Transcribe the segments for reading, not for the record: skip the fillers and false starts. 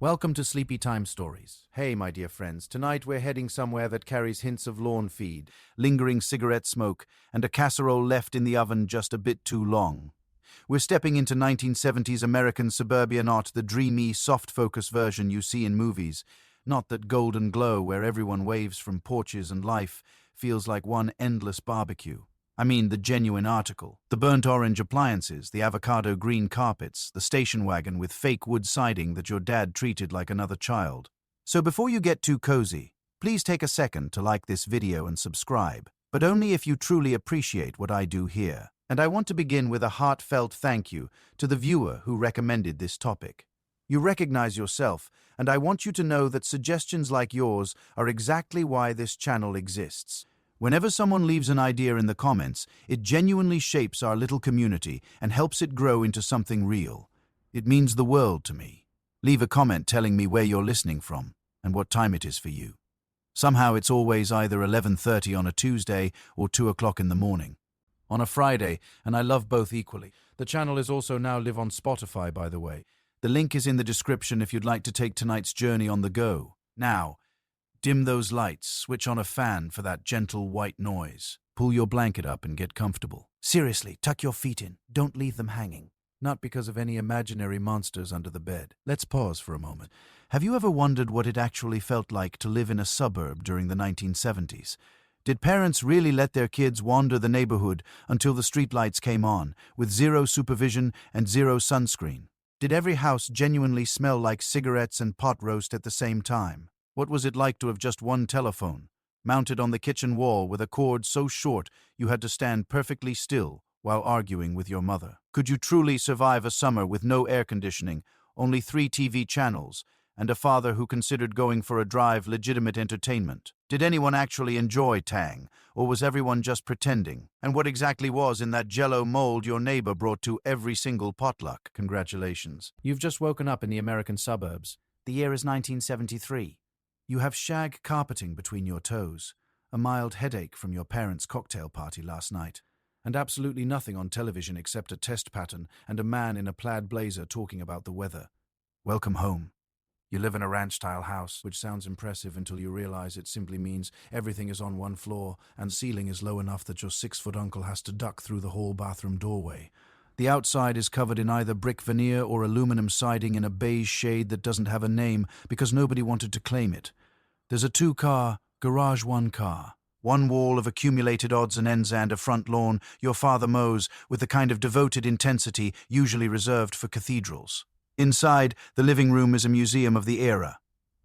Welcome to Sleepy Time Stories. Hey, my dear friends, tonight we're heading somewhere that carries hints of lawn feed, lingering cigarette smoke, and a casserole left in the oven just a bit too long. We're stepping into 1970s American suburbia, not the dreamy, soft-focus version you see in movies, not that golden glow where everyone waves from porches and life feels like one endless barbecue. I mean the genuine article, the burnt orange appliances, the avocado green carpets, the station wagon with fake wood siding that your dad treated like another child. So before you get too cozy, please take a second to like this video and subscribe, but only if you truly appreciate what I do here. And I want to begin with a heartfelt thank you to the viewer who recommended this topic. You recognize yourself, and I want you to know that suggestions like yours are exactly why this channel exists. Whenever someone leaves an idea in the comments, it genuinely shapes our little community and helps it grow into something real. It means the world to me. Leave a comment telling me where you're listening from and what time it is for you. Somehow it's always either 11:30 on a Tuesday or 2 o'clock in the morning. On a Friday, and I love both equally. The channel is also now live on Spotify, by the way. The link is in the description if you'd like to take tonight's journey on the go. Now, dim those lights, switch on a fan for that gentle white noise. Pull your blanket up and get comfortable. Seriously, tuck your feet in. Don't leave them hanging. Not because of any imaginary monsters under the bed. Let's pause for a moment. Have you ever wondered what it actually felt like to live in a suburb during the 1970s? Did parents really let their kids wander the neighborhood until the streetlights came on, with zero supervision and zero sunscreen? Did every house genuinely smell like cigarettes and pot roast at the same time? What was it like to have just one telephone, mounted on the kitchen wall with a cord so short you had to stand perfectly still while arguing with your mother? Could you truly survive a summer with no air conditioning, only 3 TV channels, and a father who considered going for a drive legitimate entertainment? Did anyone actually enjoy Tang, or was everyone just pretending? And what exactly was in that jello mold your neighbor brought to every single potluck? Congratulations. You've just woken up in the American suburbs. The year is 1973. You have shag carpeting between your toes, a mild headache from your parents' cocktail party last night, and absolutely nothing on television except a test pattern and a man in a plaid blazer talking about the weather. Welcome home. You live in a ranch-style house, which sounds impressive until you realize it simply means everything is on one floor and the ceiling is low enough that your 6-foot uncle has to duck through the hall bathroom doorway. The outside is covered in either brick veneer or aluminum siding in a beige shade that doesn't have a name because nobody wanted to claim it. There's a 2-car, garage 1 car. One wall of accumulated odds and ends and a front lawn your father mows with the kind of devoted intensity usually reserved for cathedrals. Inside, the living room is a museum of the era.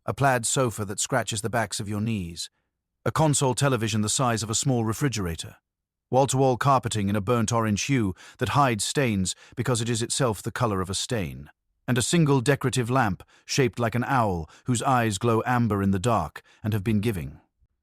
A plaid sofa that scratches the backs of your knees. A console television the size of a small refrigerator. Wall-to-wall carpeting in a burnt orange hue that hides stains because it is itself the color of a stain. And a single decorative lamp shaped like an owl whose eyes glow amber in the dark and have been giving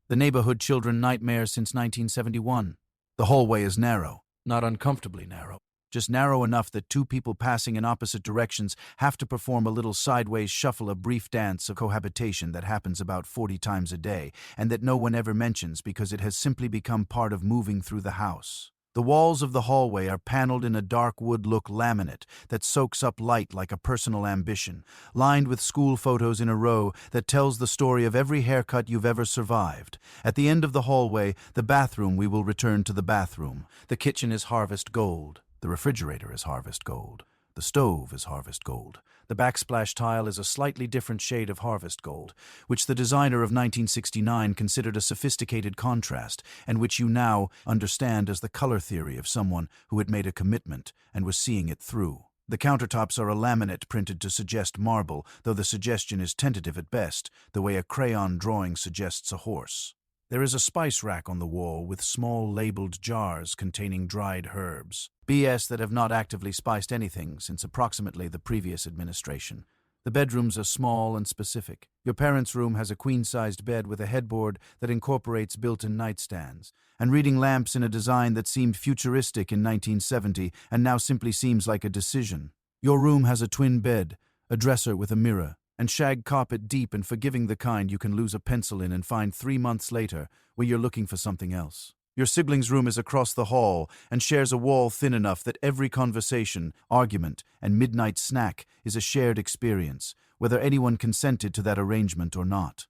the neighborhood children nightmares since 1971. The hallway is narrow, not uncomfortably narrow. Just narrow enough that 2 people passing in opposite directions have to perform a little sideways shuffle, a brief dance of cohabitation that happens about 40 times a day, and that no one ever mentions because it has simply become part of moving through the house. The walls of the hallway are paneled in a dark wood-look laminate that soaks up light like a personal ambition, lined with school photos in a row that tells the story of every haircut you've ever survived. At the end of the hallway, the bathroom, we will return to the bathroom. The kitchen is harvest gold. The refrigerator is harvest gold. The stove is harvest gold. The backsplash tile is a slightly different shade of harvest gold, which the designer of 1969 considered a sophisticated contrast, and which you now understand as the color theory of someone who had made a commitment and was seeing it through. The countertops are a laminate printed to suggest marble, though the suggestion is tentative at best, the way a crayon drawing suggests a horse. There is a spice rack on the wall with small labeled jars containing dried herbs. BS that have not actively spiced anything since approximately the previous administration. The bedrooms are small and specific. Your parents' room has a queen-sized bed with a headboard that incorporates built-in nightstands, and reading lamps in a design that seemed futuristic in 1970 and now simply seems like a decision. Your room has a twin bed, a dresser with a mirror, and shag carpet deep and forgiving, the kind you can lose a pencil in and find 3 months later when you're looking for something else. Your sibling's room is across the hall and shares a wall thin enough that every conversation, argument, and midnight snack is a shared experience, whether anyone consented to that arrangement or not.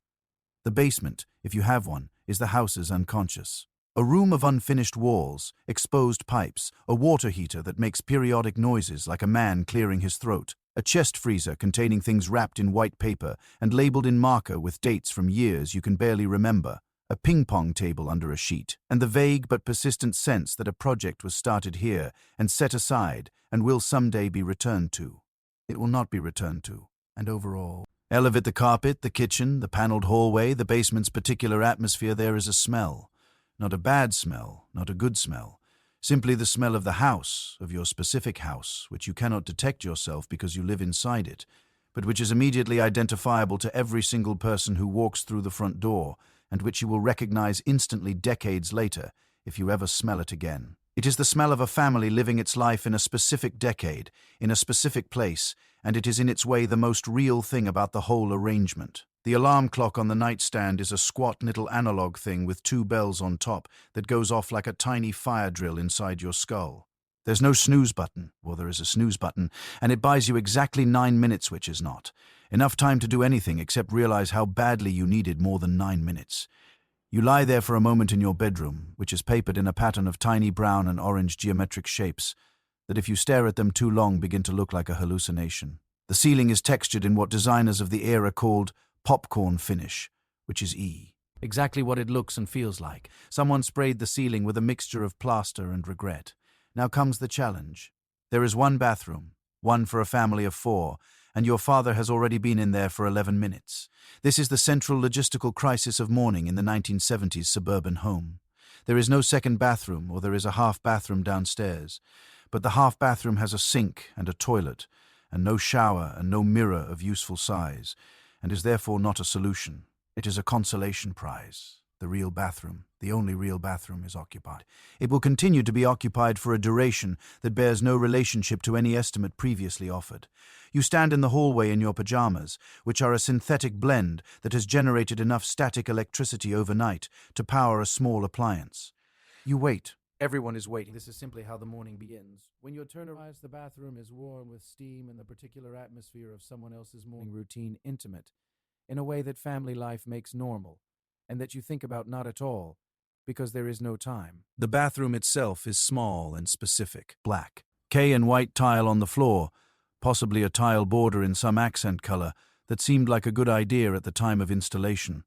The basement, if you have one, is the house's unconscious. A room of unfinished walls, exposed pipes, a water heater that makes periodic noises like a man clearing his throat, a chest freezer containing things wrapped in white paper and labeled in marker with dates from years you can barely remember, a ping-pong table under a sheet, and the vague but persistent sense that a project was started here and set aside and will someday be returned to. It will not be returned to, and overall. Elevate the carpet, the kitchen, the paneled hallway, the basement's particular atmosphere, there is a smell. Not a bad smell, not a good smell. Simply the smell of the house, of your specific house, which you cannot detect yourself because you live inside it, but which is immediately identifiable to every single person who walks through the front door, and which you will recognize instantly decades later, if you ever smell it again. It is the smell of a family living its life in a specific decade, in a specific place, and it is in its way the most real thing about the whole arrangement. The alarm clock on the nightstand is a squat little analog thing with 2 bells on top that goes off like a tiny fire drill inside your skull. There's no snooze button, or there is a snooze button, and it buys you exactly 9 minutes, which is not enough time to do anything except realize how badly you needed more than 9 minutes. You lie there for a moment in your bedroom, which is papered in a pattern of tiny brown and orange geometric shapes that if you stare at them too long begin to look like a hallucination. The ceiling is textured in what designers of the era called popcorn finish, which is exactly what it looks and feels like. Someone sprayed the ceiling with a mixture of plaster and regret. Now comes the challenge. There is one bathroom, one for a family of 4, and your father has already been in there for 11 minutes. This is the central logistical crisis of mourning in the 1970s suburban home. There is no second bathroom, or there is a half bathroom downstairs, but the half bathroom has a sink and a toilet, and no shower and no mirror of useful size, and is therefore not a solution. It is a consolation prize. The real bathroom, the only real bathroom, is occupied. It will continue to be occupied for a duration that bears no relationship to any estimate previously offered. You stand in the hallway in your pajamas, which are a synthetic blend that has generated enough static electricity overnight to power a small appliance. You wait. Everyone is waiting. This is simply how the morning begins. When your turn arrives, the bathroom is warm with steam and the particular atmosphere of someone else's morning routine intimate, in a way that family life makes normal, and that you think about not at all, because there is no time. The bathroom itself is small and specific, black. K and white tile on the floor, possibly a tile border in some accent color that seemed like a good idea at the time of installation.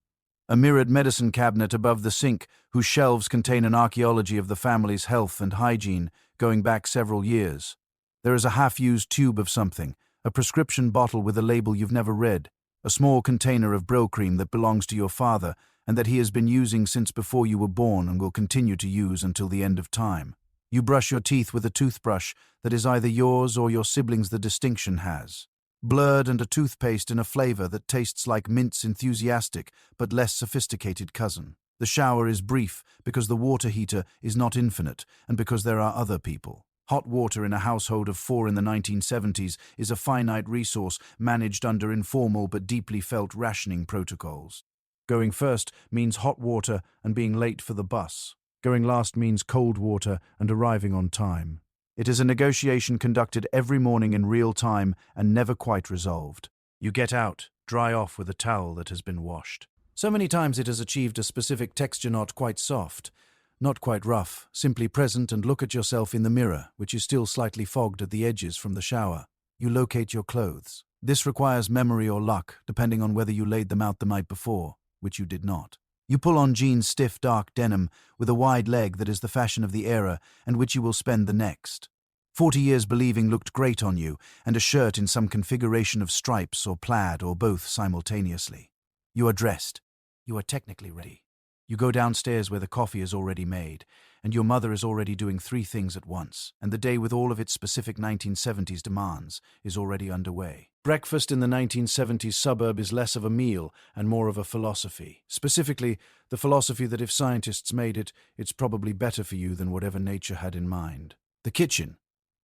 A mirrored medicine cabinet above the sink, whose shelves contain an archaeology of the family's health and hygiene going back several years. There is a half-used tube of something, a prescription bottle with a label you've never read, a small container of Brill cream that belongs to your father and that he has been using since before you were born and will continue to use until the end of time. You brush your teeth with a toothbrush that is either yours or your siblings' the distinction has. Blurred, and a toothpaste in a flavor that tastes like Mint's enthusiastic but less sophisticated cousin. The shower is brief because the water heater is not infinite and because there are other people. Hot water in a household of 4 in the 1970s is a finite resource managed under informal but deeply felt rationing protocols. Going first means hot water and being late for the bus. Going last means cold water and arriving on time. It is a negotiation conducted every morning in real time and never quite resolved. You get out, dry off with a towel that has been washed. So many times it has achieved a specific texture, not quite soft, not quite rough, simply present, and look at yourself in the mirror, which is still slightly fogged at the edges from the shower. You locate your clothes. This requires memory or luck, depending on whether you laid them out the night before, which you did not. You pull on jeans, stiff, dark denim with a wide leg that is the fashion of the era and which you will spend the next. 40 years believing looked great on you, and a shirt in some configuration of stripes or plaid or both simultaneously. You are dressed. You are technically ready. You go downstairs where the coffee is already made, and your mother is already doing 3 things at once, and the day with all of its specific 1970s demands is already underway. Breakfast in the 1970s suburb is less of a meal and more of a philosophy. Specifically, the philosophy that if scientists made it, it's probably better for you than whatever nature had in mind. The kitchen,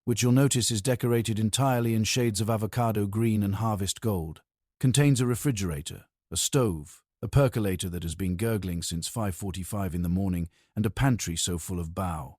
which you'll notice is decorated entirely in shades of avocado green and harvest gold, contains a refrigerator, a stove, a percolator that has been gurgling since 5:45 in the morning, and a pantry so full of bow.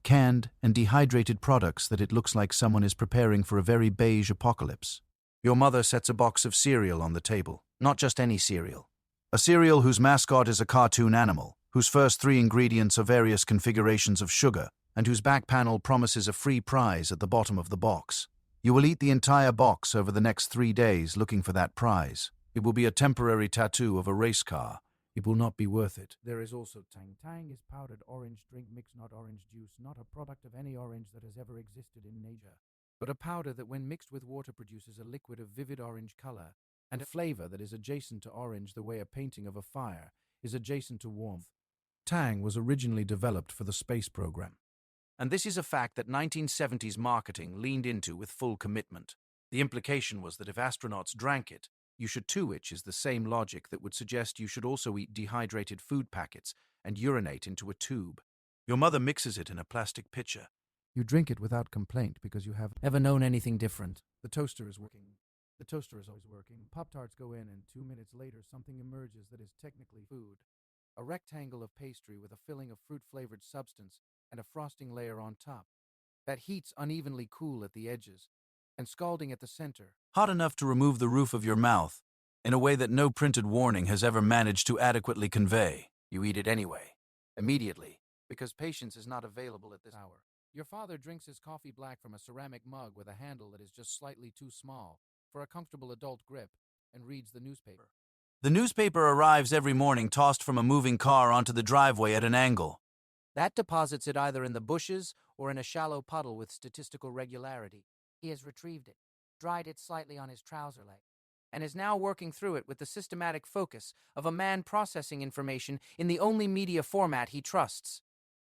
Canned and dehydrated products that it looks like someone is preparing for a very beige apocalypse. Your mother sets a box of cereal on the table, not just any cereal. A cereal whose mascot is a cartoon animal, whose first three ingredients are various configurations of sugar, and whose back panel promises a free prize at the bottom of the box. You will eat the entire box over the next 3 days looking for that prize. It will be a temporary tattoo of a race car. It will not be worth it. There is also Tang. Tang is powdered orange drink mix, not orange juice, not a product of any orange that has ever existed in nature, but a powder that when mixed with water produces a liquid of vivid orange color and a flavor that is adjacent to orange the way a painting of a fire is adjacent to warmth. Tang was originally developed for the space program. And this is a fact that 1970s marketing leaned into with full commitment. The implication was that if astronauts drank it, you should too, which is the same logic that would suggest you should also eat dehydrated food packets and urinate into a tube. Your mother mixes it in a plastic pitcher. You drink it without complaint because you have ever known anything different. The toaster is working. The toaster is always working. Pop-Tarts go in and 2 minutes later something emerges that is technically food. A rectangle of pastry with a filling of fruit-flavored substance and a frosting layer on top. That heats unevenly cool at the edges and scalding at the center. Hot enough to remove the roof of your mouth in a way that no printed warning has ever managed to adequately convey. You eat it anyway, immediately, because patience is not available at this hour. Your father drinks his coffee black from a ceramic mug with a handle that is just slightly too small for a comfortable adult grip and reads the newspaper. The newspaper arrives every morning tossed from a moving car onto the driveway at an angle. That deposits it either in the bushes or in a shallow puddle with statistical regularity. He has retrieved it, dried it slightly on his trouser leg, and is now working through it with the systematic focus of a man processing information in the only media format he trusts.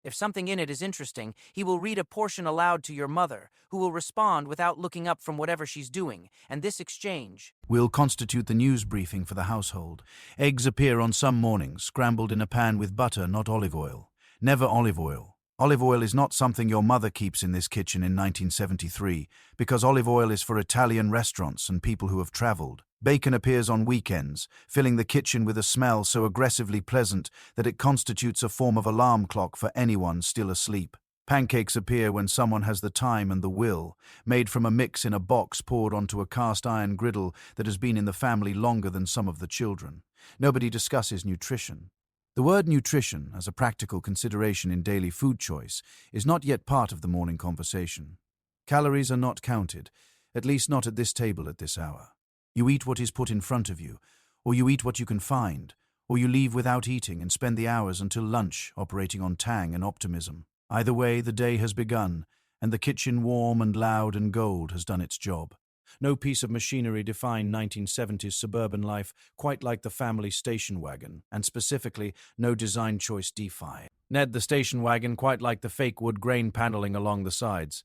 If something in it is interesting, he will read a portion aloud to your mother, who will respond without looking up from whatever she's doing, and this exchange will constitute the news briefing for the household. Eggs appear on some mornings, scrambled in a pan with butter, not olive oil. Never olive oil. Olive oil is not something your mother keeps in this kitchen in 1973, because olive oil is for Italian restaurants and people who have traveled. Bacon appears on weekends, filling the kitchen with a smell so aggressively pleasant that it constitutes a form of alarm clock for anyone still asleep. Pancakes appear when someone has the time and the will, made from a mix in a box poured onto a cast-iron griddle that has been in the family longer than some of the children. Nobody discusses nutrition. The word nutrition, as a practical consideration in daily food choice, is not yet part of the morning conversation. Calories are not counted, at least not at this table at this hour. You eat what is put in front of you, or you eat what you can find, or you leave without eating and spend the hours until lunch operating on tang and optimism. Either way, the day has begun, and the kitchen warm and loud and gold has done its job. No piece of machinery defined 1970s suburban life quite like the family station wagon, and specifically, no design choice defined. Ned the station wagon quite like the fake wood grain paneling along the sides.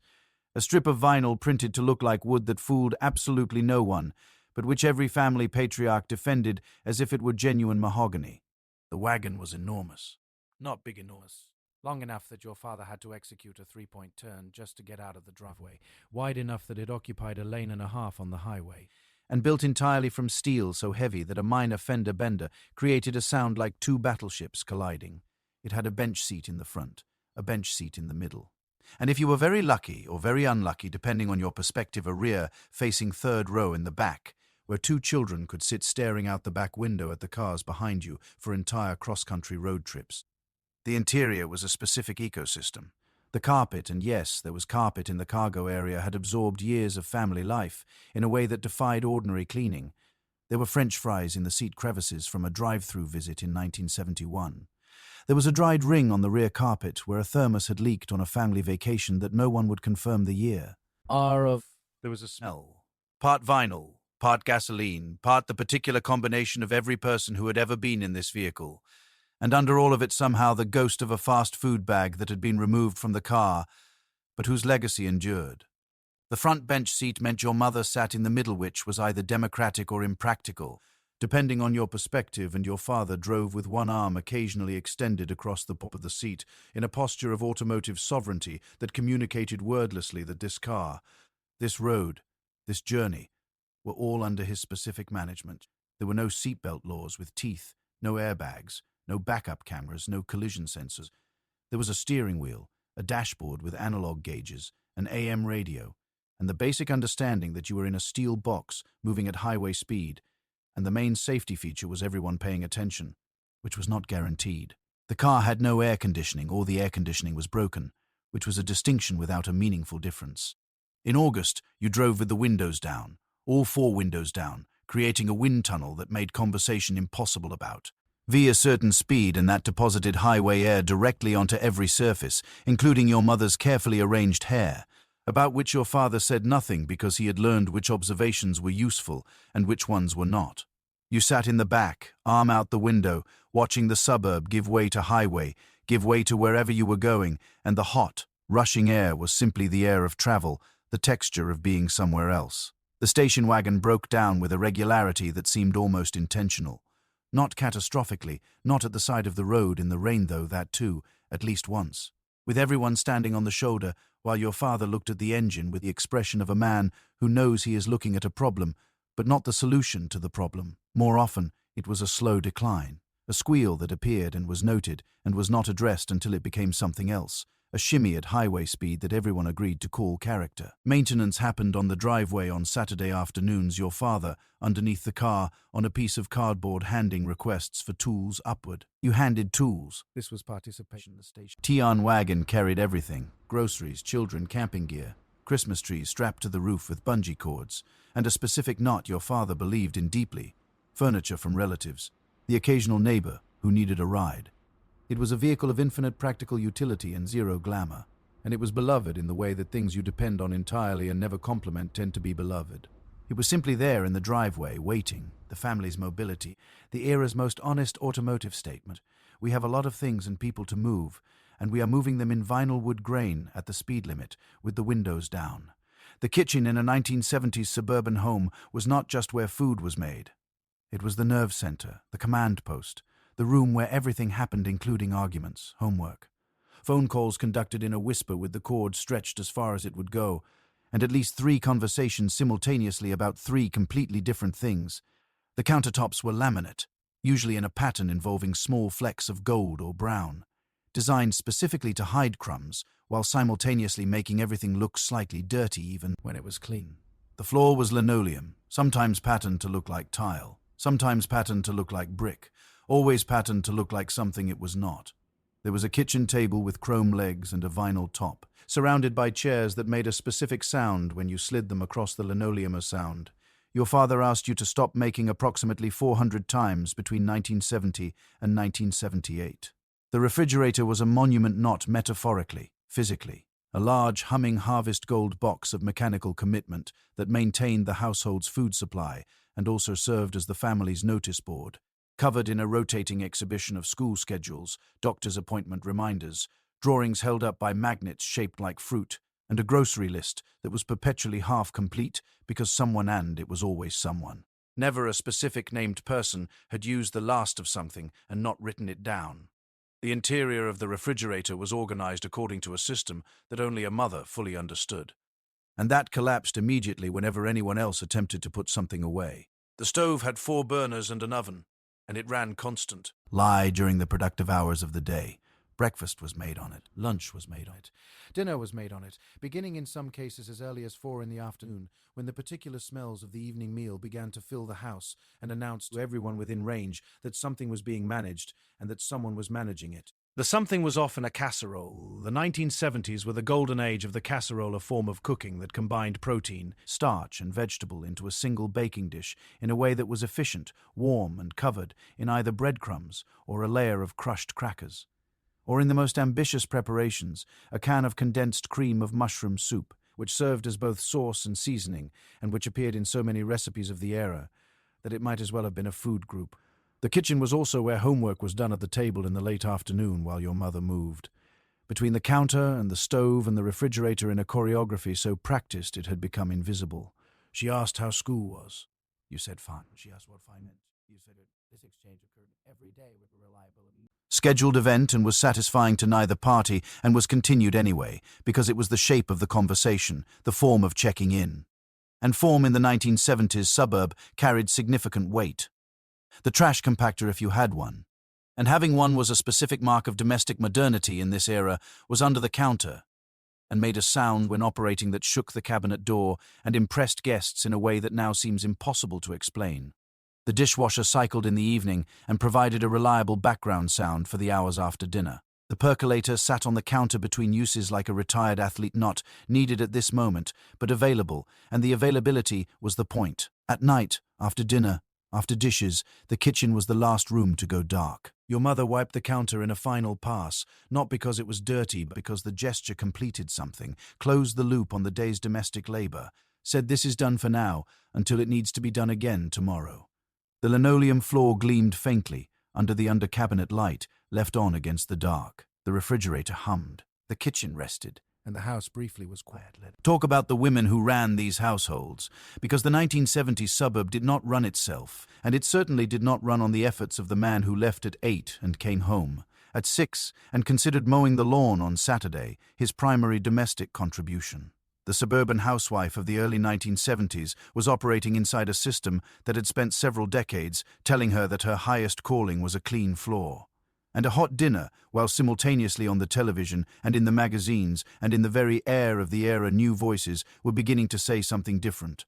A strip of vinyl printed to look like wood that fooled absolutely no one, but which every family patriarch defended as if it were genuine mahogany. The wagon was enormous. Not big enormous. Long enough that your father had to execute a 3-point turn just to get out of the driveway, wide enough that it occupied a lane and a half on the highway, and built entirely from steel so heavy that a minor fender bender created a sound like two battleships colliding. It had a bench seat in the front, a bench seat in the middle. And if you were very lucky or very unlucky, depending on your perspective, a rear facing third row in the back, where two children could sit staring out the back window at the cars behind you for entire cross-country road trips. The interior was a specific ecosystem. The carpet, and yes, there was carpet in the cargo area, had absorbed years of family life in a way that defied ordinary cleaning. There were French fries in the seat crevices from a drive-through visit in 1971. There was a dried ring on the rear carpet where a thermos had leaked on a family vacation that no one would confirm the year. There was a smell. Part vinyl, part gasoline, part the particular combination of every person who had ever been in this vehicle. And under all of it somehow the ghost of a fast food bag that had been removed from the car, but whose legacy endured. The front bench seat meant your mother sat in the middle, which was either democratic or impractical, depending on your perspective, and your father drove with one arm occasionally extended across the top of the seat in a posture of automotive sovereignty that communicated wordlessly that this car, this road, this journey, were all under his specific management. There were no seatbelt laws with teeth, no airbags, no backup cameras, no collision sensors. There was a steering wheel, a dashboard with analog gauges, an AM radio, and the basic understanding that you were in a steel box moving at highway speed, and the main safety feature was everyone paying attention, which was not guaranteed. The car had no air conditioning, or the air conditioning was broken, which was a distinction without a meaningful difference. In August, you drove with the windows down, all four windows down, creating a wind tunnel that made conversation impossible about. Via certain speed, and that deposited highway air directly onto every surface, including your mother's carefully arranged hair, about which your father said nothing because he had learned which observations were useful and which ones were not. You sat in the back, arm out the window, watching the suburb give way to highway, give way to wherever you were going, and the hot, rushing air was simply the air of travel, the texture of being somewhere else. The station wagon broke down with a regularity that seemed almost intentional. Not catastrophically, not at the side of the road in the rain though, that too, at least once. With everyone standing on the shoulder, while your father looked at the engine with the expression of a man who knows he is looking at a problem, but not the solution to the problem. More often, it was a slow decline, a squeal that appeared and was noted and was not addressed until it became something else, a shimmy at highway speed that everyone agreed to call character. Maintenance happened on the driveway on Saturday afternoons, your father, underneath the car, on a piece of cardboard handing requests for tools upward. You handed tools. This was participation in the station. Tian wagon carried everything: groceries, children, camping gear, Christmas trees strapped to the roof with bungee cords, and a specific knot your father believed in deeply: furniture from relatives, the occasional neighbor who needed a ride. It was a vehicle of infinite practical utility and zero glamour, and it was beloved in the way that things you depend on entirely and never compliment tend to be beloved. It was simply there in the driveway, waiting, the family's mobility, the era's most honest automotive statement. We have a lot of things and people to move, and we are moving them in vinyl wood grain at the speed limit, with the windows down. The kitchen in a 1970s suburban home was not just where food was made. It was the nerve center, the command post, the room where everything happened, including arguments, homework, phone calls conducted in a whisper with the cord stretched as far as it would go, and at least 3 conversations simultaneously about 3 completely different things. The countertops were laminate, usually in a pattern involving small flecks of gold or brown, designed specifically to hide crumbs, while simultaneously making everything look slightly dirty even when it was clean. The floor was linoleum, sometimes patterned to look like tile, sometimes patterned to look like brick, always patterned to look like something it was not. There was a kitchen table with chrome legs and a vinyl top, surrounded by chairs that made a specific sound when you slid them across the linoleum. A sound your father asked you to stop making approximately 400 times between 1970 and 1978. The refrigerator was a monument, not metaphorically, physically, a large, humming harvest gold box of mechanical commitment that maintained the household's food supply and also served as the family's notice board, covered in a rotating exhibition of school schedules, doctor's appointment reminders, drawings held up by magnets shaped like fruit, and a grocery list that was perpetually half-complete because someone, and it was always someone. Never a specific named person had used the last of something and not written it down. The interior of the refrigerator was organized according to a system that only a mother fully understood, and that collapsed immediately whenever anyone else attempted to put something away. The stove had 4 burners and an oven, and it ran constant. Lie during the productive hours of the day. Breakfast was made on it. Lunch was made on it. Dinner was made on it, beginning in some cases as early as 4 in the afternoon, when the particular smells of the evening meal began to fill the house and announced to everyone within range that something was being managed and that someone was managing it. The something was often a casserole. The 1970s were the golden age of the casserole, a form of cooking that combined protein, starch, and vegetable into a single baking dish in a way that was efficient, warm, and covered in either breadcrumbs or a layer of crushed crackers. Or in the most ambitious preparations, a can of condensed cream of mushroom soup, which served as both sauce and seasoning, and which appeared in so many recipes of the era that it might as well have been a food group. The kitchen was also where homework was done at the table in the late afternoon while your mother moved. Between the counter and the stove and the refrigerator, in a choreography so practiced it had become invisible. She asked how school was. You said fine. She asked what fine meant. You said this exchange occurred every day with a reliability. Scheduled event, and was satisfying to neither party, and was continued anyway, because it was the shape of the conversation, the form of checking in. And form in the 1970s suburb carried significant weight. The trash compactor, if you had one, and having one was a specific mark of domestic modernity in this era, was under the counter, and made a sound when operating that shook the cabinet door and impressed guests in a way that now seems impossible to explain. The dishwasher cycled in the evening and provided a reliable background sound for the hours after dinner. The percolator sat on the counter between uses like a retired athlete, not needed at this moment, but available, and the availability was the point. At night, after dinner, after dishes, the kitchen was the last room to go dark. Your mother wiped the counter in a final pass, not because it was dirty, but because the gesture completed something, closed the loop on the day's domestic labor, said this is done for now, until it needs to be done again tomorrow. The linoleum floor gleamed faintly under the under-cabinet light left on against the dark. The refrigerator hummed. The kitchen rested, and the house briefly was quiet. Talk about the women who ran these households, because the 1970s suburb did not run itself, and it certainly did not run on the efforts of the man who left at 8 and came home at 6 and considered mowing the lawn on Saturday his primary domestic contribution. The suburban housewife of the early 1970s was operating inside a system that had spent several decades telling her that her highest calling was a clean floor. And a hot dinner, while simultaneously on the television and in the magazines and in the very air of the era new voices were beginning to say something different.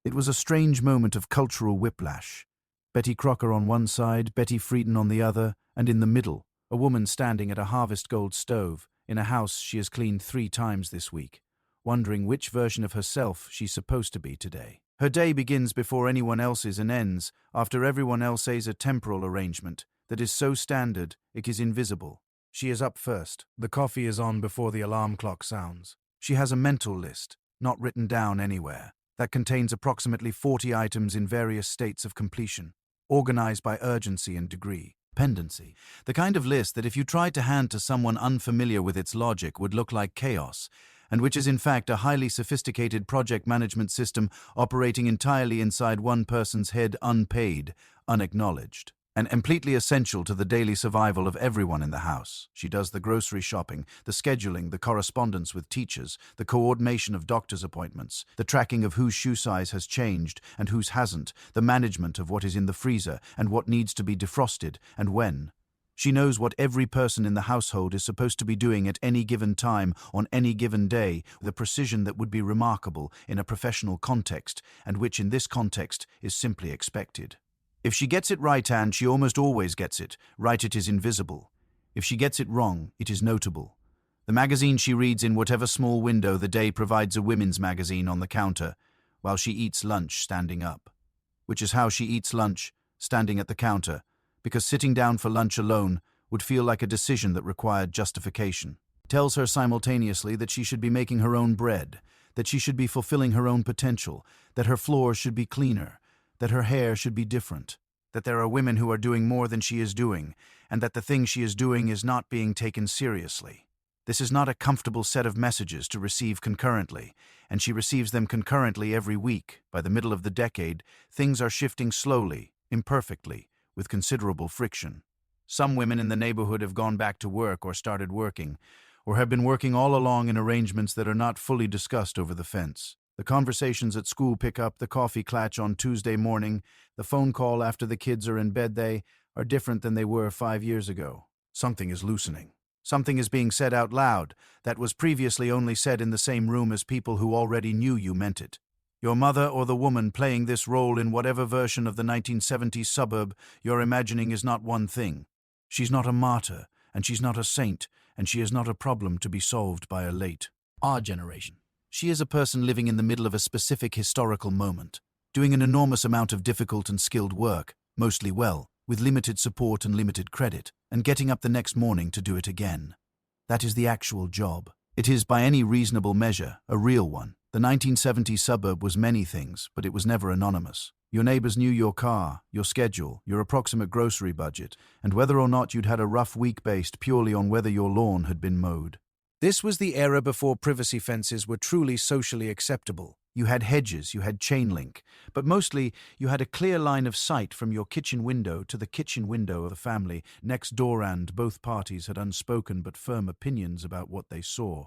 It was a strange moment of cultural whiplash. Betty Crocker on one side, Betty Friedan on the other, and in the middle, a woman standing at a harvest gold stove in a house she has cleaned 3 times this week, wondering which version of herself she's supposed to be today. Her day begins before anyone else's and ends after everyone else says a temporal arrangement that is so standard it is invisible. She is up first. The coffee is on before the alarm clock sounds. She has a mental list, not written down anywhere, that contains approximately 40 items in various states of completion, organized by urgency and degree. Pendency. The kind of list that if you tried to hand to someone unfamiliar with its logic would look like chaos, and which is in fact a highly sophisticated project management system operating entirely inside one person's head, unpaid, unacknowledged, and completely essential to the daily survival of everyone in the house. She does the grocery shopping, the scheduling, the correspondence with teachers, the coordination of doctor's appointments, the tracking of whose shoe size has changed and whose hasn't, the management of what is in the freezer and what needs to be defrosted and when. She knows what every person in the household is supposed to be doing at any given time on any given day with a precision that would be remarkable in a professional context and which in this context is simply expected. If she gets it right, and she almost always gets it right, it is invisible. If she gets it wrong, it is notable. The magazine she reads in whatever small window the day provides a women's magazine on the counter while she eats lunch standing up, which is how she eats lunch, standing at the counter, because sitting down for lunch alone would feel like a decision that required justification. Tells her simultaneously that she should be making her own bread, that she should be fulfilling her own potential, that her floors should be cleaner, that her hair should be different, that there are women who are doing more than she is doing, and that the thing she is doing is not being taken seriously. This is not a comfortable set of messages to receive concurrently, and she receives them concurrently every week. By the middle of the decade, things are shifting slowly, imperfectly, with considerable friction. Some women in the neighborhood have gone back to work or started working, or have been working all along in arrangements that are not fully discussed over the fence. The conversations at school pick up, the coffee clatch on Tuesday morning, the phone call after the kids are in bed, they are different than they were 5 years ago. Something is loosening. Something is being said out loud that was previously only said in the same room as people who already knew you meant it. Your mother or the woman playing this role in whatever version of the 1970s suburb you're imagining is not one thing. She's not a martyr, and she's not a saint, and she is not a problem to be solved by a late, our generation. She is a person living in the middle of a specific historical moment, doing an enormous amount of difficult and skilled work, mostly well, with limited support and limited credit, and getting up the next morning to do it again. That is the actual job. It is, by any reasonable measure, a real one. The 1970s suburb was many things, but it was never anonymous. Your neighbors knew your car, your schedule, your approximate grocery budget, and whether or not you'd had a rough week based purely on whether your lawn had been mowed. This was the era before privacy fences were truly socially acceptable. You had hedges, you had chain link, but mostly you had a clear line of sight from your kitchen window to the kitchen window of the family next door, and both parties had unspoken but firm opinions about what they saw.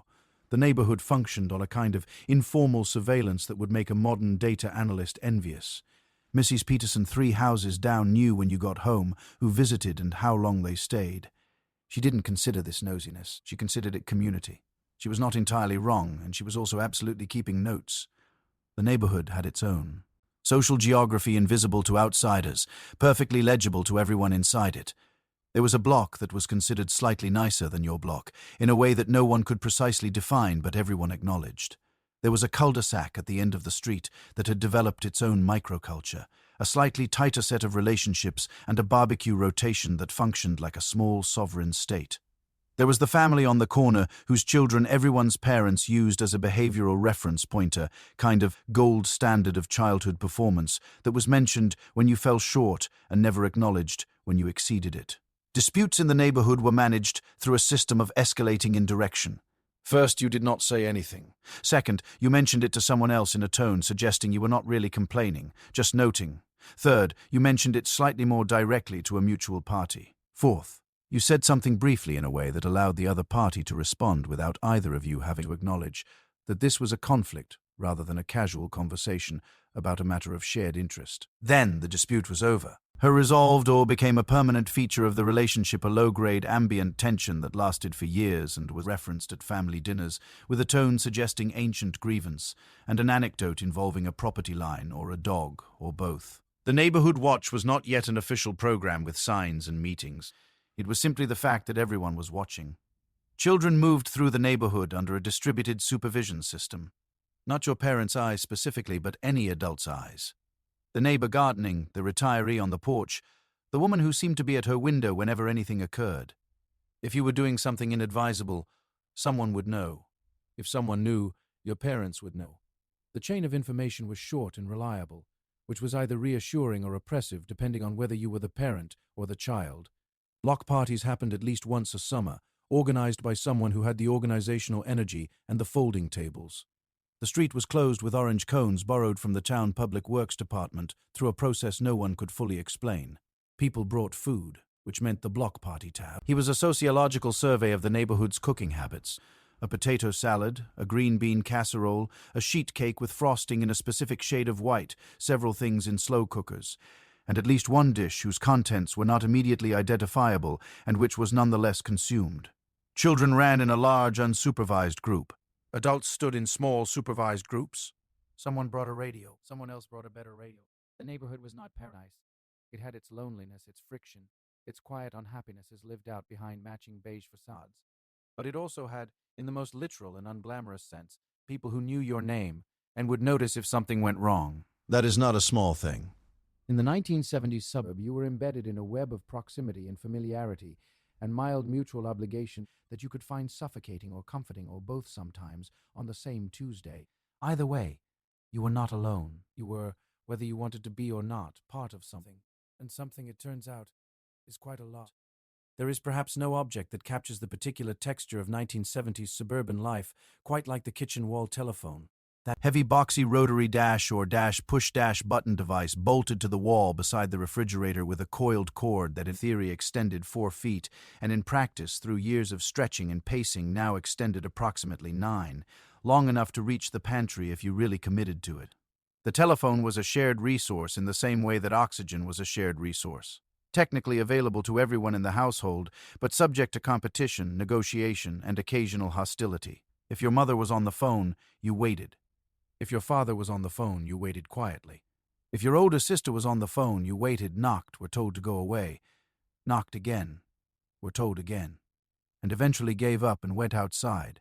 The neighborhood functioned on a kind of informal surveillance that would make a modern data analyst envious. Mrs. Peterson 3 houses down knew when you got home, who visited and how long they stayed. She didn't consider this nosiness. She considered it community. She was not entirely wrong, and she was also absolutely keeping notes. The neighborhood had its own social geography, invisible to outsiders, perfectly legible to everyone inside it. There was a block that was considered slightly nicer than your block, in a way that no one could precisely define but everyone acknowledged. There was a cul-de-sac at the end of the street that had developed its own microculture, a slightly tighter set of relationships and a barbecue rotation that functioned like a small sovereign state. There was the family on the corner whose children everyone's parents used as a behavioral reference pointer, kind of gold standard of childhood performance that was mentioned when you fell short and never acknowledged when you exceeded it. Disputes in the neighborhood were managed through a system of escalating indirection. First, you did not say anything. Second, you mentioned it to someone else in a tone suggesting you were not really complaining, just noting. Third, you mentioned it slightly more directly to a mutual party. Fourth, you said something briefly in a way that allowed the other party to respond without either of you having to acknowledge that this was a conflict rather than a casual conversation about a matter of shared interest. Then the dispute was over. Her resolved or became a permanent feature of the relationship, a low-grade ambient tension that lasted for years and was referenced at family dinners, with a tone suggesting ancient grievance, and an anecdote involving a property line or a dog, or both. The Neighborhood Watch was not yet an official program with signs and meetings. It was simply the fact that everyone was watching. Children moved through the neighborhood under a distributed supervision system. Not your parents' eyes specifically, but any adult's eyes. The neighbor gardening, the retiree on the porch, the woman who seemed to be at her window whenever anything occurred. If you were doing something inadvisable, someone would know. If someone knew, your parents would know. The chain of information was short and reliable, which was either reassuring or oppressive depending on whether you were the parent or the child. Block parties happened at least once a summer, organized by someone who had the organizational energy and the folding tables. The street was closed with orange cones borrowed from the town public works department through a process no one could fully explain. People brought food, which meant the block party tab. He was a sociological survey of the neighborhood's cooking habits. A potato salad, a green bean casserole, a sheet cake with frosting in a specific shade of white, several things in slow cookers, and at least one dish whose contents were not immediately identifiable and which was nonetheless consumed. Children ran in a large, unsupervised group. Adults stood in small, supervised groups. Someone brought a radio. Someone else brought a better radio. The neighborhood was not paradise. It had its loneliness, its friction, its quiet unhappinesses lived out behind matching beige facades. But it also had, in the most literal and unglamorous sense, people who knew your name and would notice if something went wrong. That is not a small thing. In the 1970s suburb, you were embedded in a web of proximity and familiarity and mild mutual obligation that you could find suffocating or comforting or both sometimes on the same Tuesday. Either way, you were not alone. You were, whether you wanted to be or not, part of something. And something, it turns out, is quite a lot. There is perhaps no object that captures the particular texture of 1970s suburban life quite like the kitchen wall telephone. That heavy boxy rotary dash or dash push dash button device bolted to the wall beside the refrigerator with a coiled cord that in theory extended 4 feet and in practice through years of stretching and pacing now extended approximately 9, long enough to reach the pantry if you really committed to it. The telephone was a shared resource in the same way that oxygen was a shared resource. Technically available to everyone in the household, but subject to competition, negotiation, and occasional hostility. If your mother was on the phone, you waited. If your father was on the phone, you waited quietly. If your older sister was on the phone, you waited, knocked, were told to go away, knocked again, were told again, and eventually gave up and went outside,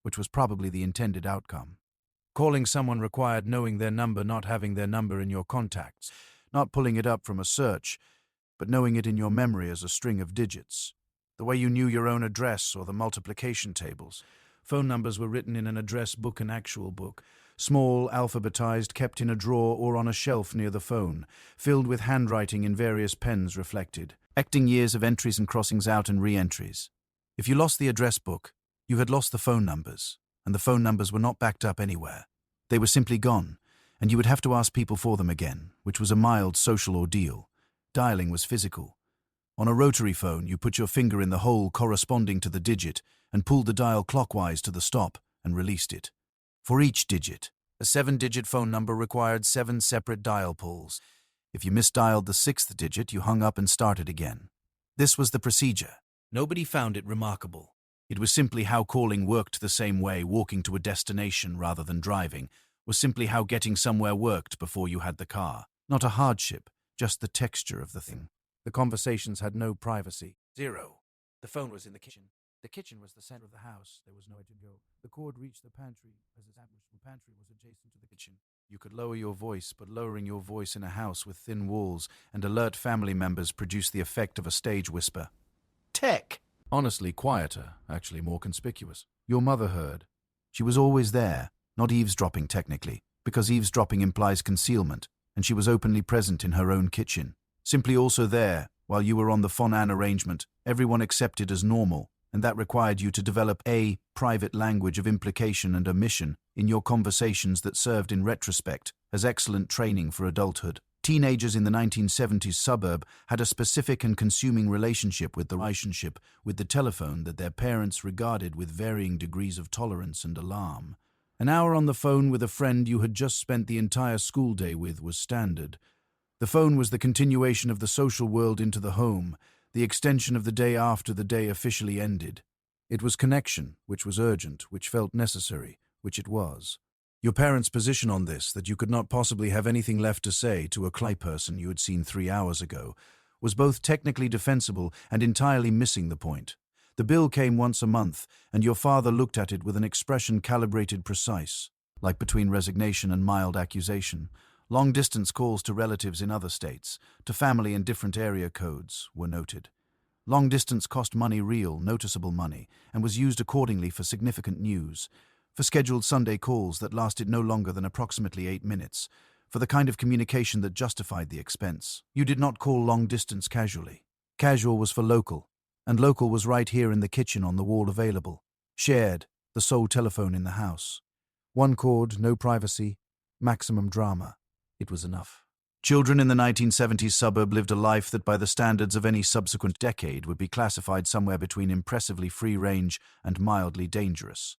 which was probably the intended outcome. Calling someone required knowing their number, not having their number in your contacts, not pulling it up from a search, but knowing it in your memory as a string of digits, the way you knew your own address or the multiplication tables. Phone numbers were written in an address book, an actual book, small, alphabetized, kept in a drawer or on a shelf near the phone, filled with handwriting in various pens reflected, acting years of entries and crossings out and re-entries. If you lost the address book, you had lost the phone numbers, and the phone numbers were not backed up anywhere. They were simply gone, and you would have to ask people for them again, which was a mild social ordeal. Dialing was physical. On a rotary phone, you put your finger in the hole corresponding to the digit and pulled the dial clockwise to the stop and released it. For each digit, a 7-digit phone number required 7 separate dial pulls. If you misdialed the 6th digit, you hung up and started again. This was the procedure. Nobody found it remarkable. It was simply how calling worked the same way walking to a destination rather than driving, was simply how getting somewhere worked before you had the car. Not a hardship, just the texture of the thing. The conversations had no privacy. Zero. The phone was in the kitchen. The kitchen was the center of the house. There was nowhere to go. The cord reached the pantry, as the pantry was adjacent to the kitchen. You could lower your voice, but lowering your voice in a house with thin walls and alert family members produced the effect of a stage whisper. Tech! Honestly, quieter, actually more conspicuous. Your mother heard. She was always there, not eavesdropping technically, because eavesdropping implies concealment, and she was openly present in her own kitchen. Simply also there, while you were on the Fonan arrangement, everyone accepted as normal, and that required you to develop a private language of implication and omission in your conversations that served in retrospect as excellent training for adulthood. Teenagers in the 1970s suburb had a specific and consuming relationship with the telephone that their parents regarded with varying degrees of tolerance and alarm. An hour on the phone with a friend you had just spent the entire school day with was standard. The phone was the continuation of the social world into the home, the extension of the day after the day officially ended. It was connection, which was urgent, which felt necessary, which it was. Your parents' position on this, that you could not possibly have anything left to say to a clay person you had seen 3 hours ago, was both technically defensible and entirely missing the point. The bill came once a month, and your father looked at it with an expression calibrated precise, like between resignation and mild accusation. Long-distance calls to relatives in other states, to family in different area codes, were noted. Long-distance cost money, real, noticeable money, and was used accordingly for significant news, for scheduled Sunday calls that lasted no longer than approximately 8 minutes, for the kind of communication that justified the expense. You did not call long-distance casually. Casual was for local, and local was right here in the kitchen on the wall available. Shared, the sole telephone in the house. One cord, no privacy, maximum drama. It was enough. Children in the 1970s suburb lived a life that by the standards of any subsequent decade would be classified somewhere between impressively free-range and mildly dangerous.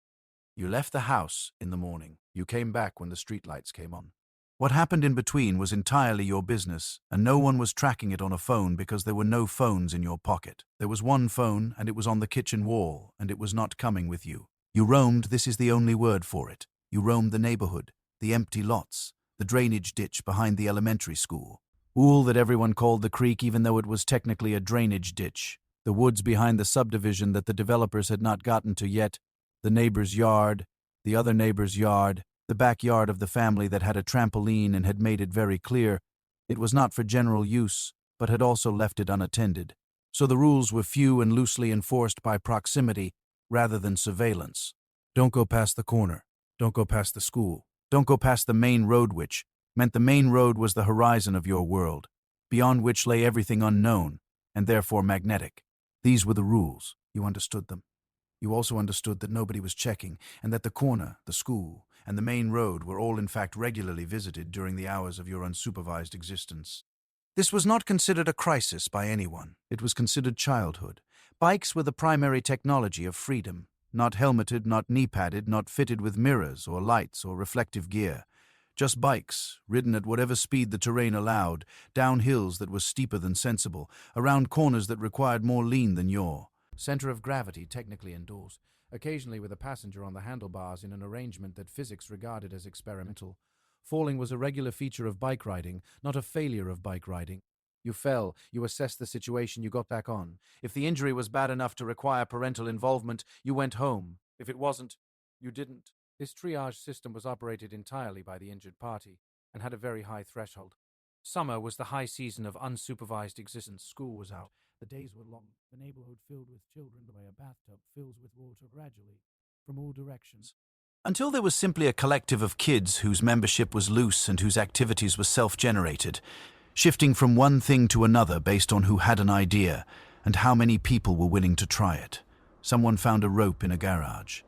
You left the house in the morning. You came back when the streetlights came on. What happened in between was entirely your business, and no one was tracking it on a phone because there were no phones in your pocket. There was one phone, and it was on the kitchen wall, and it was not coming with you. You roamed, this is the only word for it. You roamed the neighborhood, the empty lots, the drainage ditch behind the elementary school. All that everyone called the creek, even though it was technically a drainage ditch. The woods behind the subdivision that the developers had not gotten to yet. The neighbor's yard, the other neighbor's yard, the backyard of the family that had a trampoline and had made it very clear it was not for general use, but had also left it unattended. So the rules were few and loosely enforced by proximity rather than surveillance. Don't go past the corner. Don't go past the school. Don't go past the main road, which meant the main road was the horizon of your world, beyond which lay everything unknown, and therefore magnetic. These were the rules. You understood them. You also understood that nobody was checking, and that the corner, the school, and the main road were all in fact regularly visited during the hours of your unsupervised existence. This was not considered a crisis by anyone. It was considered childhood. Bikes were the primary technology of freedom. Not helmeted, not knee-padded, not fitted with mirrors or lights or reflective gear. Just bikes, ridden at whatever speed the terrain allowed, down hills that were steeper than sensible, around corners that required more lean than yaw. Center of gravity technically indoors, occasionally with a passenger on the handlebars in an arrangement that physics regarded as experimental. Falling was a regular feature of bike riding, not a failure of bike riding. You fell, you assessed the situation, you got back on. If the injury was bad enough to require parental involvement, you went home. If it wasn't, you didn't. This triage system was operated entirely by the injured party and had a very high threshold. Summer was the high season of unsupervised existence. School was out. The days were long. The neighborhood filled with children by a bathtub fills with water gradually, from all directions. Until there was simply a collective of kids whose membership was loose and whose activities were self-generated, shifting from one thing to another based on who had an idea and how many people were willing to try it. Someone found a rope in a garage.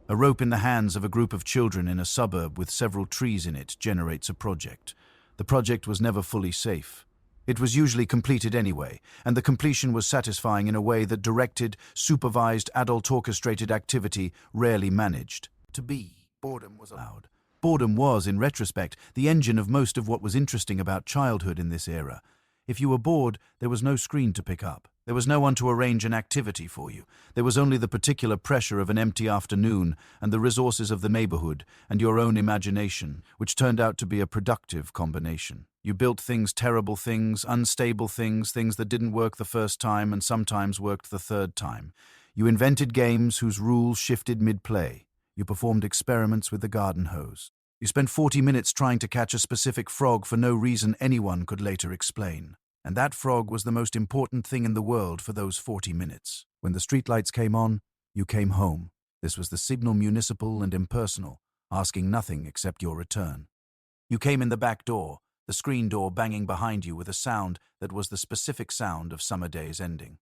A rope in the hands of a group of children in a suburb with several trees in it generates a project. The project was never fully safe. It was usually completed anyway, and the completion was satisfying in a way that directed, supervised, adult-orchestrated activity rarely managed. To be, boredom was allowed. Boredom was, in retrospect, the engine of most of what was interesting about childhood in this era. If you were bored, there was no screen to pick up. There was no one to arrange an activity for you. There was only the particular pressure of an empty afternoon and the resources of the neighborhood and your own imagination, which turned out to be a productive combination. You built things, terrible things, unstable things, things that didn't work the first time and sometimes worked the third time. You invented games whose rules shifted mid-play. You performed experiments with the garden hose. You spent 40 minutes trying to catch a specific frog for no reason anyone could later explain. And that frog was the most important thing in the world for those 40 minutes. When the streetlights came on, you came home. This was the signal, municipal and impersonal, asking nothing except your return. You came in the back door, the screen door banging behind you with a sound that was the specific sound of summer days ending.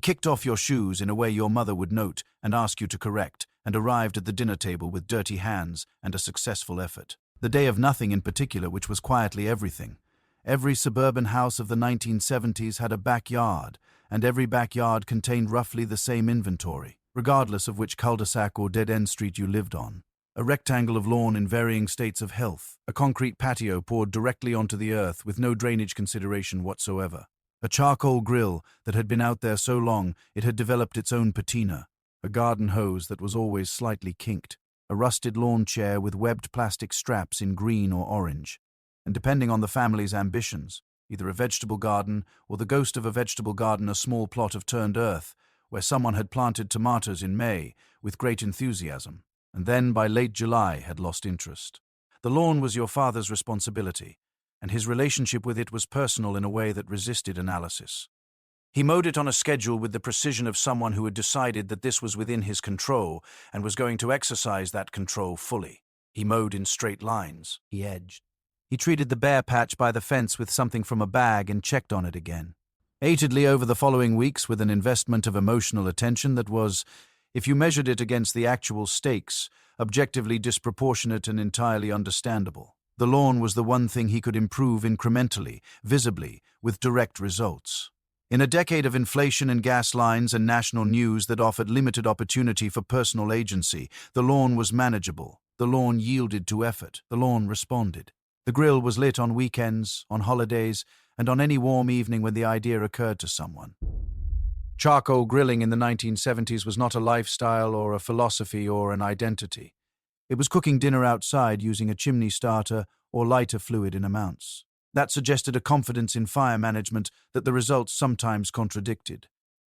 Kicked off your shoes in a way your mother would note and ask you to correct, and arrived at the dinner table with dirty hands and a successful effort. The day of nothing in particular, which was quietly everything. Every suburban house of the 1970s had a backyard, and every backyard contained roughly the same inventory, regardless of which cul-de-sac or dead-end street you lived on. A rectangle of lawn in varying states of health, a concrete patio poured directly onto the earth with no drainage consideration whatsoever. A charcoal grill that had been out there so long it had developed its own patina. A garden hose that was always slightly kinked. A rusted lawn chair with webbed plastic straps in green or orange. And depending on the family's ambitions, either a vegetable garden or the ghost of a vegetable garden, a small plot of turned earth where someone had planted tomatoes in May with great enthusiasm, and then by late July had lost interest. The lawn was your father's responsibility, and his relationship with it was personal in a way that resisted analysis. He mowed it on a schedule with the precision of someone who had decided that this was within his control and was going to exercise that control fully. He mowed in straight lines. He edged. He treated the bare patch by the fence with something from a bag and checked on it again. Atedly over the following weeks with an investment of emotional attention that was, if you measured it against the actual stakes, objectively disproportionate and entirely understandable. The lawn was the one thing he could improve incrementally, visibly, with direct results. In a decade of inflation and gas lines and national news that offered limited opportunity for personal agency, the lawn was manageable. The lawn yielded to effort. The lawn responded. The grill was lit on weekends, on holidays, and on any warm evening when the idea occurred to someone. Charcoal grilling in the 1970s was not a lifestyle or a philosophy or an identity. It was cooking dinner outside using a chimney starter or lighter fluid in amounts. That suggested a confidence in fire management that the results sometimes contradicted.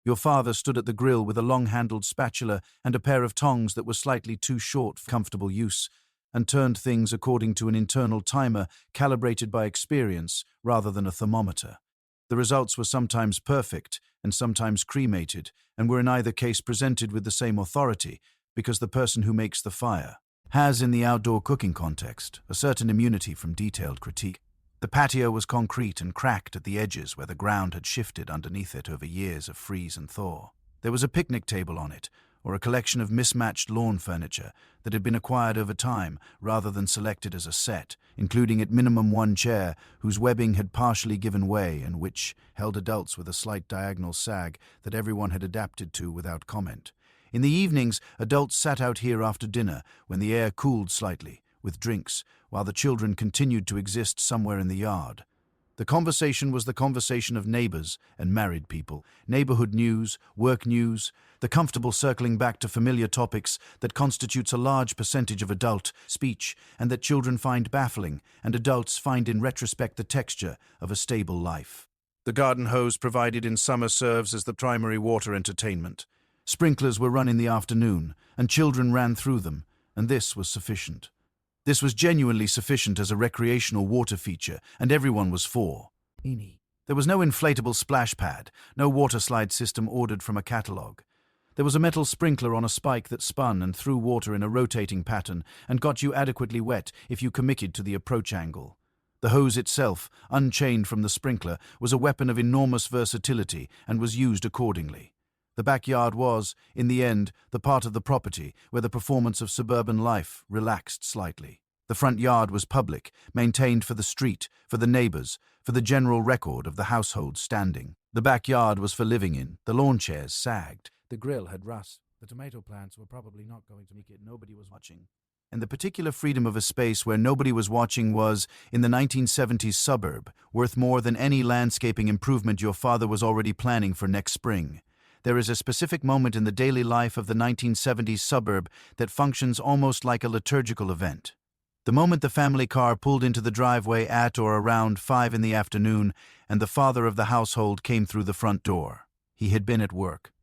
Your father stood at the grill with a long-handled spatula and a pair of tongs that were slightly too short for comfortable use, and turned things according to an internal timer calibrated by experience rather than a thermometer. The results were sometimes perfect and sometimes cremated, and were in either case presented with the same authority, because the person who makes the fire has, in the outdoor cooking context, a certain immunity from detailed critique. The patio was concrete and cracked at the edges where the ground had shifted underneath it over years of freeze and thaw. There was a picnic table on it, or a collection of mismatched lawn furniture that had been acquired over time rather than selected as a set, including at minimum one chair whose webbing had partially given way and which held adults with a slight diagonal sag that everyone had adapted to without comment. In the evenings, adults sat out here after dinner when the air cooled slightly, with drinks, while the children continued to exist somewhere in the yard. The conversation was the conversation of neighbors and married people, neighborhood news, work news, the comfortable circling back to familiar topics that constitutes a large percentage of adult speech and that children find baffling and adults find in retrospect the texture of a stable life. The garden hose provided in summer serves as the primary water entertainment. Sprinklers were run in the afternoon, and children ran through them, and this was sufficient. This was genuinely sufficient as a recreational water feature, and everyone was for. There was no inflatable splash pad, no water slide system ordered from a catalogue. There was a metal sprinkler on a spike that spun and threw water in a rotating pattern and got you adequately wet if you committed to the approach angle. The hose itself, unchained from the sprinkler, was a weapon of enormous versatility and was used accordingly. The backyard was, in the end, the part of the property where the performance of suburban life relaxed slightly. The front yard was public, maintained for the street, for the neighbors, for the general record of the household standing. The backyard was for living in. The lawn chairs sagged. The grill had rust. The tomato plants were probably not going to make it. Nobody was watching. And the particular freedom of a space where nobody was watching was, in the 1970s suburb, worth more than any landscaping improvement your father was already planning for next spring. There is a specific moment in the daily life of the 1970s suburb that functions almost like a liturgical event. The moment the family car pulled into the driveway at or around 5 in the afternoon and the father of the household came through the front door. He had been at work.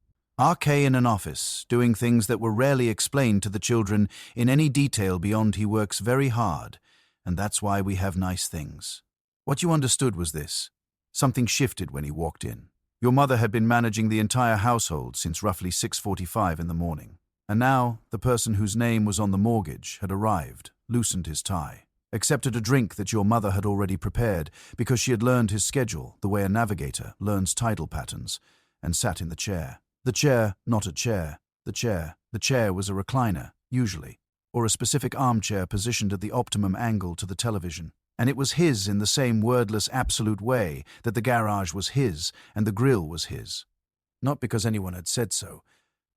RK in an office, doing things that were rarely explained to the children in any detail beyond he works very hard, and that's why we have nice things. What you understood was this. Something shifted when he walked in. Your mother had been managing the entire household since roughly 6:45 in the morning. And now, the person whose name was on the mortgage had arrived, loosened his tie, accepted a drink that your mother had already prepared because she had learned his schedule the way a navigator learns tidal patterns, and sat in the chair. The chair, not a chair. The chair was a recliner, usually, or a specific armchair positioned at the optimum angle to the television. And it was his in the same wordless, absolute way that the garage was his and the grill was his. Not because anyone had said so,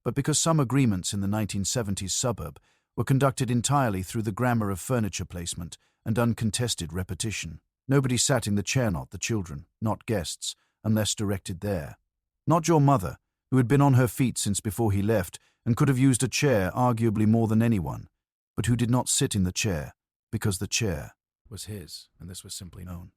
but because some agreements in the 1970s suburb were conducted entirely through the grammar of furniture placement and uncontested repetition. Nobody sat in the chair, not the children, not guests, unless directed there. Not your mother, who had been on her feet since before he left and could have used a chair arguably more than anyone, but who did not sit in the chair because the chair was his, and this was simply known.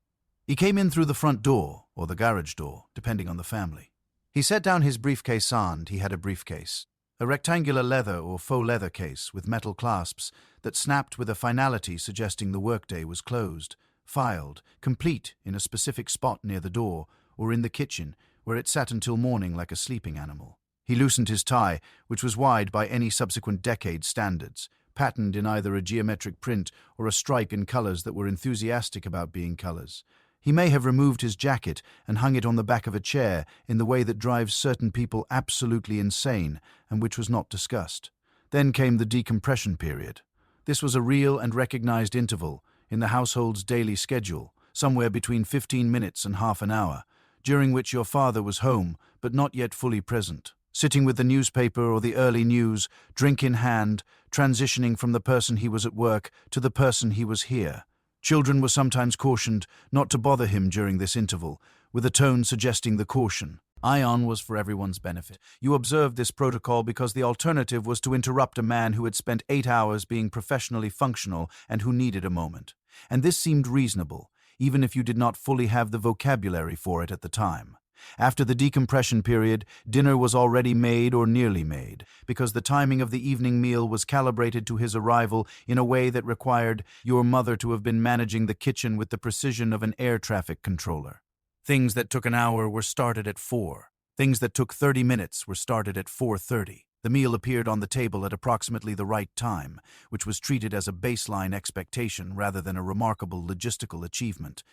He came in through the front door, or the garage door, depending on the family. He set down his briefcase and he had a briefcase, a rectangular leather or faux leather case with metal clasps that snapped with a finality suggesting the workday was closed, filed, complete in a specific spot near the door or in the kitchen, where it sat until morning like a sleeping animal. He loosened his tie, which was wide by any subsequent decade's standards, patterned in either a geometric print or a stripe in colors that were enthusiastic about being colors. He may have removed his jacket and hung it on the back of a chair in the way that drives certain people absolutely insane, and which was not discussed. Then came the decompression period. This was a real and recognized interval in the household's daily schedule, somewhere between 15 minutes and half an hour, during which your father was home, but not yet fully present, sitting with the newspaper or the early news, drink in hand, transitioning from the person he was at work to the person he was here. Children were sometimes cautioned not to bother him during this interval, with a tone suggesting the caution. Ion was for everyone's benefit. You observed this protocol because the alternative was to interrupt a man who had spent 8 hours being professionally functional and who needed a moment. And this seemed reasonable, even if you did not fully have the vocabulary for it at the time. After the decompression period, dinner was already made or nearly made, because the timing of the evening meal was calibrated to his arrival in a way that required your mother to have been managing the kitchen with the precision of an air traffic controller. Things that took an hour were started at 4. Things that took 30 minutes were started at 4:30. The meal appeared on the table at approximately the right time, which was treated as a baseline expectation rather than a remarkable logistical achievement.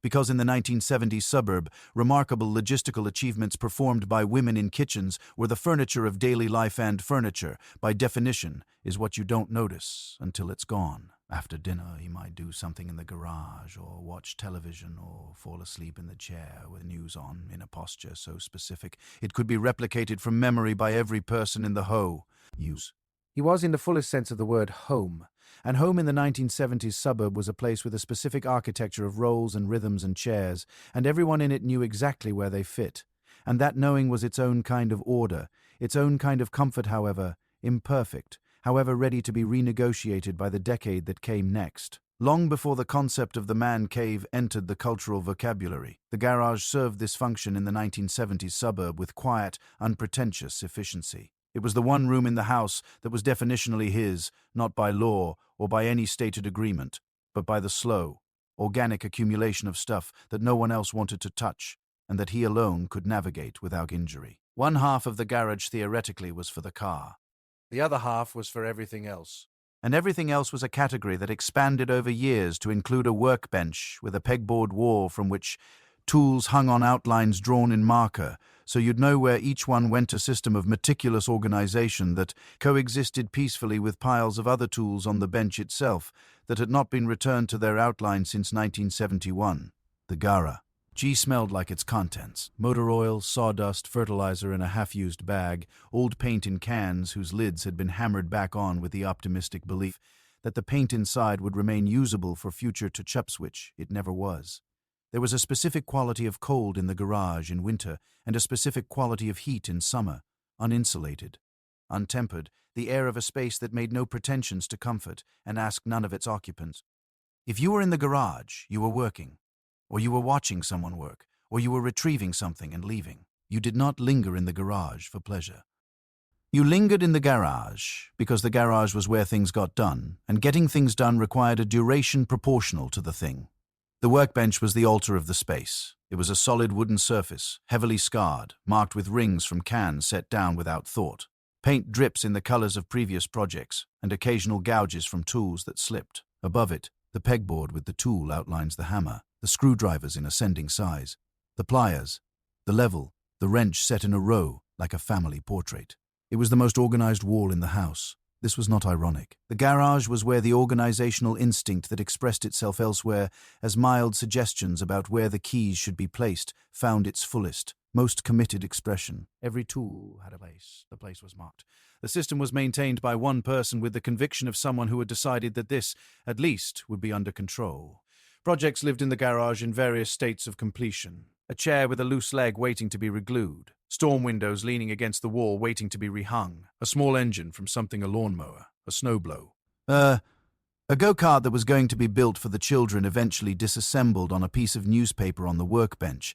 Because in the 1970s suburb, remarkable logistical achievements performed by women in kitchens were the furniture of daily life, and furniture, by definition, is what you don't notice until it's gone. After dinner, he might do something in the garage, or watch television, or fall asleep in the chair with news on, in a posture so specific it could be replicated from memory by every person in the use. He was, in the fullest sense of the word, home. And home in the 1970s suburb was a place with a specific architecture of roles and rhythms and chairs, and everyone in it knew exactly where they fit. And that knowing was its own kind of order, its own kind of comfort, however imperfect, however ready to be renegotiated by the decade that came next. Long before the concept of the man cave entered the cultural vocabulary, the garage served this function in the 1970s suburb with quiet, unpretentious efficiency. It was the one room in the house that was definitionally his, not by law or by any stated agreement, but by the slow, organic accumulation of stuff that no one else wanted to touch, and that he alone could navigate without injury. One half of the garage theoretically was for the car. The other half was for everything else. And everything else was a category that expanded over years to include a workbench with a pegboard wall from which tools hung on outlines drawn in marker, so you'd know where each one went, a system of meticulous organization that coexisted peacefully with piles of other tools on the bench itself that had not been returned to their outline since 1971. The Gara. G smelled like its contents: motor oil, sawdust, fertilizer in a half-used bag, old paint in cans whose lids had been hammered back on with the optimistic belief that the paint inside would remain usable for future touch-ups, which it never was. There was a specific quality of cold in the garage in winter and a specific quality of heat in summer, uninsulated, untempered, the air of a space that made no pretensions to comfort and asked none of its occupants. If you were in the garage, you were working, or you were watching someone work, or you were retrieving something and leaving. You did not linger in the garage for pleasure. You lingered in the garage because the garage was where things got done, and getting things done required a duration proportional to the thing. The workbench was the altar of the space. It was a solid wooden surface, heavily scarred, marked with rings from cans set down without thought. Paint drips in the colors of previous projects, and occasional gouges from tools that slipped. Above it, the pegboard with the tool outlines the hammer, the screwdrivers in ascending size, the pliers, the level, the wrench set in a row like a family portrait. It was the most organized wall in the house. This was not ironic. The garage was where the organizational instinct that expressed itself elsewhere as mild suggestions about where the keys should be placed found its fullest, most committed expression. Every tool had a place. The place was marked. The system was maintained by one person with the conviction of someone who had decided that this, at least, would be under control. Projects lived in the garage in various states of completion. A chair with a loose leg waiting to be reglued. Storm windows leaning against the wall waiting to be rehung. A small engine from something, a lawnmower, a snowblow. A go-kart that was going to be built for the children eventually disassembled on a piece of newspaper on the workbench,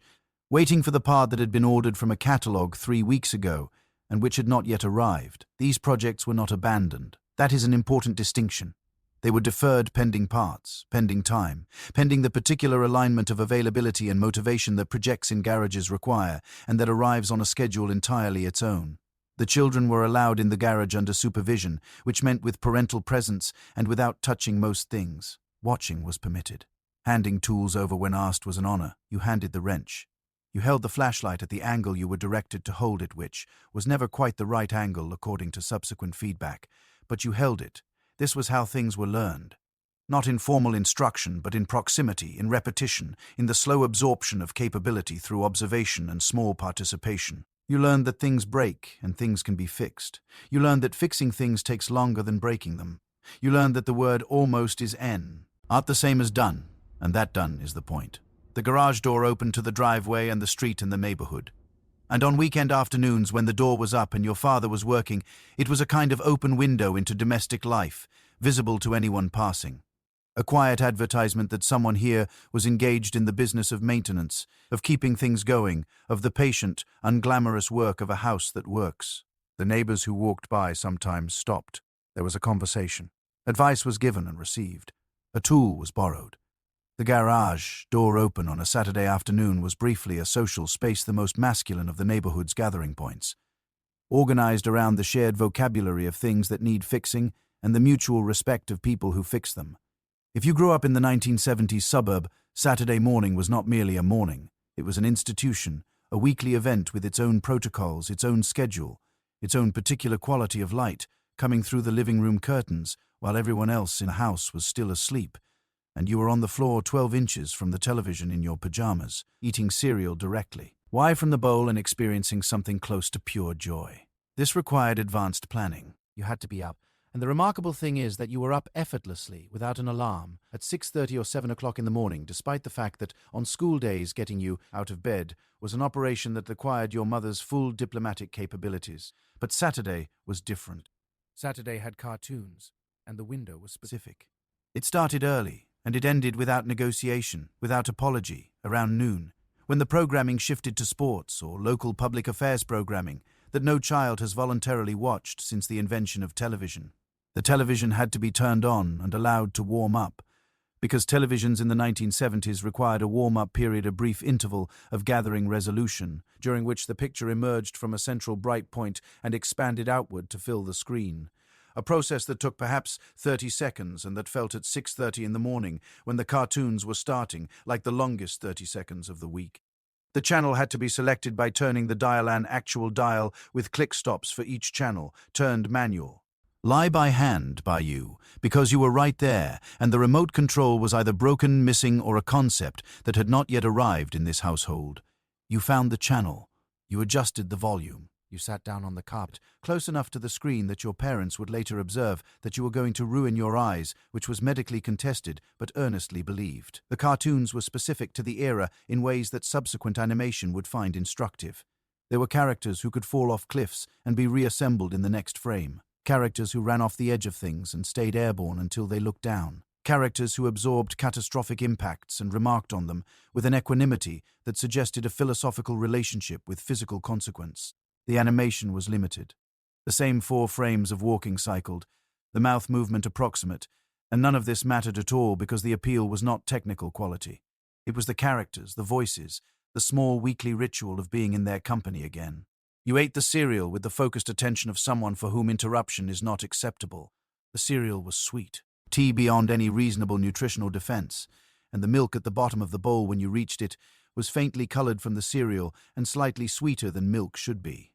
waiting for the part that had been ordered from a catalogue 3 weeks ago and which had not yet arrived. These projects were not abandoned. That is an important distinction. They were deferred pending parts, pending time, pending the particular alignment of availability and motivation that projects in garages require and that arrives on a schedule entirely its own. The children were allowed in the garage under supervision, which meant with parental presence and without touching most things. Watching was permitted. Handing tools over when asked was an honor. You handed the wrench. You held the flashlight at the angle you were directed to hold it, which was never quite the right angle according to subsequent feedback, but you held it. This was how things were learned. Not in formal instruction, but in proximity, in repetition, in the slow absorption of capability through observation and small participation. You learned that things break and things can be fixed. You learned that fixing things takes longer than breaking them. You learned that the word almost is N, art the same as done, and that done is the point. The garage door opened to the driveway and the street and the neighborhood. And on weekend afternoons when the door was up and your father was working, it was a kind of open window into domestic life, visible to anyone passing. A quiet advertisement that someone here was engaged in the business of maintenance, of keeping things going, of the patient, unglamorous work of a house that works. The neighbors who walked by sometimes stopped. There was a conversation. Advice was given and received. A tool was borrowed. The garage, door open on a Saturday afternoon, was briefly a social space, the most masculine of the neighborhood's gathering points, organized around the shared vocabulary of things that need fixing and the mutual respect of people who fix them. If you grew up in the 1970s suburb, Saturday morning was not merely a morning. It was an institution, a weekly event with its own protocols, its own schedule, its own particular quality of light coming through the living room curtains while everyone else in the house was still asleep, and you were on the floor 12 inches from the television in your pajamas, eating cereal directly. Why from the bowl and experiencing something close to pure joy? This required advanced planning. You had to be up. And the remarkable thing is that you were up effortlessly, without an alarm, at 6:30 or 7 o'clock in the morning, despite the fact that on school days getting you out of bed was an operation that required your mother's full diplomatic capabilities. But Saturday was different. Saturday had cartoons, and the window was specific. It started early, and it ended without negotiation, without apology, around noon, when the programming shifted to sports or local public affairs programming that no child has voluntarily watched since the invention of television. The television had to be turned on and allowed to warm up, because televisions in the 1970s required a warm-up period, a brief interval of gathering resolution, during which the picture emerged from a central bright point and expanded outward to fill the screen. A process that took perhaps 30 seconds and that felt at 6:30 in the morning when the cartoons were starting, like the longest 30 seconds of the week. The channel had to be selected by turning the dial an actual dial with click stops for each channel, turned manual. Lie by hand by you, because you were right there, and the remote control was either broken, missing, or a concept that had not yet arrived in this household. You found the channel. You adjusted the volume. You sat down on the carpet, close enough to the screen that your parents would later observe that you were going to ruin your eyes, which was medically contested but earnestly believed. The cartoons were specific to the era in ways that subsequent animation would find instructive. There were characters who could fall off cliffs and be reassembled in the next frame. Characters who ran off the edge of things and stayed airborne until they looked down. Characters who absorbed catastrophic impacts and remarked on them with an equanimity that suggested a philosophical relationship with physical consequence. The animation was limited. The same 4 frames of walking cycled, the mouth movement approximate, and none of this mattered at all because the appeal was not technical quality. It was the characters, the voices, the small weekly ritual of being in their company again. You ate the cereal with the focused attention of someone for whom interruption is not acceptable. The cereal was sweet, tea beyond any reasonable nutritional defense, and the milk at the bottom of the bowl when you reached it was faintly colored from the cereal and slightly sweeter than milk should be.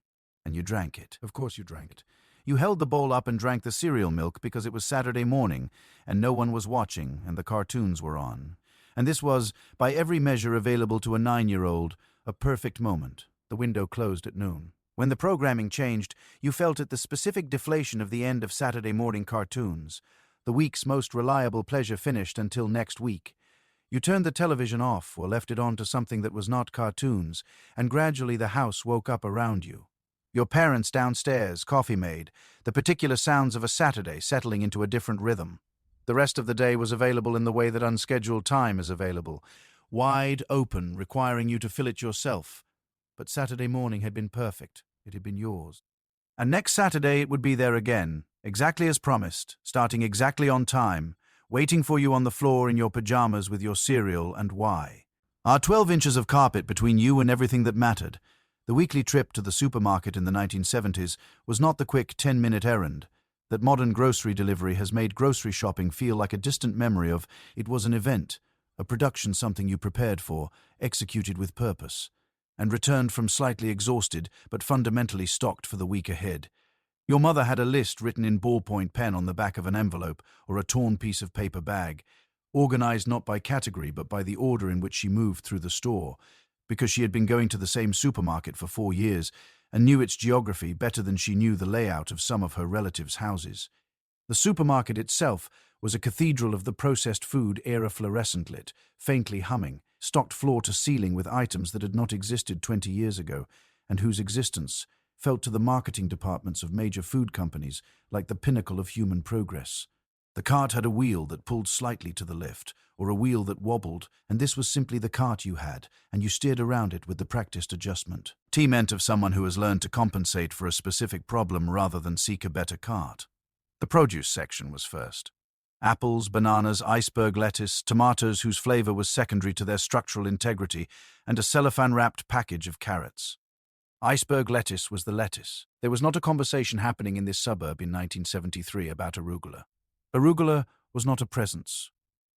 And you drank it. Of course you drank it. You held the bowl up and drank the cereal milk because it was Saturday morning and no one was watching and the cartoons were on. And this was, by every measure available to a 9-year-old, a perfect moment. The window closed at noon. When the programming changed, you felt at the specific deflation of the end of Saturday morning cartoons. The week's most reliable pleasure finished until next week. You turned the television off or left it on to something that was not cartoons, and gradually the house woke up around you. Your parents downstairs, coffee made, the particular sounds of a Saturday settling into a different rhythm. The rest of the day was available in the way that unscheduled time is available, wide open, requiring you to fill it yourself. But Saturday morning had been perfect. It had been yours. And next Saturday it would be there again, exactly as promised, starting exactly on time, waiting for you on the floor in your pajamas with your cereal and why. Our 12 inches of carpet between you and everything that mattered. The weekly trip to the supermarket in the 1970s was not the quick 10-minute errand that modern grocery delivery has made grocery shopping feel like a distant memory of. It was an event, a production, something you prepared for, executed with purpose, and returned from slightly exhausted but fundamentally stocked for the week ahead. Your mother had a list written in ballpoint pen on the back of an envelope or a torn piece of paper bag, organized not by category but by the order in which she moved through the store, because she had been going to the same supermarket for 4 years and knew its geography better than she knew the layout of some of her relatives' houses. The supermarket itself was a cathedral of the processed food era, fluorescent lit, faintly humming, stocked floor to ceiling with items that had not existed 20 years ago and whose existence felt to the marketing departments of major food companies like the pinnacle of human progress. The cart had a wheel that pulled slightly to the left, or a wheel that wobbled, and this was simply the cart you had, and you steered around it with the practiced adjustment. T meant of someone who has learned to compensate for a specific problem rather than seek a better cart. The produce section was first. Apples, bananas, iceberg lettuce, tomatoes whose flavor was secondary to their structural integrity, and a cellophane-wrapped package of carrots. Iceberg lettuce was the lettuce. There was not a conversation happening in this suburb in 1973 about arugula. Arugula was not a presence.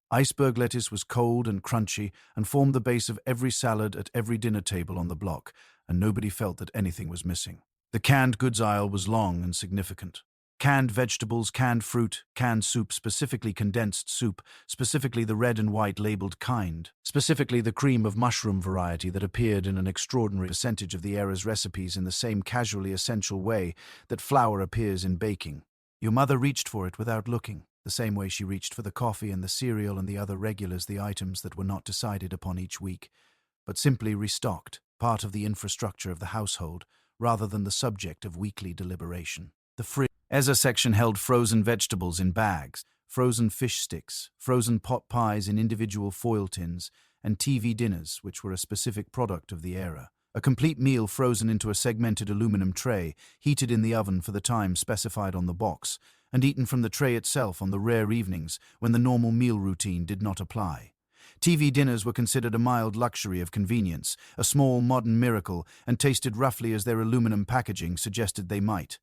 Iceberg lettuce was cold and crunchy and formed the base of every salad at every dinner table on the block, and nobody felt that anything was missing. The canned goods aisle was long and significant. Canned vegetables, canned fruit, canned soup, specifically condensed soup, specifically the red and white labeled kind, specifically the cream of mushroom variety that appeared in an extraordinary percentage of the era's recipes in the same casually essential way that flour appears in baking. Your mother reached for it without looking, the same way she reached for the coffee and the cereal and the other regulars, the items that were not decided upon each week, but simply restocked, part of the infrastructure of the household, rather than the subject of weekly deliberation. The fridge section held frozen vegetables in bags, frozen fish sticks, frozen pot pies in individual foil tins, and TV dinners, which were a specific product of the era. A complete meal frozen into a segmented aluminum tray, heated in the oven for the time specified on the box, and eaten from the tray itself on the rare evenings when the normal meal routine did not apply. TV dinners were considered a mild luxury of convenience, a small modern miracle, and tasted roughly as their aluminum packaging suggested they might.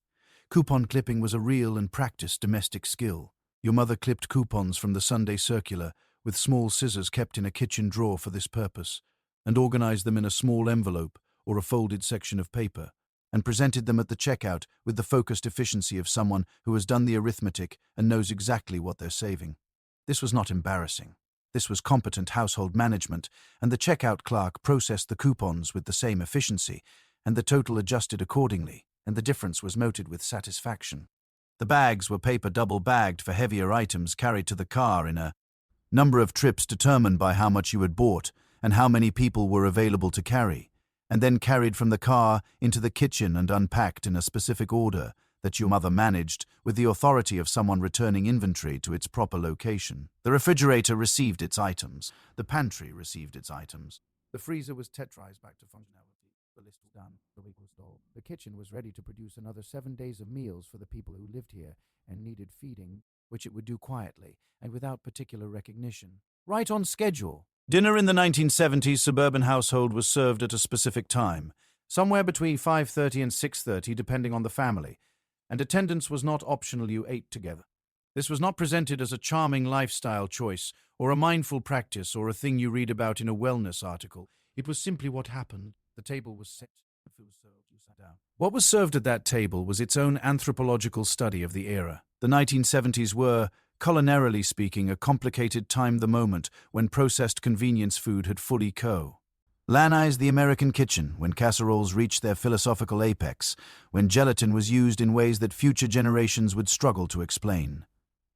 Coupon clipping was a real and practiced domestic skill. Your mother clipped coupons from the Sunday circular with small scissors kept in a kitchen drawer for this purpose, and organized them in a small envelope or a folded section of paper, and presented them at the checkout with the focused efficiency of someone who has done the arithmetic and knows exactly what they're saving. This was not embarrassing. This was competent household management, and the checkout clerk processed the coupons with the same efficiency, and the total adjusted accordingly, and the difference was noted with satisfaction. The bags were paper double-bagged for heavier items carried to the car in a number of trips determined by how much you had bought and how many people were available to carry, and then carried from the car into the kitchen and unpacked in a specific order that your mother managed with the authority of someone returning inventory to its proper location. The refrigerator received its items. The pantry received its items. The freezer was tetrized back to functionality. The list was done. The week was dull. The kitchen was ready to produce another 7 days of meals for the people who lived here and needed feeding, which it would do quietly and without particular recognition. Right on schedule. Dinner in the 1970s suburban household was served at a specific time, somewhere between 5:30 and 6:30 depending on the family, and attendance was not optional. You ate together. This was not presented as a charming lifestyle choice or a mindful practice or a thing you read about in a wellness article. It was simply what happened. The table was set. The food was served. You sat down. What was served at that table was its own anthropological study of the era. The 1970s were, culinarily speaking, a complicated time, the moment when processed convenience food had fully colonized the American kitchen, when casseroles reached their philosophical apex, when gelatin was used in ways that future generations would struggle to explain.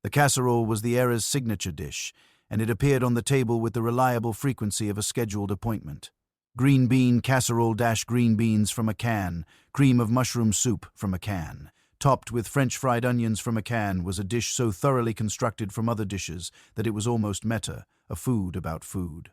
The casserole was the era's signature dish, and it appeared on the table with the reliable frequency of a scheduled appointment. Green bean casserole - green beans from a can, cream of mushroom soup from a can, topped with French fried onions from a can, was a dish so thoroughly constructed from other dishes that it was almost meta, a food about food.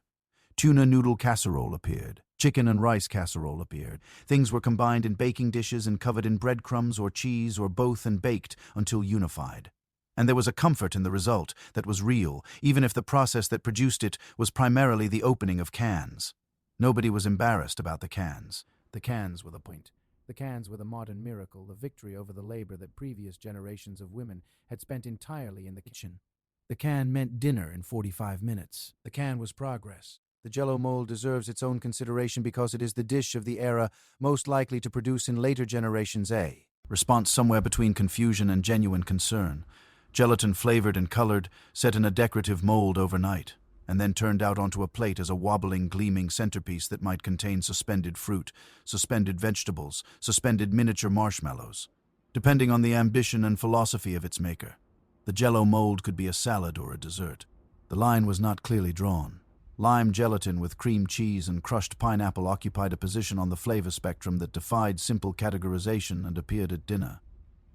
Tuna noodle casserole appeared. Chicken and rice casserole appeared. Things were combined in baking dishes and covered in breadcrumbs or cheese or both and baked until unified. And there was a comfort in the result that was real, even if the process that produced it was primarily the opening of cans. Nobody was embarrassed about the cans. The cans were the point. The cans were the modern miracle, the victory over the labor that previous generations of women had spent entirely in the kitchen. The can meant dinner in 45 minutes. The can was progress. The Jell-O mold deserves its own consideration because it is the dish of the era most likely to produce in later generations a response somewhere between confusion and genuine concern. Gelatin flavored and colored, set in a decorative mold overnight, and then turned out onto a plate as a wobbling, gleaming centerpiece that might contain suspended fruit, suspended vegetables, suspended miniature marshmallows. Depending on the ambition and philosophy of its maker, the Jell-O mold could be a salad or a dessert. The line was not clearly drawn. Lime gelatin with cream cheese and crushed pineapple occupied a position on the flavor spectrum that defied simple categorization and appeared at dinner.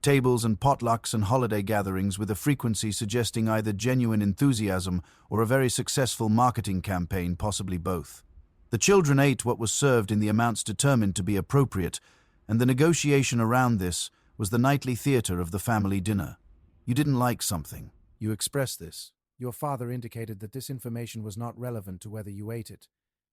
Tables and potlucks and holiday gatherings with a frequency suggesting either genuine enthusiasm or a very successful marketing campaign, possibly both. The children ate what was served in the amounts determined to be appropriate, and the negotiation around this was the nightly theater of the family dinner. You didn't like something. You expressed this. Your father indicated that this information was not relevant to whether you ate it.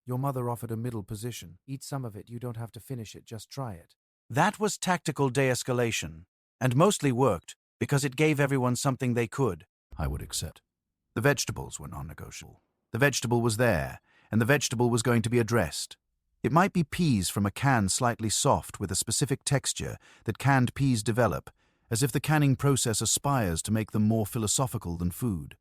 Your mother offered a middle position. Eat some of it, you don't have to finish it, just try it. That was tactical de-escalation, and mostly worked because it gave everyone something they could, I would accept. The vegetables were non-negotiable. The vegetable was there, and the vegetable was going to be addressed. It might be peas from a can, slightly soft with a specific texture that canned peas develop, as if the canning process aspires to make them more philosophical than food.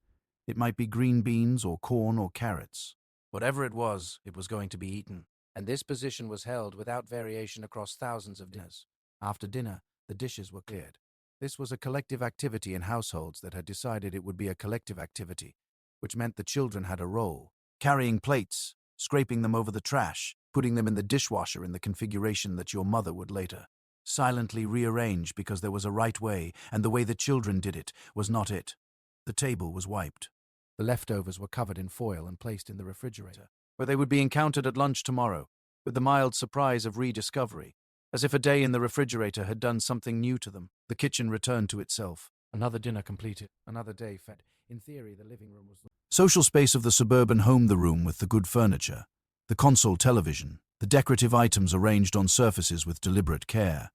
It might be green beans or corn or carrots. Whatever it was going to be eaten, and this position was held without variation across thousands of dinners. After dinner, the dishes were cleared. This was a collective activity in households that had decided it would be a collective activity, which meant the children had a role, carrying plates, scraping them over the trash, putting them in the dishwasher in the configuration that your mother would later silently rearrange because there was a right way, and the way the children did it was not it. The table was wiped. The leftovers were covered in foil and placed in the refrigerator, where they would be encountered at lunch tomorrow, with the mild surprise of rediscovery, as if a day in the refrigerator had done something new to them. The kitchen returned to itself. Another dinner completed, another day fed. In theory, the living room was the social space of the suburban home, the room with the good furniture, the console television, the decorative items arranged on surfaces with deliberate care.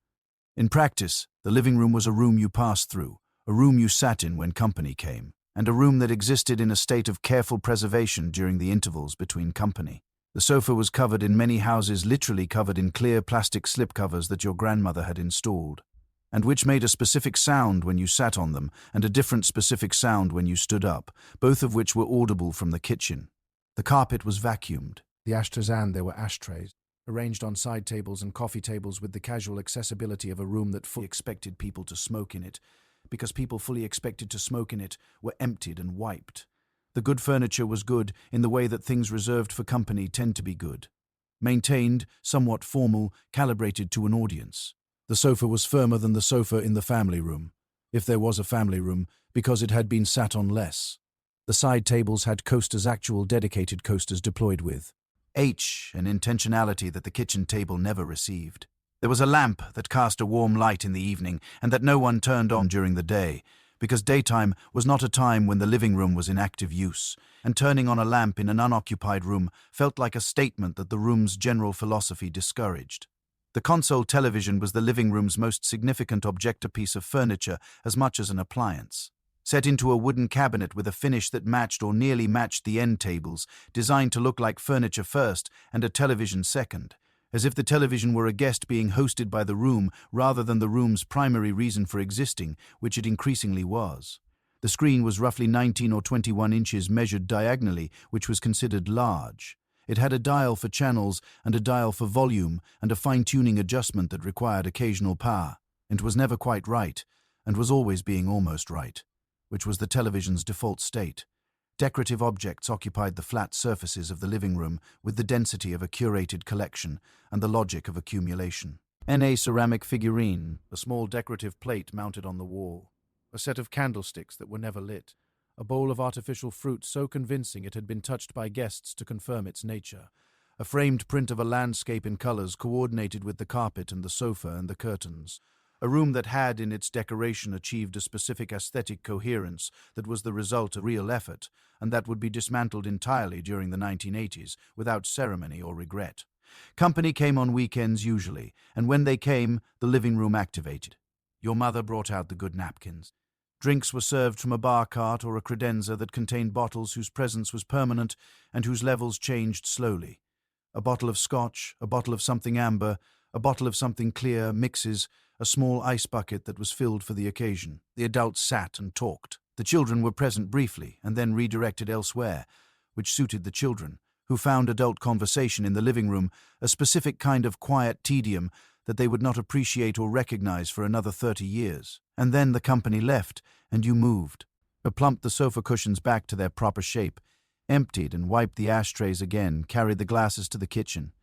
In practice, the living room was a room you passed through, a room you sat in when company came, and a room that existed in a state of careful preservation during the intervals between company. The sofa was covered in many houses, literally covered in clear plastic slipcovers that your grandmother had installed, and which made a specific sound when you sat on them and a different specific sound when you stood up, both of which were audible from the kitchen. The carpet was vacuumed. The ashtrays, and there were ashtrays, arranged on side tables and coffee tables with the casual accessibility of a room that fully expected people to smoke in it, because people fully expected to smoke in it were emptied and wiped. The good furniture was good in the way that things reserved for company tend to be good. Maintained, somewhat formal, calibrated to an audience. The sofa was firmer than the sofa in the family room, if there was a family room, because it had been sat on less. The side tables had coasters, actual dedicated coasters deployed with an intentionality that the kitchen table never received. There was a lamp that cast a warm light in the evening and that no one turned on during the day, because daytime was not a time when the living room was in active use, and turning on a lamp in an unoccupied room felt like a statement that the room's general philosophy discouraged. The console television was the living room's most significant object, a piece of furniture as much as an appliance. Set into a wooden cabinet with a finish that matched or nearly matched the end tables, designed to look like furniture first and a television second, as if the television were a guest being hosted by the room rather than the room's primary reason for existing, which it increasingly was. The screen was roughly 19 or 21 inches measured diagonally, which was considered large. It had a dial for channels and a dial for volume and a fine-tuning adjustment that required occasional power, and was never quite right, and was always being almost right, which was the television's default state. Decorative objects occupied the flat surfaces of the living room with the density of a curated collection and the logic of accumulation. A ceramic figurine, a small decorative plate mounted on the wall, a set of candlesticks that were never lit, a bowl of artificial fruit so convincing it had been touched by guests to confirm its nature, a framed print of a landscape in colors coordinated with the carpet and the sofa and the curtains, a room that had in its decoration achieved a specific aesthetic coherence that was the result of real effort and that would be dismantled entirely during the 1980s without ceremony or regret. Company came on weekends usually, and when they came, the living room activated. Your mother brought out the good napkins. Drinks were served from a bar cart or a credenza that contained bottles whose presence was permanent and whose levels changed slowly. A bottle of scotch, a bottle of something amber, a bottle of something clear, mixes, a small ice bucket that was filled for the occasion. The adults sat and talked. The children were present briefly and then redirected elsewhere, which suited the children, who found adult conversation in the living room a specific kind of quiet tedium that they would not appreciate or recognize for another 30 years. And then the company left, and you moved, plumped the sofa cushions back to their proper shape, emptied and wiped the ashtrays again, carried the glasses to the kitchen,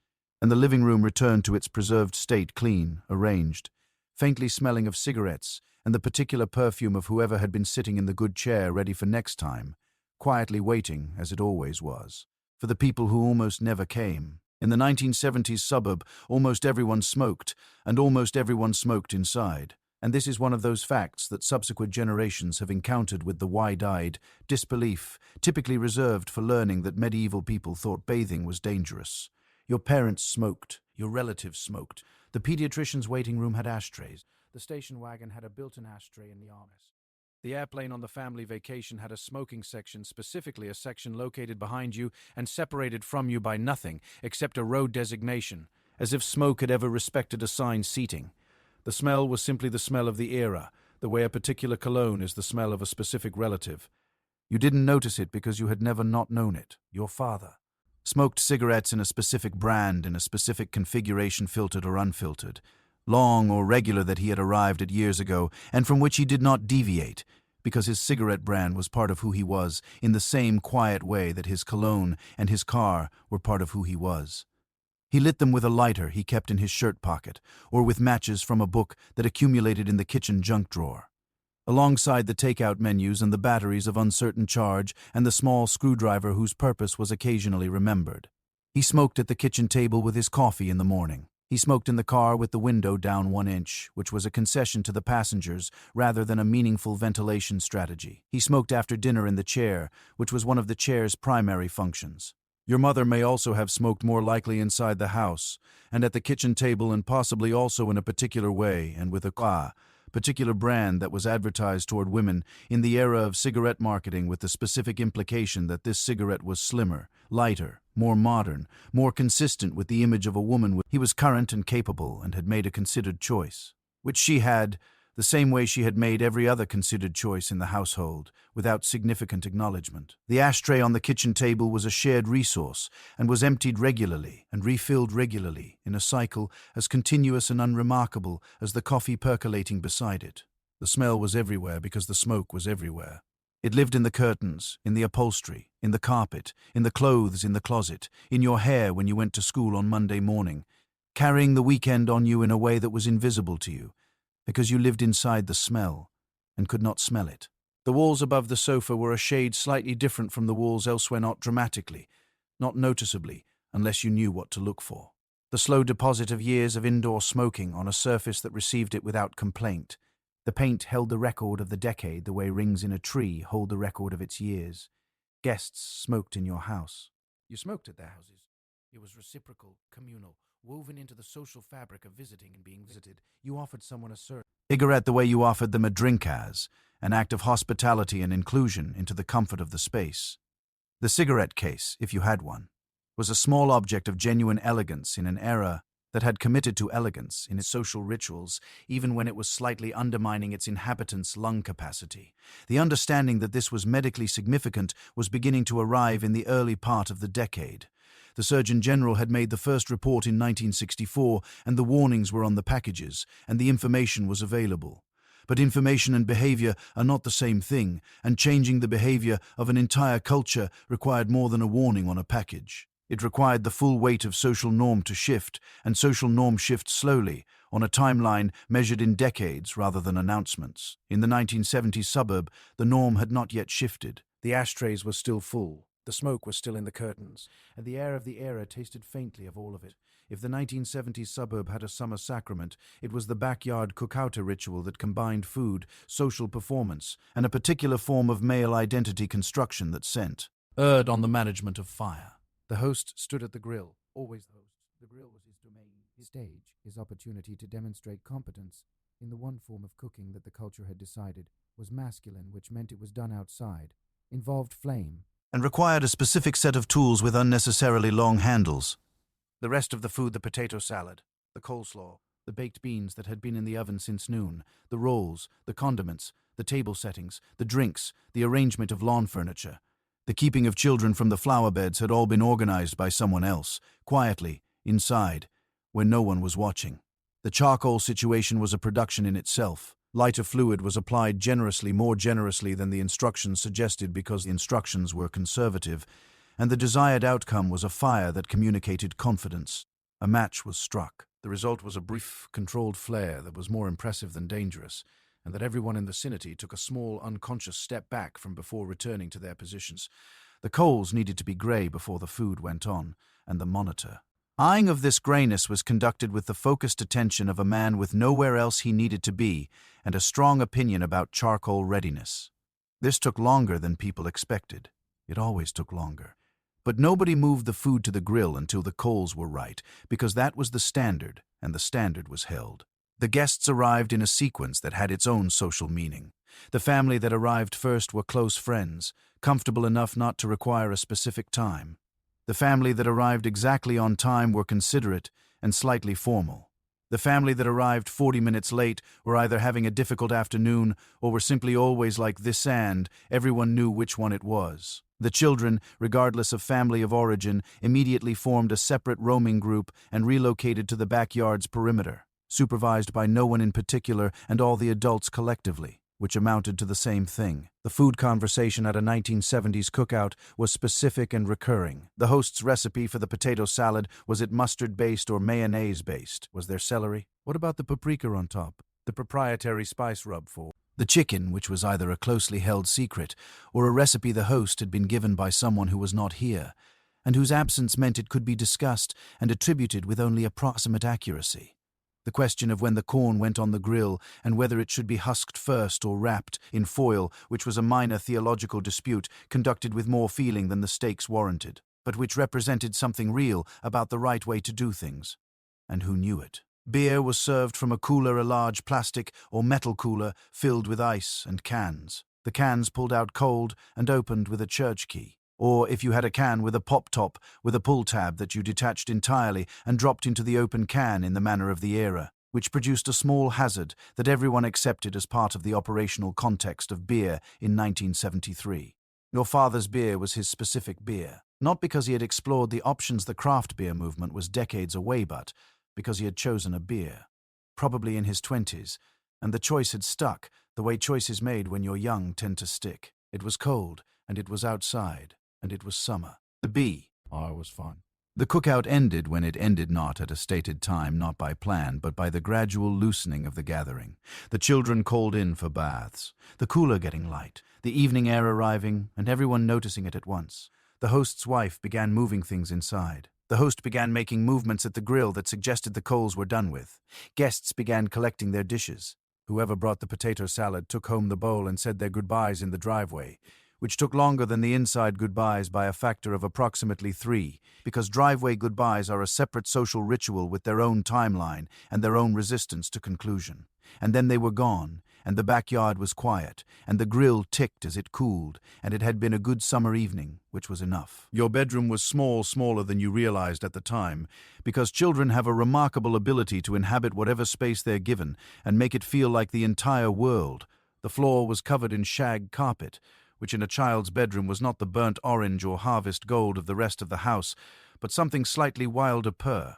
and the living room returned to its preserved state, clean, arranged, faintly smelling of cigarettes and the particular perfume of whoever had been sitting in the good chair ready for next time, quietly waiting, as it always was, for the people who almost never came. In the 1970s suburb, almost everyone smoked, and almost everyone smoked inside. And this is one of those facts that subsequent generations have encountered with the wide-eyed disbelief, typically reserved for learning that medieval people thought bathing was dangerous. Your parents smoked. Your relatives smoked. The pediatrician's waiting room had ashtrays. The station wagon had a built-in ashtray in the armrest. The airplane on the family vacation had a smoking section, specifically a section located behind you and separated from you by nothing except a road designation, as if smoke had ever respected assigned seating. The smell was simply the smell of the era, the way a particular cologne is the smell of a specific relative. You didn't notice it because you had never not known it. Your father smoked cigarettes in a specific brand, in a specific configuration, filtered or unfiltered, long or regular, that he had arrived at years ago, and from which he did not deviate, because his cigarette brand was part of who he was, in the same quiet way that his cologne and his car were part of who he was. He lit them with a lighter he kept in his shirt pocket, or with matches from a book that accumulated in the kitchen junk drawer. Alongside the takeout menus and the batteries of uncertain charge and the small screwdriver whose purpose was occasionally remembered. He smoked at the kitchen table with his coffee in the morning. He smoked in the car with the window down 1 inch, which was a concession to the passengers rather than a meaningful ventilation strategy. He smoked after dinner in the chair, which was one of the chair's primary functions. Your mother may also have smoked, more likely inside the house, and at the kitchen table, and possibly also in a particular way and with a particular brand that was advertised toward women in the era of cigarette marketing, with the specific implication that this cigarette was slimmer, lighter, more modern, more consistent with the image of a woman. He was current and capable and had made a considered choice, which she had, the same way she had made every other considered choice in the household, without significant acknowledgement. The ashtray on the kitchen table was a shared resource and was emptied regularly and refilled regularly in a cycle as continuous and unremarkable as the coffee percolating beside it. The smell was everywhere because the smoke was everywhere. It lived in the curtains, in the upholstery, in the carpet, in the clothes in the closet, in your hair when you went to school on Monday morning, carrying the weekend on you in a way that was invisible to you, because you lived inside the smell and could not smell it. The walls above the sofa were a shade slightly different from the walls elsewhere, not dramatically, not noticeably, unless you knew what to look for. The slow deposit of years of indoor smoking on a surface that received it without complaint. The paint held the record of the decade the way rings in a tree hold the record of its years. Guests smoked in your house. You smoked at their houses. It was reciprocal, communal, woven into the social fabric of visiting and being visited. You offered someone a cigarette the way you offered them a drink as, an act of hospitality and inclusion into the comfort of the space. The cigarette case, if you had one, was a small object of genuine elegance in an era that had committed to elegance in its social rituals, even when it was slightly undermining its inhabitants' lung capacity. The understanding that this was medically significant was beginning to arrive in the early part of the decade. The Surgeon General had made the first report in 1964, and the warnings were on the packages, and the information was available. But information and behavior are not the same thing, and changing the behavior of an entire culture required more than a warning on a package. It required the full weight of social norm to shift, and social norm shifts slowly, on a timeline measured in decades rather than announcements. In the 1970s suburb, the norm had not yet shifted. The ashtrays were still full. The smoke was still in the curtains, and the air of the era tasted faintly of all of it. If the 1970s suburb had a summer sacrament, it was the backyard cookouter ritual that combined food, social performance, and a particular form of male identity construction that erred on the management of fire. The host stood at the grill, always the host. The grill was his domain, his stage, his opportunity to demonstrate competence in the one form of cooking that the culture had decided was masculine, which meant it was done outside, involved flame, and required a specific set of tools with unnecessarily long handles. The rest of the food, the potato salad, the coleslaw, the baked beans that had been in the oven since noon, the rolls, the condiments, the table settings, the drinks, the arrangement of lawn furniture, the keeping of children from the flower beds had all been organized by someone else, quietly, inside, when no one was watching. The charcoal situation was a production in itself. Lighter fluid was applied generously, more generously than the instructions suggested because the instructions were conservative, and the desired outcome was a fire that communicated confidence. A match was struck. The result was a brief, controlled flare that was more impressive than dangerous, and that everyone in the vicinity took a small, unconscious step back from before returning to their positions. The coals needed to be grey before the food went on, and the monitor. Eyeing of this greyness was conducted with the focused attention of a man with nowhere else he needed to be and a strong opinion about charcoal readiness. This took longer than people expected. It always took longer. But nobody moved the food to the grill until the coals were right, because that was the standard, and the standard was held. The guests arrived in a sequence that had its own social meaning. The family that arrived first were close friends, comfortable enough not to require a specific time. The family that arrived exactly on time were considerate and slightly formal. The family that arrived 40 minutes late were either having a difficult afternoon or were simply always like this, and everyone knew which one it was. The children, regardless of family of origin, immediately formed a separate roaming group and relocated to the backyard's perimeter, supervised by no one in particular and all the adults collectively, which amounted to the same thing. The food conversation at a 1970s cookout was specific and recurring. The host's recipe for the potato salad, was it mustard-based or mayonnaise-based? Was there celery? What about the paprika on top? The proprietary spice rub for the chicken, which was either a closely held secret or a recipe the host had been given by someone who was not here, and whose absence meant it could be discussed and attributed with only approximate accuracy. The question of when the corn went on the grill and whether it should be husked first or wrapped in foil, which was a minor theological dispute conducted with more feeling than the stakes warranted, but which represented something real about the right way to do things. And who knew it? Beer was served from a cooler, a large plastic or metal cooler filled with ice and cans. The cans pulled out cold and opened with a church key. Or if you had a can with a pop top with a pull tab that you detached entirely and dropped into the open can in the manner of the era. which produced a small hazard that everyone accepted as part of the operational context of beer in 1973. Your father's beer was his specific beer, not because he had explored the options the craft beer movement was decades away, but because he had chosen a beer, probably in his 20s, and the choice had stuck, the way choices made when you're young tend to stick. It was cold, and it was outside, and it was summer. The bee. Oh, it was fun. The cookout ended when it ended, not at a stated time, not by plan, but by the gradual loosening of the gathering. The children called in for baths, the cooler getting light, the evening air arriving, and everyone noticing it at once. The host's wife began moving things inside. The host began making movements at the grill that suggested the coals were done with. Guests began collecting their dishes. Whoever brought the potato salad took home the bowl and said their goodbyes in the driveway, which took longer than the inside goodbyes by a factor of approximately 3, because driveway goodbyes are a separate social ritual with their own timeline and their own resistance to conclusion. And then they were gone, and the backyard was quiet, and the grill ticked as it cooled, and it had been a good summer evening, which was enough. Your bedroom was smaller than you realized at the time, because children have a remarkable ability to inhabit whatever space they're given and make it feel like the entire world. The floor was covered in shag carpet, which in a child's bedroom was not the burnt orange or harvest gold of the rest of the house, but something slightly wilder purr.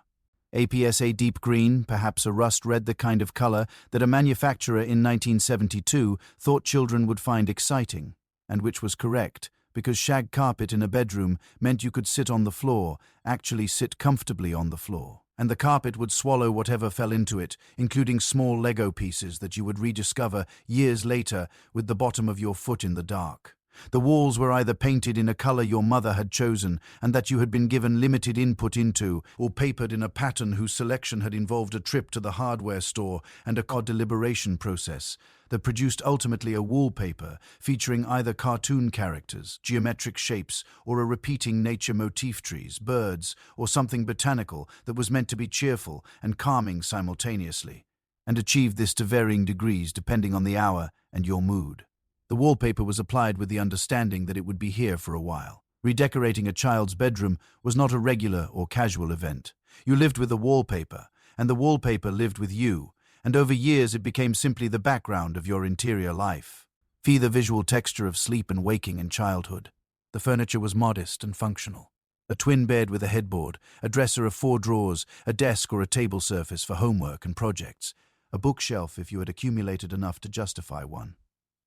APSA deep green, perhaps a rust red, the kind of color that a manufacturer in 1972 thought children would find exciting, and which was correct, because shag carpet in a bedroom meant you could sit on the floor, actually sit comfortably on the floor. And the carpet would swallow whatever fell into it, including small Lego pieces that you would rediscover years later with the bottom of your foot in the dark. The walls were either painted in a color your mother had chosen and that you had been given limited input into, or papered in a pattern whose selection had involved a trip to the hardware store and a deliberation process that produced ultimately a wallpaper featuring either cartoon characters, geometric shapes, or a repeating nature motif, trees, birds, or something botanical that was meant to be cheerful and calming simultaneously, and achieved this to varying degrees depending on the hour and your mood. The wallpaper was applied with the understanding that it would be here for a while. Redecorating a child's bedroom was not a regular or casual event. You lived with the wallpaper, and the wallpaper lived with you, and over years it became simply the background of your interior life. Fee the visual texture of sleep and waking in childhood. The furniture was modest and functional. A twin bed with a headboard, a dresser of 4 drawers, a desk or a table surface for homework and projects, a bookshelf if you had accumulated enough to justify one.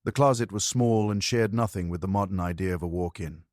The closet was small and shared nothing with the modern idea of a walk-in.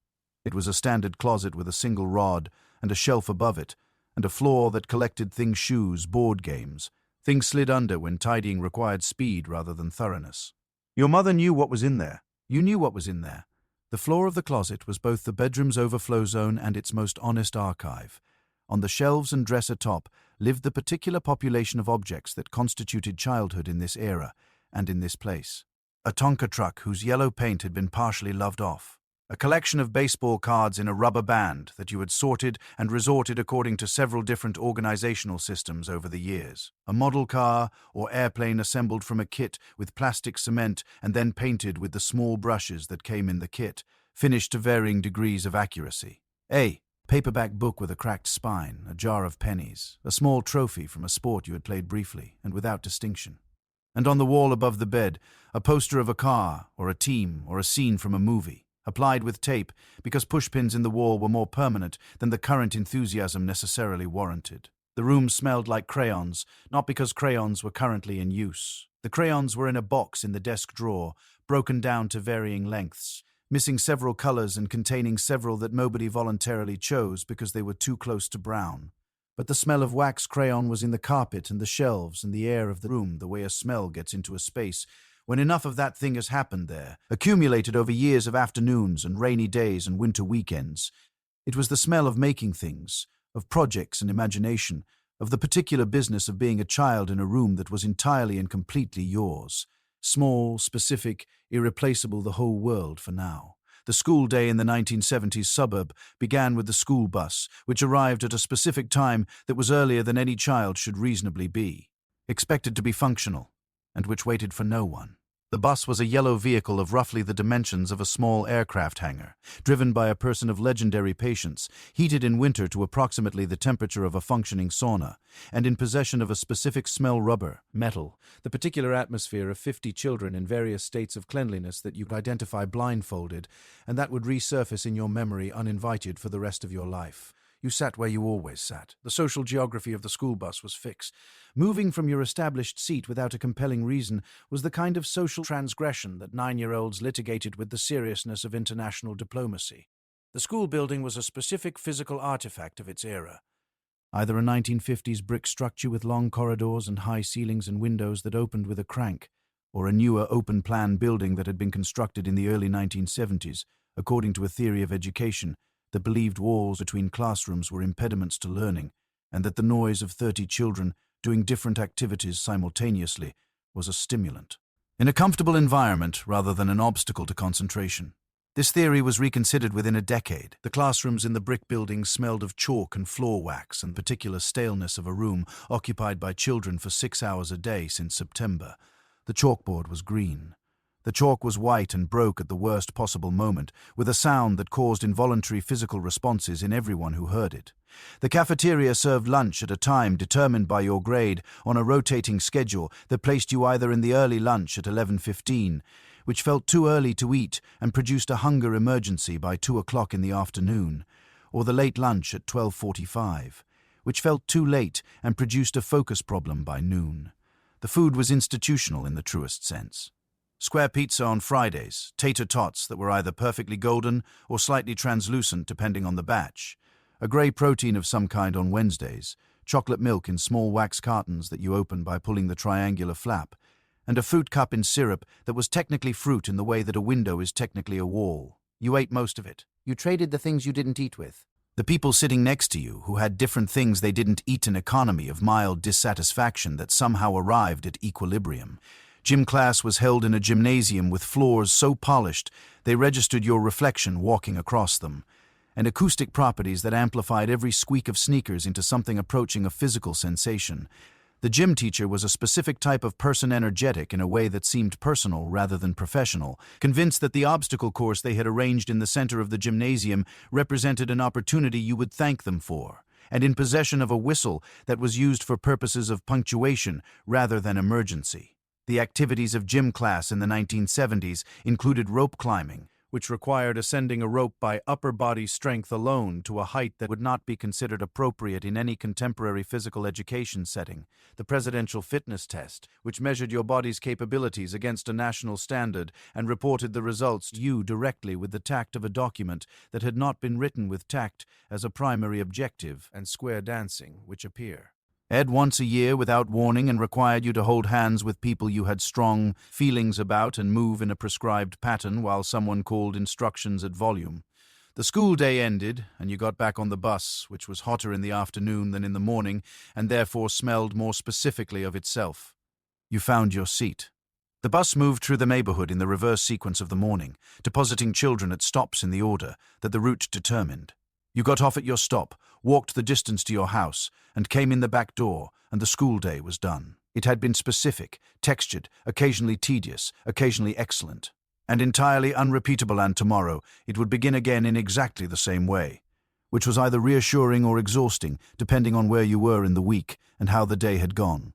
It was a standard closet with a single rod and a shelf above it, and a floor that collected things, shoes, board games. Things slid under when tidying required speed rather than thoroughness. Your mother knew what was in there. You knew what was in there. The floor of the closet was both the bedroom's overflow zone and its most honest archive. On the shelves and dresser top lived the particular population of objects that constituted childhood in this era and in this place. A Tonka truck whose yellow paint had been partially loved off. A collection of baseball cards in a rubber band that you had sorted and resorted according to several different organizational systems over the years. A model car or airplane assembled from a kit with plastic cement and then painted with the small brushes that came in the kit, finished to varying degrees of accuracy. A paperback book with a cracked spine, a jar of pennies, a small trophy from a sport you had played briefly and without distinction. And on the wall above the bed, a poster of a car or a team or a scene from a movie, applied with tape because pushpins in the wall were more permanent than the current enthusiasm necessarily warranted. The room smelled like crayons, not because crayons were currently in use. The crayons were in a box in the desk drawer, broken down to varying lengths, missing several colors and containing several that nobody voluntarily chose because they were too close to brown. But the smell of wax crayon was in the carpet and the shelves and the air of the room, the way a smell gets into a space when enough of that thing has happened there, accumulated over years of afternoons and rainy days and winter weekends. It was the smell of making things, of projects and imagination, of the particular business of being a child in a room that was entirely and completely yours. Small, specific, irreplaceable, the whole world for now. The school day in the 1970s suburb began with the school bus, which arrived at a specific time that was earlier than any child should reasonably be, expected to be functional, and which waited for no one. The bus was a yellow vehicle of roughly the dimensions of a small aircraft hangar, driven by a person of legendary patience, heated in winter to approximately the temperature of a functioning sauna, and in possession of a specific smell rubber, metal, the particular atmosphere of 50 children in various states of cleanliness that you could identify blindfolded, and that would resurface in your memory uninvited for the rest of your life. You sat where you always sat. The social geography of the school bus was fixed. Moving from your established seat without a compelling reason was the kind of social transgression that 9-year-olds litigated with the seriousness of international diplomacy. The school building was a specific physical artifact of its era. Either a 1950s brick structure with long corridors and high ceilings and windows that opened with a crank, or a newer open-plan building that had been constructed in the early 1970s, according to a theory of education that believed walls between classrooms were impediments to learning, and that the noise of 30 children doing different activities simultaneously was a stimulant. In a comfortable environment rather than an obstacle to concentration. This theory was reconsidered within a decade. The classrooms in the brick building smelled of chalk and floor wax and particular staleness of a room occupied by children for 6 hours a day since September. The chalkboard was green. The chalk was white and broke at the worst possible moment, with a sound that caused involuntary physical responses in everyone who heard it. The cafeteria served lunch at a time determined by your grade on a rotating schedule that placed you either in the early lunch at 11:15, which felt too early to eat and produced a hunger emergency by 2 o'clock in the afternoon, or the late lunch at 12:45, which felt too late and produced a focus problem by noon. The food was institutional in the truest sense. Square pizza on Fridays, tater tots that were either perfectly golden or slightly translucent depending on the batch, a grey protein of some kind on Wednesdays, chocolate milk in small wax cartons that you opened by pulling the triangular flap, and a fruit cup in syrup that was technically fruit in the way that a window is technically a wall. You ate most of it. You traded the things you didn't eat with. The people sitting next to you, who had different things they didn't eat, an economy of mild dissatisfaction that somehow arrived at equilibrium. Gym class was held in a gymnasium with floors so polished they registered your reflection walking across them, and acoustic properties that amplified every squeak of sneakers into something approaching a physical sensation. The gym teacher was a specific type of person, energetic in a way that seemed personal rather than professional, convinced that the obstacle course they had arranged in the center of the gymnasium represented an opportunity you would thank them for, and in possession of a whistle that was used for purposes of punctuation rather than emergency. The activities of gym class in the 1970s included rope climbing, which required ascending a rope by upper body strength alone to a height that would not be considered appropriate in any contemporary physical education setting, the presidential fitness test, which measured your body's capabilities against a national standard and reported the results to you directly with the tact of a document that had not been written with tact as a primary objective, and square dancing, which appear. Ed once a year without warning and required you to hold hands with people you had strong feelings about and move in a prescribed pattern while someone called instructions at volume. The school day ended and you got back on the bus, which was hotter in the afternoon than in the morning and therefore smelled more specifically of itself. You found your seat. The bus moved through the neighborhood in the reverse sequence of the morning, depositing children at stops in the order that the route determined. You got off at your stop, walked the distance to your house, and came in the back door, and the school day was done. It had been specific, textured, occasionally tedious, occasionally excellent, and entirely unrepeatable, and tomorrow it would begin again in exactly the same way, which was either reassuring or exhausting, depending on where you were in the week and how the day had gone.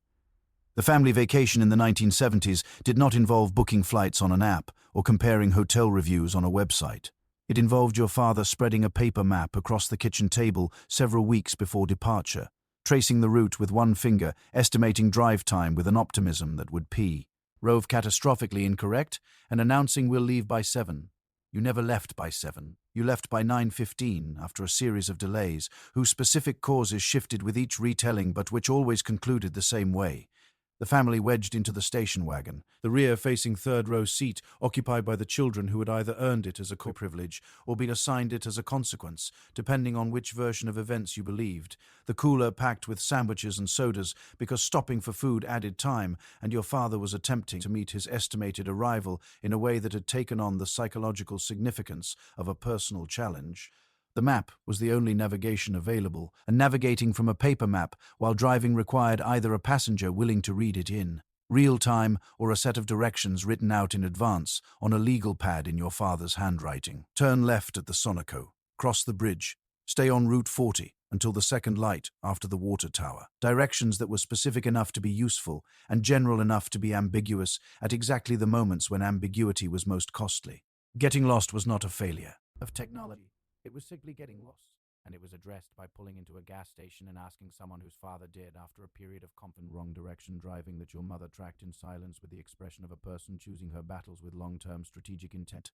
The family vacation in the 1970s did not involve booking flights on an app or comparing hotel reviews on a website. It involved your father spreading a paper map across the kitchen table several weeks before departure, tracing the route with one finger, estimating drive time with an optimism that would prove catastrophically incorrect, and announcing we'll leave by 7. You never left by 7. You left by 9:15 after a series of delays, whose specific causes shifted with each retelling but which always concluded the same way. The family wedged into the station wagon, the rear-facing third-row seat occupied by the children who had either earned it as a privilege or been assigned it as a consequence, depending on which version of events you believed. The cooler packed with sandwiches and sodas because stopping for food added time, and your father was attempting to meet his estimated arrival in a way that had taken on the psychological significance of a personal challenge. The map was the only navigation available, and navigating from a paper map while driving required either a passenger willing to read it in real time, or a set of directions written out in advance on a legal pad in your father's handwriting. Turn left at the Sonoco, cross the bridge, stay on Route 40 until the second light after the water tower. Directions that were specific enough to be useful and general enough to be ambiguous at exactly the moments when ambiguity was most costly. Getting lost was not a failure of technology. It was simply getting lost. And it was addressed by pulling into a gas station and asking someone whose father did, after a period of confident wrong direction driving that your mother tracked in silence with the expression of a person choosing her battles with long-term strategic intent.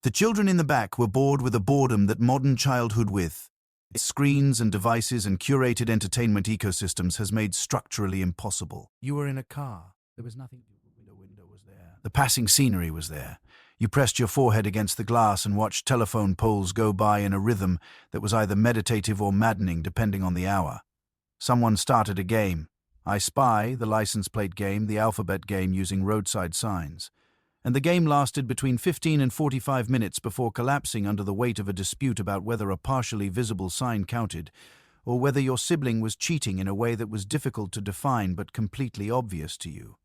The children in the back were bored with a boredom that modern childhood with its screens and devices and curated entertainment ecosystems has made structurally impossible. You were in a car. There was nothing. The window was there. The passing scenery was there. You pressed your forehead against the glass and watched telephone poles go by in a rhythm that was either meditative or maddening depending on the hour. Someone started a game. I Spy, the license plate game, the alphabet game using roadside signs. And the game lasted between 15 and 45 minutes before collapsing under the weight of a dispute about whether a partially visible sign counted, or whether your sibling was cheating in a way that was difficult to define but completely obvious to you.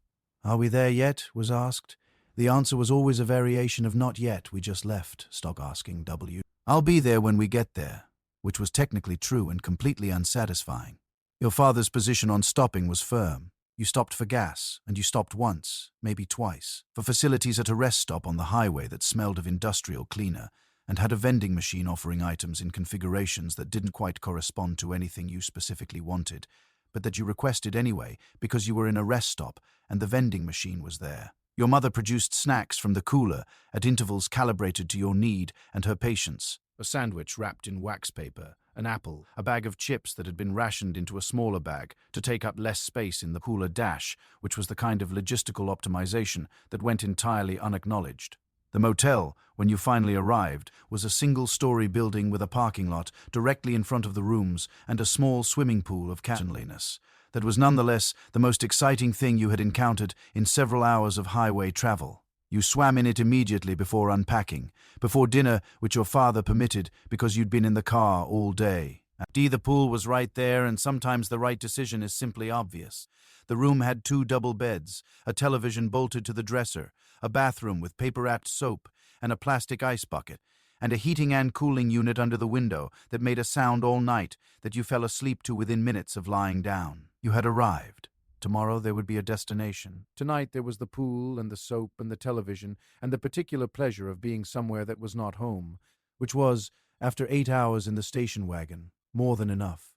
"Are we there yet?" was asked. The answer was always a variation of "not yet, we just left," Stock asking W. "I'll be there when we get there," which was technically true and completely unsatisfying. Your father's position on stopping was firm. You stopped for gas, and you stopped once, maybe twice, for facilities at a rest stop on the highway that smelled of industrial cleaner and had a vending machine offering items in configurations that didn't quite correspond to anything you specifically wanted, but that you requested anyway because you were in a rest stop and the vending machine was there. Your mother produced snacks from the cooler at intervals calibrated to your need and her patience. A sandwich wrapped in wax paper, an apple, a bag of chips that had been rationed into a smaller bag to take up less space in the cooler dash, which was the kind of logistical optimization that went entirely unacknowledged. The motel, when you finally arrived, was a single-story building with a parking lot directly in front of the rooms and a small swimming pool of casualness. That was nonetheless the most exciting thing you had encountered in several hours of highway travel. You swam in it immediately before unpacking, before dinner, which your father permitted because you'd been in the car all day. The pool was right there, and sometimes the right decision is simply obvious. The room had 2 double beds, a television bolted to the dresser, a bathroom with paper-wrapped soap, and a plastic ice bucket, and a heating and cooling unit under the window that made a sound all night that you fell asleep to within minutes of lying down. You had arrived. Tomorrow there would be a destination. Tonight there was the pool and the soap and the television and the particular pleasure of being somewhere that was not home, which was, after 8 hours in the station wagon, more than enough.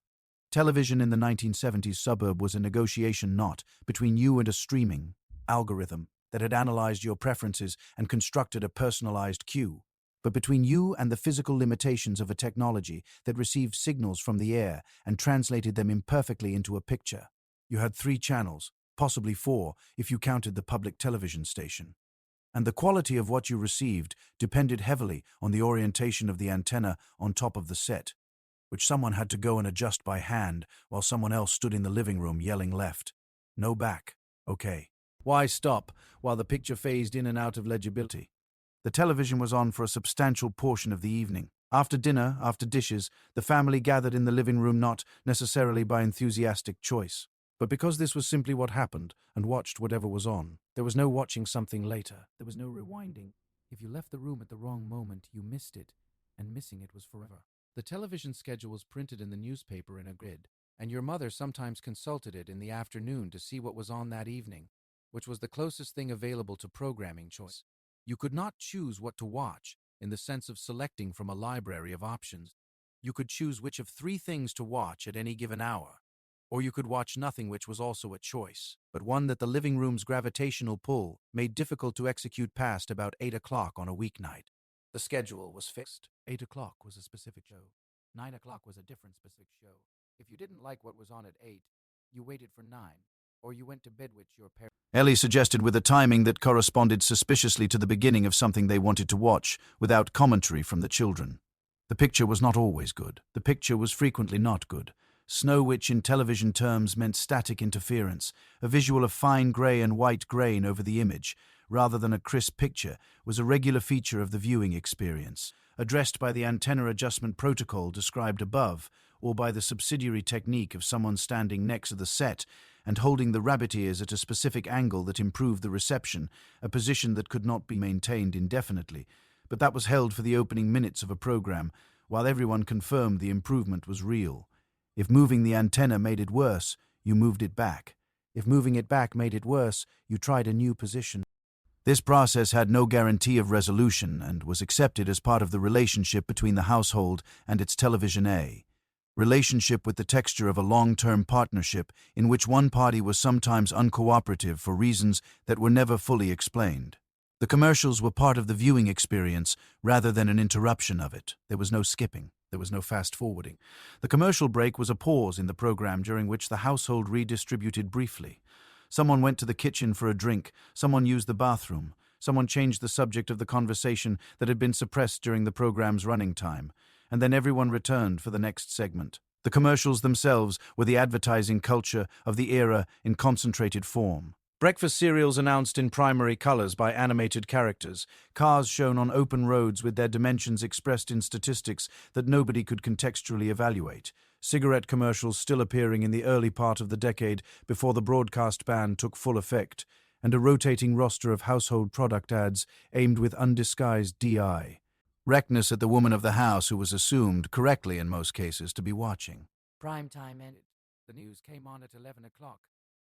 Television in the 1970s suburb was a negotiation knot between you and a streaming algorithm that had analyzed your preferences and constructed a personalized queue, but between you and the physical limitations of a technology that received signals from the air and translated them imperfectly into a picture. You had 3 channels, possibly 4 if you counted the public television station. And the quality of what you received depended heavily on the orientation of the antenna on top of the set, which someone had to go and adjust by hand while someone else stood in the living room yelling left. No back. Okay. Why stop while the picture phased in and out of legibility? The television was on for a substantial portion of the evening. After dinner, after dishes, the family gathered in the living room not necessarily by enthusiastic choice, but because this was simply what happened and watched whatever was on. There was no watching something later. There was no rewinding. If you left the room at the wrong moment, you missed it, and missing it was forever. The television schedule was printed in the newspaper in a grid, and your mother sometimes consulted it in the afternoon to see what was on that evening, which was the closest thing available to programming choice. You could not choose what to watch in the sense of selecting from a library of options. You could choose which of 3 things to watch at any given hour, or you could watch nothing, which was also a choice, but one that the living room's gravitational pull made difficult to execute past about 8 o'clock on a weeknight. The schedule was fixed. 8 o'clock was a specific show. 9 o'clock was a different specific show. If you didn't like what was on at 8, you waited for 9, or you went to bed with your parents. Ellie suggested with a timing that corresponded suspiciously to the beginning of something they wanted to watch, without commentary from the children. The picture was not always good. The picture was frequently not good. Snow, which in television terms meant static interference, a visual of fine grey and white grain over the image, rather than a crisp picture, was a regular feature of the viewing experience, addressed by the antenna adjustment protocol described above, or by the subsidiary technique of someone standing next to the set and holding the rabbit ears at a specific angle that improved the reception, a position that could not be maintained indefinitely, but that was held for the opening minutes of a program, while everyone confirmed the improvement was real. If moving the antenna made it worse, you moved it back. If moving it back made it worse, you tried a new position. This process had no guarantee of resolution and was accepted as part of the relationship between the household and its television relationship with the texture of a long-term partnership in which one party was sometimes uncooperative for reasons that were never fully explained. The commercials were part of the viewing experience rather than an interruption of it. There was no skipping. There was no fast-forwarding. The commercial break was a pause in the program during which the household redistributed briefly. Someone went to the kitchen for a drink, someone used the bathroom, someone changed the subject of the conversation that had been suppressed during the program's running time, and then everyone returned for the next segment. The commercials themselves were the advertising culture of the era in concentrated form. Breakfast cereals announced in primary colors by animated characters, cars shown on open roads with their dimensions expressed in statistics that nobody could contextually evaluate, cigarette commercials still appearing in the early part of the decade before the broadcast ban took full effect, and a rotating roster of household product ads aimed with undisguised DI. Rectness at the woman of the house who was assumed, correctly in most cases, to be watching. Prime time ended. The news came on at 11 o'clock.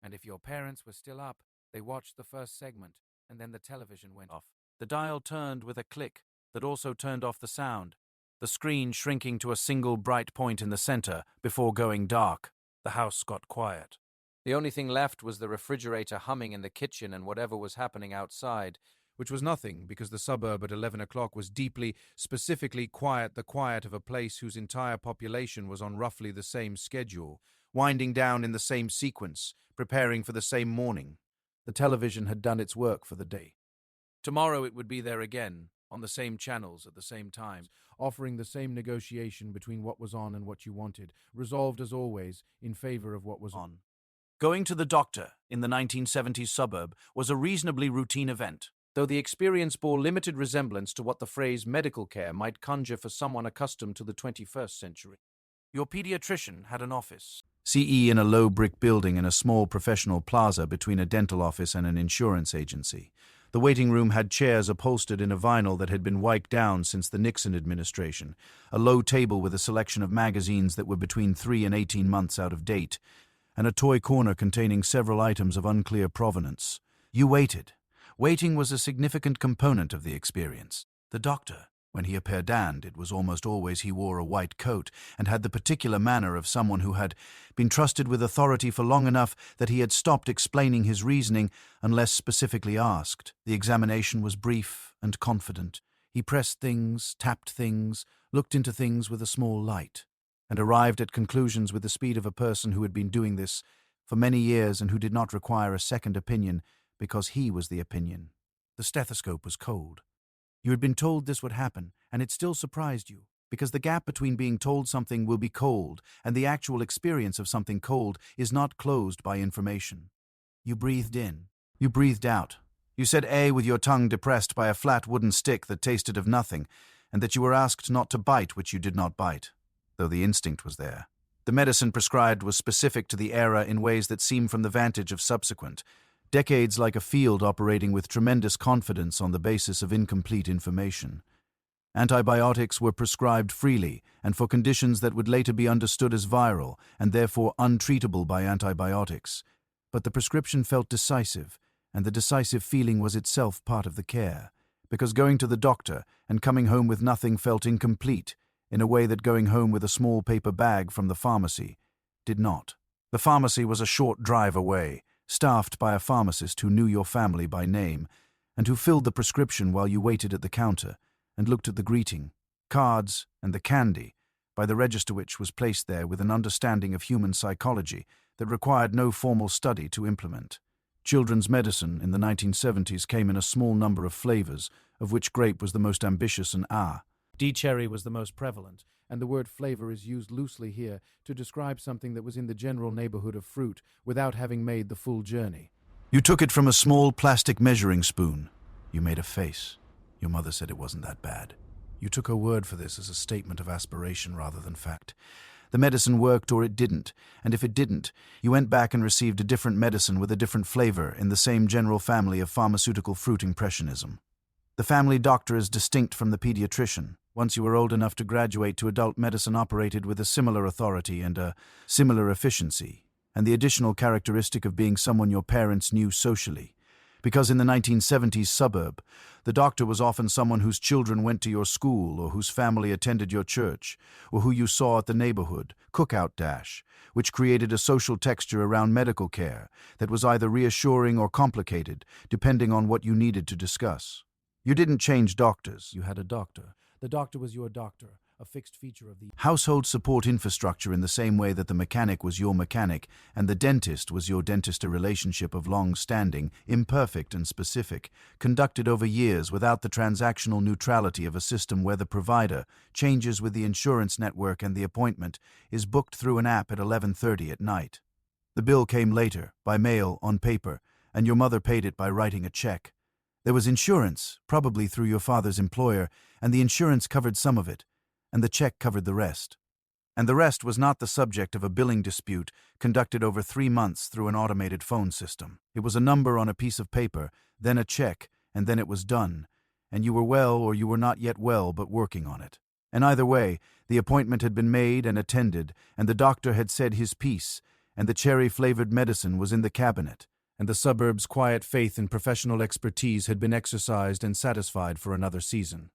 And if your parents were still up, they watched the first segment, and then the television went off. The dial turned with a click that also turned off the sound, the screen shrinking to a single bright point in the center before going dark. The house got quiet. The only thing left was the refrigerator humming in the kitchen and whatever was happening outside, which was nothing because the suburb at 11 o'clock was deeply, specifically quiet, the quiet of a place whose entire population was on roughly the same schedule, winding down in the same sequence, preparing for the same morning. The television had done its work for the day. Tomorrow it would be there again, on the same channels at the same time, offering the same negotiation between what was on and what you wanted, resolved as always in favor of what was on. Going to the doctor in the 1970s suburb was a reasonably routine event, though the experience bore limited resemblance to what the phrase medical care might conjure for someone accustomed to the 21st century. Your pediatrician had an office. CE in a low brick building in a small professional plaza between a dental office and an insurance agency. The waiting room had chairs upholstered in a vinyl that had been wiped down since the Nixon administration, a low table with a selection of magazines that were between 3 and 18 months out of date, and a toy corner containing several items of unclear provenance. You waited. Waiting was a significant component of the experience. The doctor, when he appeared, it was almost always he wore a white coat and had the particular manner of someone who had been trusted with authority for long enough that he had stopped explaining his reasoning unless specifically asked. The examination was brief and confident. He pressed things, tapped things, looked into things with a small light, and arrived at conclusions with the speed of a person who had been doing this for many years and who did not require a second opinion because he was the opinion. The stethoscope was cold. You had been told this would happen, and it still surprised you, because the gap between being told something will be cold and the actual experience of something cold is not closed by information. You breathed in. You breathed out. You said A with your tongue depressed by a flat wooden stick that tasted of nothing, and that you were asked not to bite which you did not bite, though the instinct was there. The medicine prescribed was specific to the era in ways that seem from the vantage of subsequent, decades like a field operating with tremendous confidence on the basis of incomplete information. Antibiotics were prescribed freely and for conditions that would later be understood as viral and therefore untreatable by antibiotics. But the prescription felt decisive, and the decisive feeling was itself part of the care, because going to the doctor and coming home with nothing felt incomplete, in a way that going home with a small paper bag from the pharmacy did not. The pharmacy was a short drive away, staffed by a pharmacist who knew your family by name, and who filled the prescription while you waited at the counter and looked at the greeting, cards, and the candy, by the register which was placed there with an understanding of human psychology that required no formal study to implement. Children's medicine in the 1970s came in a small number of flavors, of which grape was the most ambitious and D-cherry was the most prevalent, and the word flavor is used loosely here to describe something that was in the general neighborhood of fruit without having made the full journey. You took it from a small plastic measuring spoon. You made a face. Your mother said it wasn't that bad. You took her word for this as a statement of aspiration rather than fact. The medicine worked or it didn't, and if it didn't, you went back and received a different medicine with a different flavor in the same general family of pharmaceutical fruit impressionism. The family doctor is distinct from the pediatrician. Once you were old enough to graduate to adult medicine operated with a similar authority and a similar efficiency, and the additional characteristic of being someone your parents knew socially. Because in the 1970s suburb, the doctor was often someone whose children went to your school or whose family attended your church, or who you saw at the neighborhood cookout dash, which created a social texture around medical care that was either reassuring or complicated, depending on what you needed to discuss. You didn't change doctors, you had a doctor. The doctor was your doctor, a fixed feature of the household support infrastructure in the same way that the mechanic was your mechanic and the dentist was your dentist, a relationship of long-standing, imperfect and specific, conducted over years without the transactional neutrality of a system where the provider changes with the insurance network and the appointment is booked through an app at 11:30 at night. The bill came later, by mail, on paper, and your mother paid it by writing a check. There was insurance, probably through your father's employer, and the insurance covered some of it, and the check covered the rest. And the rest was not the subject of a billing dispute conducted over 3 months through an automated phone system. It was a number on a piece of paper, then a check, and then it was done, and you were well or you were not yet well but working on it. And either way, the appointment had been made and attended, and the doctor had said his piece, and the cherry-flavored medicine was in the cabinet, and the suburb's quiet faith and professional expertise had been exercised and satisfied for another season.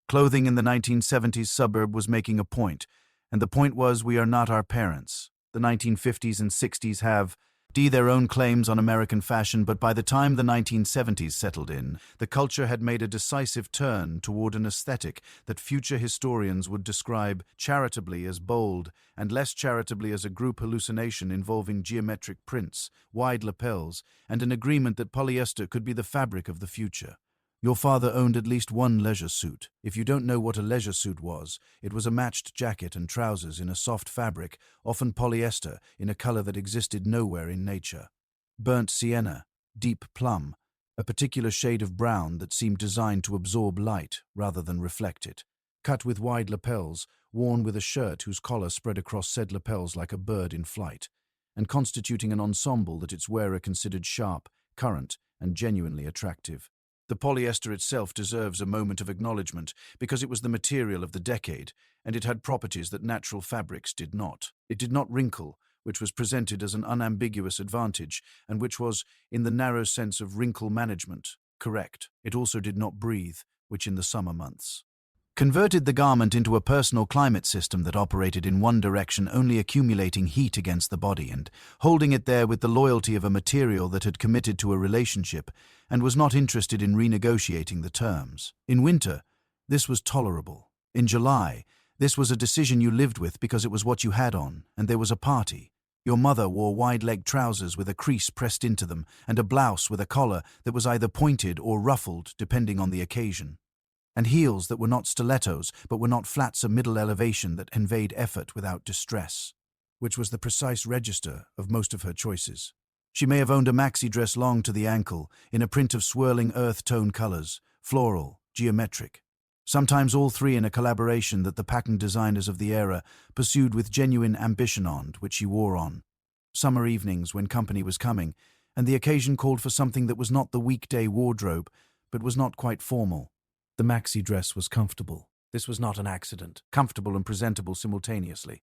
Clothing in the 1970s suburb was making a point, and the point was we are not our parents. The 1950s and 60s have their own claims on American fashion, but by the time the 1970s settled in, the culture had made a decisive turn toward an aesthetic that future historians would describe charitably as bold and less charitably as a group hallucination involving geometric prints, wide lapels, and an agreement that polyester could be the fabric of the future. Your father owned at least one leisure suit. If you don't know what a leisure suit was, it was a matched jacket and trousers in a soft fabric, often polyester, in a color that existed nowhere in nature. Burnt sienna, deep plum, a particular shade of brown that seemed designed to absorb light rather than reflect it. Cut with wide lapels, worn with a shirt whose collar spread across said lapels like a bird in flight, and constituting an ensemble that its wearer considered sharp, current, and genuinely attractive. The polyester itself deserves a moment of acknowledgement because it was the material of the decade, and it had properties that natural fabrics did not. It did not wrinkle, which was presented as an unambiguous advantage, and which was, in the narrow sense of wrinkle management, correct. It also did not breathe, which in the summer months converted the garment into a personal climate system that operated in one direction, only accumulating heat against the body and holding it there with the loyalty of a material that had committed to a relationship and was not interested in renegotiating the terms. In winter, this was tolerable. In July, this was a decision you lived with because it was what you had on, and there was a party. Your mother wore wide-legged trousers with a crease pressed into them and a blouse with a collar that was either pointed or ruffled depending on the occasion, and heels that were not stilettos but were not flats of middle elevation that conveyed effort without distress, which was the precise register of most of her choices. She may have owned a maxi dress long to the ankle, in a print of swirling earth tone colors, floral, geometric. Sometimes all three in a collaboration that the pattern designers of the era pursued with genuine ambition on, which she wore on summer evenings when company was coming, and the occasion called for something that was not the weekday wardrobe, but was not quite formal. The maxi dress was comfortable. This was not an accident. Comfortable and presentable simultaneously.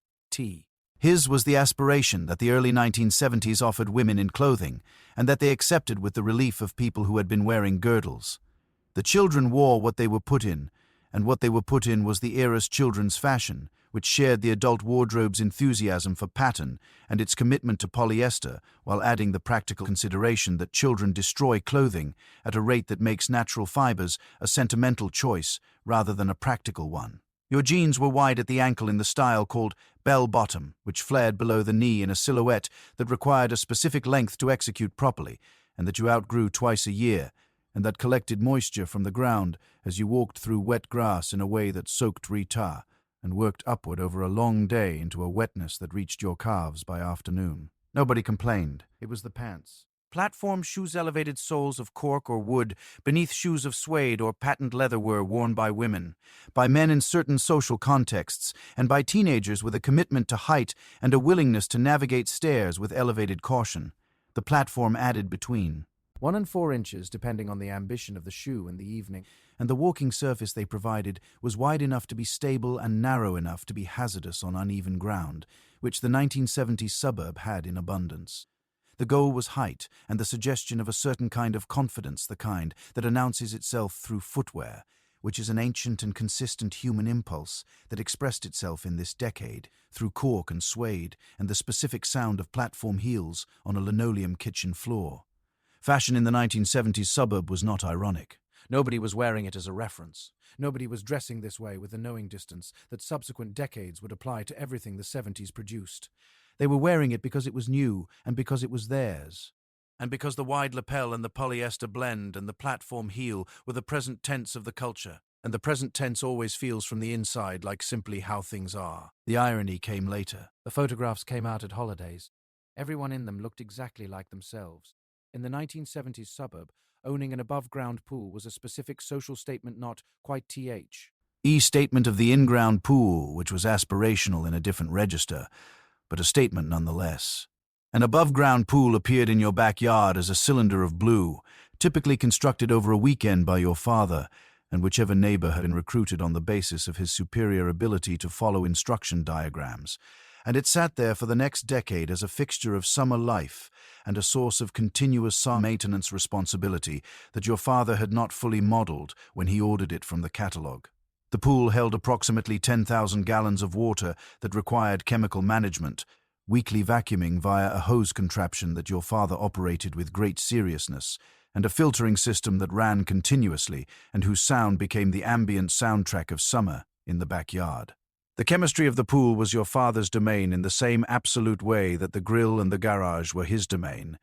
His was the aspiration that the early 1970s offered women in clothing, and that they accepted with the relief of people who had been wearing girdles. The children wore what they were put in, and what they were put in was the era's children's fashion, which shared the adult wardrobe's enthusiasm for pattern and its commitment to polyester, while adding the practical consideration that children destroy clothing at a rate that makes natural fibers a sentimental choice rather than a practical one. Your jeans were wide at the ankle in the style called bell-bottom, which flared below the knee in a silhouette that required a specific length to execute properly, and that you outgrew twice a year, and that collected moisture from the ground as you walked through wet grass in a way that soaked retar, and worked upward over a long day into a wetness that reached your calves by afternoon. Nobody complained. It was the pants. Platform shoes' elevated soles of cork or wood beneath shoes of suede or patent leather were worn by women, by men in certain social contexts, and by teenagers with a commitment to height and a willingness to navigate stairs with elevated caution. The platform added between 1 and 4 inches, depending on the ambition of the shoe in the evening, and the walking surface they provided was wide enough to be stable and narrow enough to be hazardous on uneven ground, which the 1970s suburb had in abundance. The goal was height and the suggestion of a certain kind of confidence, the kind that announces itself through footwear, which is an ancient and consistent human impulse that expressed itself in this decade through cork and suede and the specific sound of platform heels on a linoleum kitchen floor. Fashion in the 1970s suburb was not ironic. nobody was wearing it as a reference. Nobody was dressing this way with the knowing distance that subsequent decades would apply to everything the 70s produced. They were wearing it because it was new and because it was theirs. And because the wide lapel and the polyester blend and the platform heel were the present tense of the culture. And the present tense always feels from the inside like simply how things are. The irony came later. The photographs came out at holidays. Everyone in them looked exactly like themselves. In the 1970s suburb, owning an above-ground pool was a specific social statement, not quite statement of the in-ground pool, which was aspirational in a different register, but a statement nonetheless. An above-ground pool appeared in your backyard as a cylinder of blue, typically constructed over a weekend by your father, and whichever neighbor had been recruited on the basis of his superior ability to follow instruction diagrams. And it sat there for the next decade as a fixture of summer life and a source of continuous maintenance responsibility that your father had not fully modeled when he ordered it from the catalogue. The pool held approximately 10,000 gallons of water that required chemical management, weekly vacuuming via a hose contraption that your father operated with great seriousness, and a filtering system that ran continuously and whose sound became the ambient soundtrack of summer in the backyard. The chemistry of the pool was your father's domain in the same absolute way that the grill and the garage were his domain,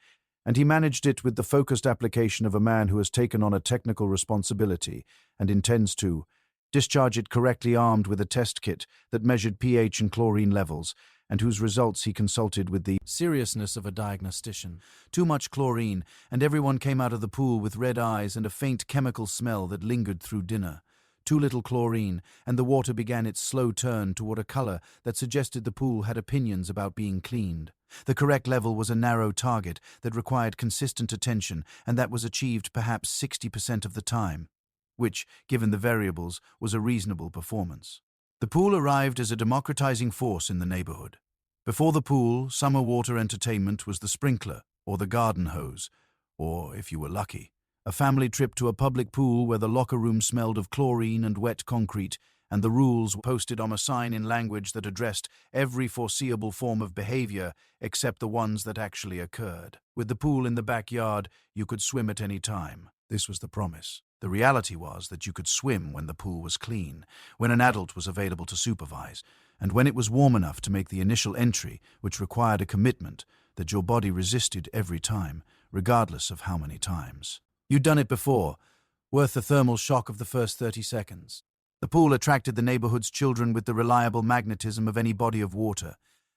and he managed it with the focused application of a man who has taken on a technical responsibility and intends to discharge it correctly, armed with a test kit that measured pH and chlorine levels, and whose results he consulted with the seriousness of a diagnostician. Too much chlorine, and everyone came out of the pool with red eyes and a faint chemical smell that lingered through dinner. Too little chlorine, and the water began its slow turn toward a color that suggested the pool had opinions about being cleaned. The correct level was a narrow target that required consistent attention, and that was achieved perhaps 60% of the time, which, given the variables, was a reasonable performance. The pool arrived as a democratizing force in the neighborhood. Before the pool, summer water entertainment was the sprinkler or the garden hose, or, if you were lucky, a family trip to a public pool where the locker room smelled of chlorine and wet concrete, and the rules were posted on a sign in language that addressed every foreseeable form of behavior except the ones that actually occurred. With the pool in the backyard, you could swim at any time. This was the promise. The reality was that you could swim when the pool was clean, when an adult was available to supervise, and when it was warm enough to make the initial entry, which required a commitment that your body resisted every time, regardless of how many times. You'd done it before, worth the thermal shock of the first 30 seconds. The pool attracted the neighborhood's children with the reliable magnetism of any body of water,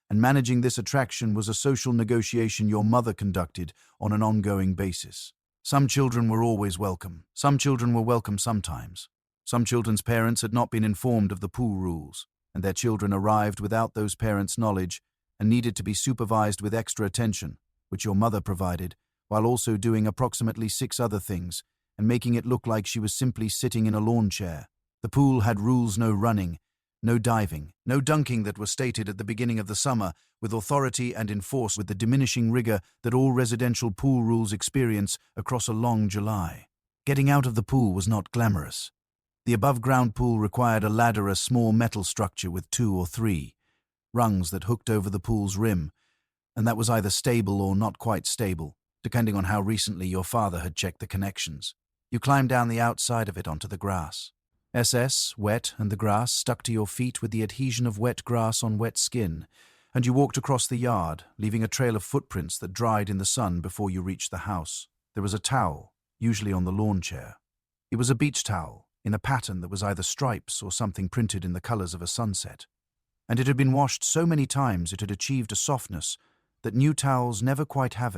and managing this attraction was a social negotiation your mother conducted on an ongoing basis. Some children were always welcome. Some children were welcome sometimes. Some children's parents had not been informed of the pool rules, and their children arrived without those parents' knowledge and needed to be supervised with extra attention, which your mother provided, while also doing approximately 6 other things and making it look like she was simply sitting in a lawn chair. The pool had rules: no running, no diving, no dunking that were stated at the beginning of the summer with authority and enforced with the diminishing rigor that all residential pool rules experience across a long July. Getting out of the pool was not glamorous. The above-ground pool required a ladder, a small metal structure with 2 or 3 rungs that hooked over the pool's rim, and that was either stable or not quite stable, depending on how recently your father had checked the connections. You climbed down the outside of it onto the grass. Wet, and the grass stuck to your feet with the adhesion of wet grass on wet skin, and you walked across the yard, leaving a trail of footprints that dried in the sun before you reached the house. There was a towel, usually on the lawn chair. It was a beach towel, in a pattern that was either stripes or something printed in the colors of a sunset. And it had been washed so many times it had achieved a softness that new towels never quite have.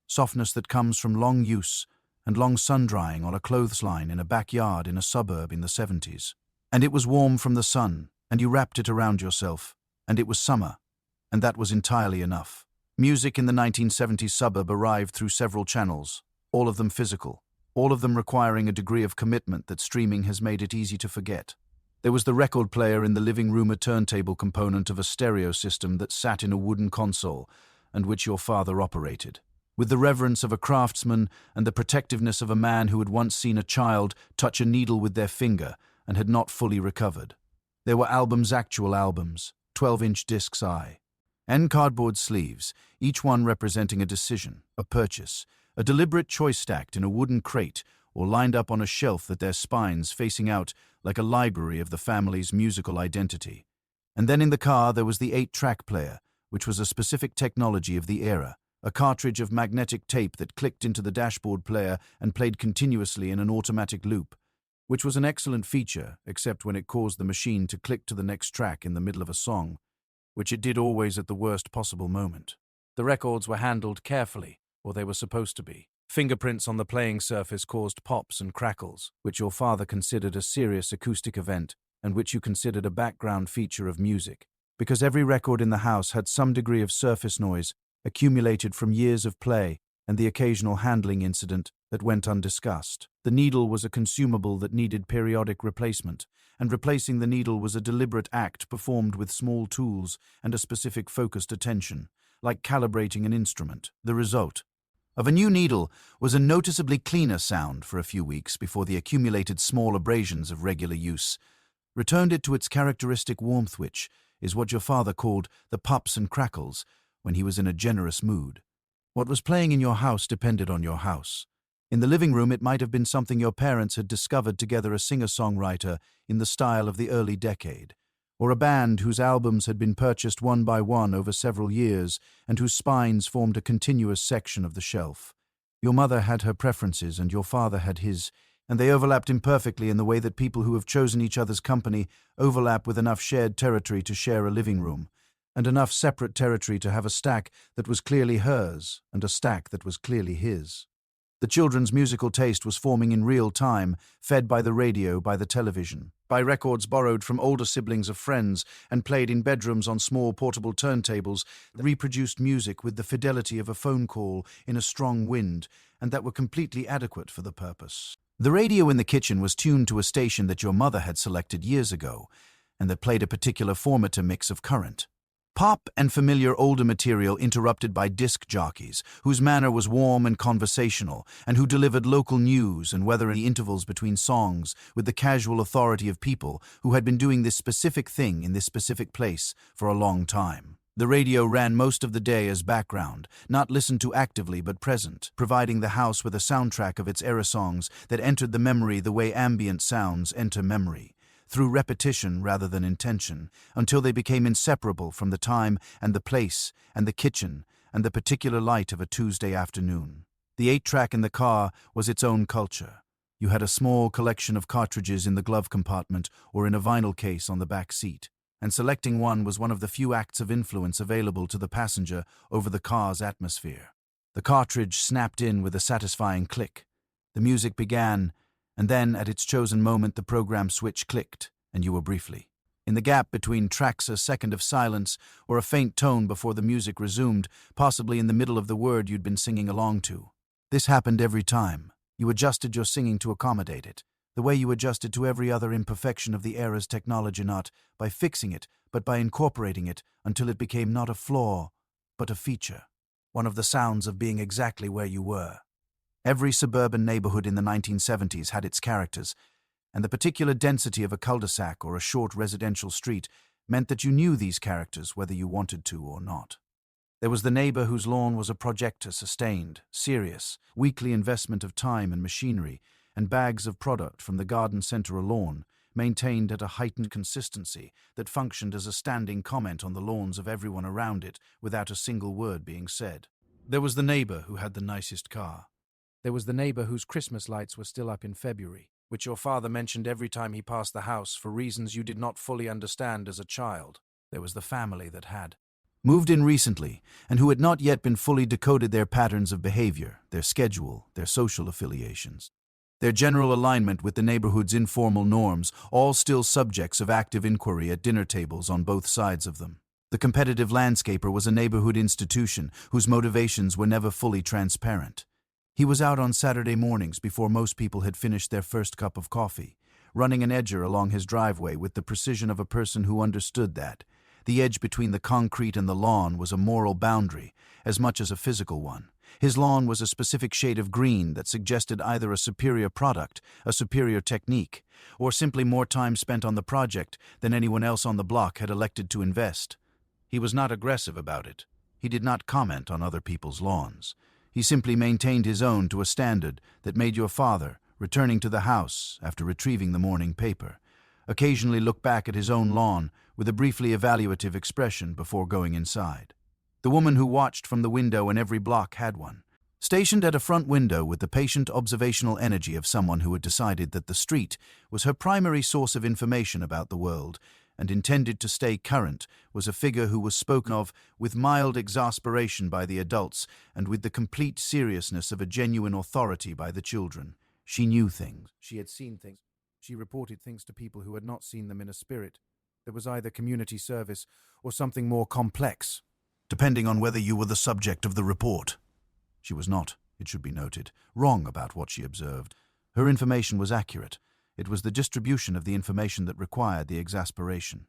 softness that comes from long use and long sun-drying on a clothesline in a backyard in a suburb in the 70s. And it was warm from the sun, and you wrapped it around yourself, and it was summer, and that was entirely enough. Music in the 1970s suburb arrived through several channels, all of them physical, all of them requiring a degree of commitment that streaming has made it easy to forget. There was the record player in the living room, a turntable component of a stereo system that sat in a wooden console, and which your father operated. With the reverence of a craftsman and the protectiveness of a man who had once seen a child touch a needle with their finger and had not fully recovered. There were albums, actual albums, 12-inch discs and cardboard sleeves, each one representing a decision, a purchase, a deliberate choice stacked in a wooden crate or lined up on a shelf at their spines facing out like a library of the family's musical identity. And then in the car there was the 8-track player, which was a specific technology of the era, a cartridge of magnetic tape that clicked into the dashboard player and played continuously in an automatic loop, which was an excellent feature, except when it caused the machine to click to the next track in the middle of a song, which it did always at the worst possible moment. The records were handled carefully, or they were supposed to be. Fingerprints on the playing surface caused pops and crackles, which your father considered a serious acoustic event and which you considered a background feature of music, because every record in the house had some degree of surface noise accumulated from years of play and the occasional handling incident that went undiscussed. The needle was a consumable that needed periodic replacement, and replacing the needle was a deliberate act performed with small tools and a specific focused attention, like calibrating an instrument. The result of a new needle was a noticeably cleaner sound for a few weeks before the accumulated small abrasions of regular use returned it to its characteristic warmth, which is what your father called the pops and crackles when he was in a generous mood. What was playing in your house depended on your house. In the living room, it might have been something your parents had discovered together, a singer-songwriter in the style of the early decade, or a band whose albums had been purchased one by one over several years and whose spines formed a continuous section of the shelf. Your mother had her preferences and your father had his, and they overlapped imperfectly in the way that people who have chosen each other's company overlap, with enough shared territory to share a living room, and enough separate territory to have a stack that was clearly hers and a stack that was clearly his. The children's musical taste was forming in real time, fed by the radio, by the television, by records borrowed from older siblings of friends and played in bedrooms on small portable turntables that reproduced music with the fidelity of a phone call in a strong wind, and that were completely adequate for the purpose. The radio in the kitchen was tuned to a station that your mother had selected years ago, and that played a particular formatter mix of current pop and familiar older material interrupted by disc jockeys, whose manner was warm and conversational, and who delivered local news and weather in the intervals between songs with the casual authority of people who had been doing this specific thing in this specific place for a long time. The radio ran most of the day as background, not listened to actively but present, providing the house with a soundtrack of its era songs that entered the memory the way ambient sounds enter memory, through repetition rather than intention, until they became inseparable from the time and the place and the kitchen and the particular light of a Tuesday afternoon. The 8-track in the car was its own culture. You had a small collection of cartridges in the glove compartment or in a vinyl case on the back seat, and selecting one was one of the few acts of influence available to the passenger over the car's atmosphere. The cartridge snapped in with a satisfying click. The music began, and then, at its chosen moment, the program switch clicked, and you were briefly. In the gap between tracks, a second of silence or a faint tone before the music resumed, possibly in the middle of the word you'd been singing along to. This happened every time. You adjusted your singing to accommodate it, the way you adjusted to every other imperfection of the era's technology, not by fixing it, but by incorporating it until it became not a flaw, but a feature, one of the sounds of being exactly where you were. Every suburban neighborhood in the 1970s had its characters, and the particular density of a cul-de-sac or a short residential street meant that you knew these characters whether you wanted to or not. There was the neighbor whose lawn was a projector, sustained, serious, weekly investment of time and machinery, and bags of product from the garden center lawn, maintained at a heightened consistency that functioned as a standing comment on the lawns of everyone around it without a single word being said. There was the neighbor who had the nicest car. There was the neighbor whose Christmas lights were still up in February, which your father mentioned every time he passed the house for reasons you did not fully understand as a child. There was the family that had moved in recently, and who had not yet been fully decoded their patterns of behavior, their schedule, their social affiliations. Their general alignment with the neighborhood's informal norms, all still subjects of active inquiry at dinner tables on both sides of them. The competitive landscaper was a neighborhood institution whose motivations were never fully transparent. He was out on Saturday mornings before most people had finished their first cup of coffee, running an edger along his driveway with the precision of a person who understood that the edge between the concrete and the lawn was a moral boundary as much as a physical one. His lawn was a specific shade of green that suggested either a superior product, a superior technique, or simply more time spent on the project than anyone else on the block had elected to invest. He was not aggressive about it. He did not comment on other people's lawns. He simply maintained his own to a standard that made your father, returning to the house after retrieving the morning paper, occasionally look back at his own lawn with a briefly evaluative expression before going inside. The woman who watched from the window in every block had one, stationed at a front window with the patient observational energy of someone who had decided that the street was her primary source of information about the world and intended to stay current, was a figure who was spoken of with mild exasperation by the adults and with the complete seriousness of a genuine authority by the children. She knew things. She had seen things. She reported things to people who had not seen them in a spirit. There was either community service or something more complex, depending on whether you were the subject of the report. She was not, it should be noted, wrong about what she observed. Her information was accurate. It was the distribution of the information that required the exasperation.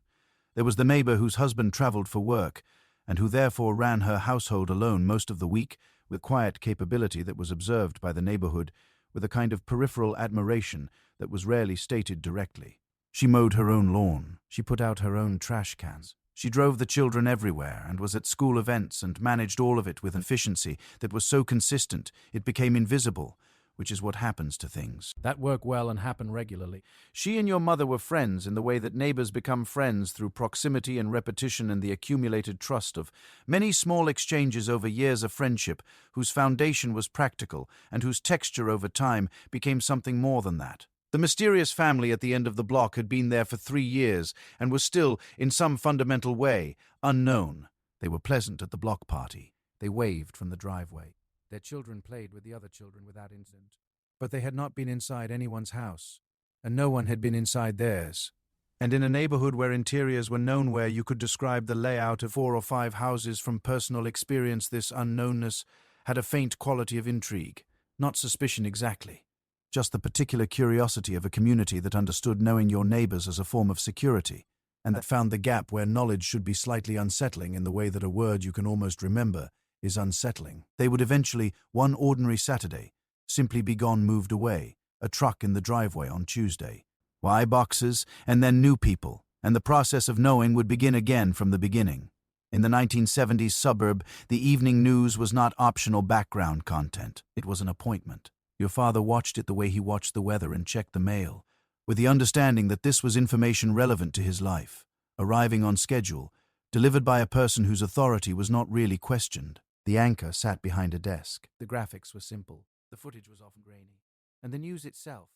There was the neighbor whose husband traveled for work, and who therefore ran her household alone most of the week with quiet capability that was observed by the neighborhood with a kind of peripheral admiration that was rarely stated directly. She mowed her own lawn. She put out her own trash cans. She drove the children everywhere and was at school events and managed all of it with an efficiency that was so consistent it became invisible, which is what happens to things that work well and happen regularly. She and your mother were friends in the way that neighbors become friends through proximity and repetition and the accumulated trust of many small exchanges over years of friendship whose foundation was practical and whose texture over time became something more than that. The mysterious family at the end of the block had been there for 3 years and was still, in some fundamental way, unknown. They were pleasant at the block party. They waved from the driveway. Their children played with the other children without incident. But they had not been inside anyone's house, and no one had been inside theirs. And in a neighborhood where interiors were known, where you could describe the layout of 4 or 5 houses from personal experience, this unknownness had a faint quality of intrigue, not suspicion exactly, just the particular curiosity of a community that understood knowing your neighbors as a form of security, and that found the gap where knowledge should be slightly unsettling in the way that a word you can almost remember is unsettling. They would eventually, one ordinary Saturday, simply be gone, moved away, a truck in the driveway on Tuesday. Why boxes, and then new people, and the process of knowing would begin again from the beginning. In the 1970s suburb, the evening news was not optional background content. It was an appointment. Your father watched it the way he watched the weather and checked the mail, with the understanding that this was information relevant to his life, arriving on schedule, delivered by a person whose authority was not really questioned. The anchor sat behind a desk. The graphics were simple, the footage was often grainy, and the news itself,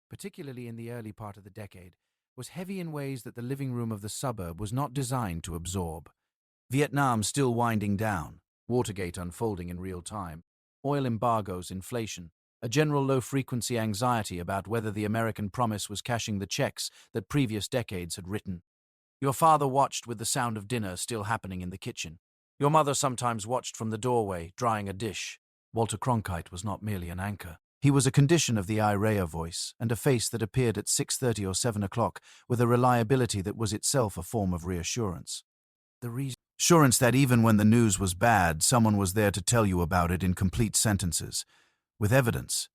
particularly in the early part of the decade, was heavy in ways that the living room of the suburb was not designed to absorb. Vietnam still winding down, Watergate unfolding in real time, oil embargoes, inflation, a general low-frequency anxiety about whether the American promise was cashing the checks that previous decades had written. Your father watched with the sound of dinner still happening in the kitchen. Your mother sometimes watched from the doorway, drying a dish. Walter Cronkite was not merely an anchor. He was a condition of the Irea voice, and a face that appeared at 6:30 or 7 o'clock with a reliability that was itself a form of reassurance. The reassurance that even when the news was bad, someone was there to tell you about it in complete sentences, with evidence,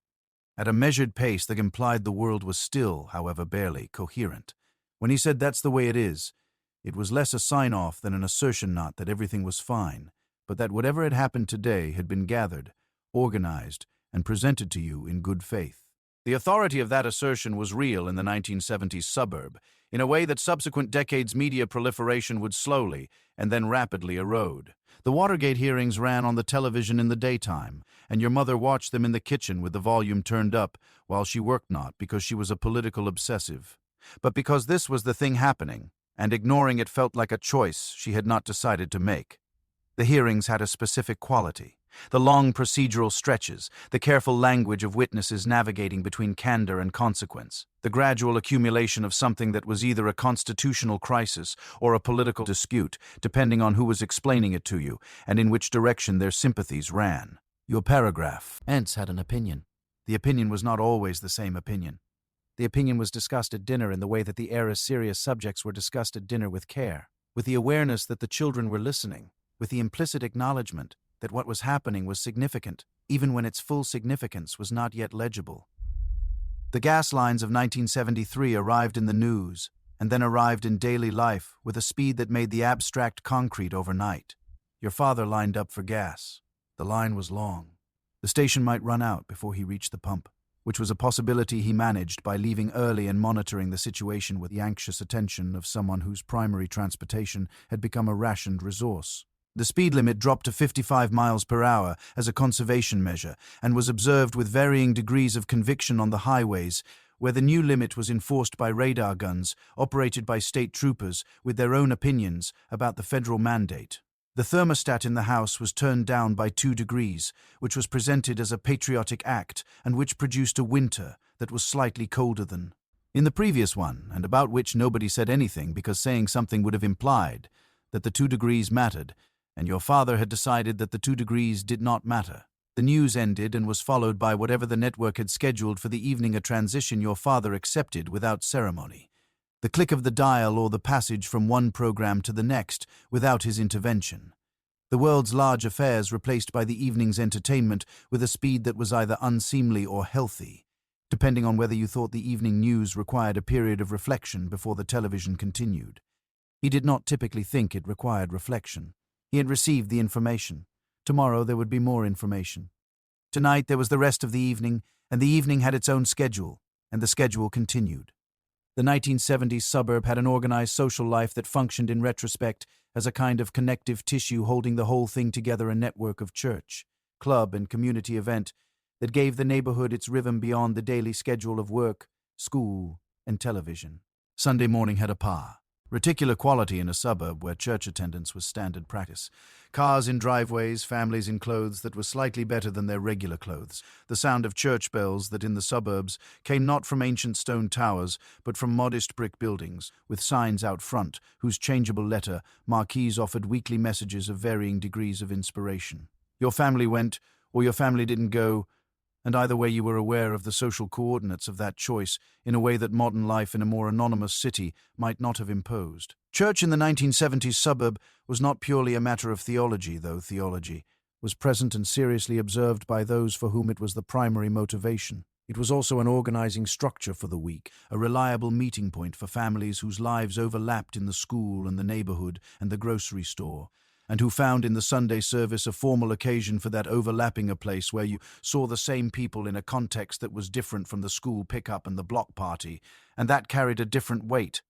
at a measured pace that implied the world was still, however barely, coherent. When he said that's the way it was less a sign-off than an assertion, not that everything was fine, but that whatever had happened today had been gathered, organized, and presented to you in good faith. The authority of that assertion was real in the 1970s suburb, in a way that subsequent decades' media proliferation would slowly and then rapidly erode. The Watergate hearings ran on the television in the daytime, and your mother watched them in the kitchen with the volume turned up while she worked, not because she was a political obsessive, but because this was the thing happening, and ignoring it felt like a choice she had not decided to make. The hearings had a specific quality. The long procedural stretches, the careful language of witnesses navigating between candor and consequence, the gradual accumulation of something that was either a constitutional crisis or a political dispute, depending on who was explaining it to you and in which direction their sympathies ran. Your paragraph. Ents had an opinion. The opinion was not always the same opinion. The opinion was discussed at dinner in the way that the era's serious subjects were discussed at dinner, with care, with the awareness that the children were listening, with the implicit acknowledgement that what was happening was significant, even when its full significance was not yet legible. The gas lines of 1973 arrived in the news, and then arrived in daily life with a speed that made the abstract concrete overnight. Your father lined up for gas. The line was long. The station might run out before he reached the pump, which was a possibility he managed by leaving early and monitoring the situation with the anxious attention of someone whose primary transportation had become a rationed resource. The speed limit dropped to 55 miles per hour as a conservation measure and was observed with varying degrees of conviction on the highways, where the new limit was enforced by radar guns operated by state troopers with their own opinions about the federal mandate. The thermostat in the house was turned down by 2 degrees, which was presented as a patriotic act and which produced a winter that was slightly colder than in the previous one, and about which nobody said anything because saying something would have implied that the 2 degrees mattered, and your father had decided that the 2 degrees did not matter. The news ended and was followed by whatever the network had scheduled for the evening, a transition your father accepted without ceremony. The click of the dial or the passage from one program to the next without his intervention. The world's large affairs replaced by the evening's entertainment with a speed that was either unseemly or healthy, depending on whether you thought the evening news required a period of reflection before the television continued. He did not typically think it required reflection. He had received the information. Tomorrow there would be more information. Tonight there was the rest of the evening, and the evening had its own schedule, and the schedule continued. The 1970s suburb had an organized social life that functioned in retrospect as a kind of connective tissue holding the whole thing together, a network of church, club, and community event that gave the neighborhood its rhythm beyond the daily schedule of work, school, and television. Sunday morning had a particular quality in a suburb where church attendance was standard practice. Cars in driveways, families in clothes that were slightly better than their regular clothes. The sound of church bells that in the suburbs came not from ancient stone towers, but from modest brick buildings, with signs out front whose changeable letter marquees offered weekly messages of varying degrees of inspiration. Your family went, or your family didn't go, and either way you were aware of the social coordinates of that choice in a way that modern life in a more anonymous city might not have imposed. Church in the 1970s suburb was not purely a matter of theology, though theology was present and seriously observed by those for whom it was the primary motivation. It was also an organizing structure for the week, a reliable meeting point for families whose lives overlapped in the school and the neighborhood and the grocery store, and who found in the Sunday service a formal occasion for that overlapping, a place where you saw the same people in a context that was different from the school pickup and the block party, and that carried a different weight,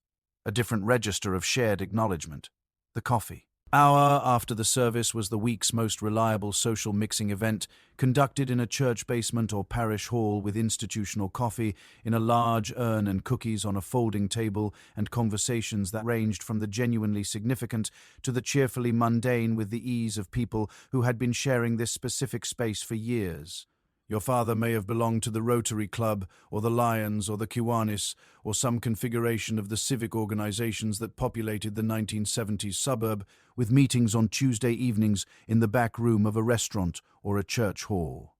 a different register of shared acknowledgement. The coffee hour after the service was the week's most reliable social mixing event, conducted in a church basement or parish hall with institutional coffee in a large urn and cookies on a folding table, and conversations that ranged from the genuinely significant to the cheerfully mundane with the ease of people who had been sharing this specific space for years. Your father may have belonged to the Rotary Club, or the Lions, or the Kiwanis, or some configuration of the civic organizations that populated the 1970s suburb, with meetings on Tuesday evenings in the back room of a restaurant or a church hall.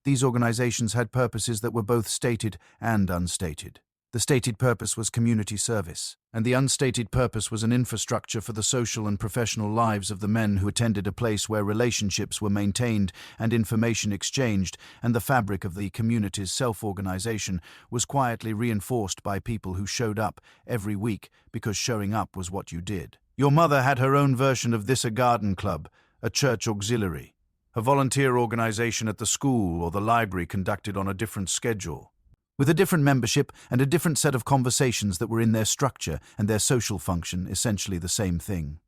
These organizations had purposes that were both stated and unstated. The stated purpose was community service, and the unstated purpose was an infrastructure for the social and professional lives of the men who attended, a place where relationships were maintained and information exchanged, and the fabric of the community's self-organization was quietly reinforced by people who showed up every week because showing up was what you did. Your mother had her own version of this: a garden club, a church auxiliary, a volunteer organization at the school or the library conducted on a different schedule, with a different membership and a different set of conversations that were in their structure and their social function essentially the same thing.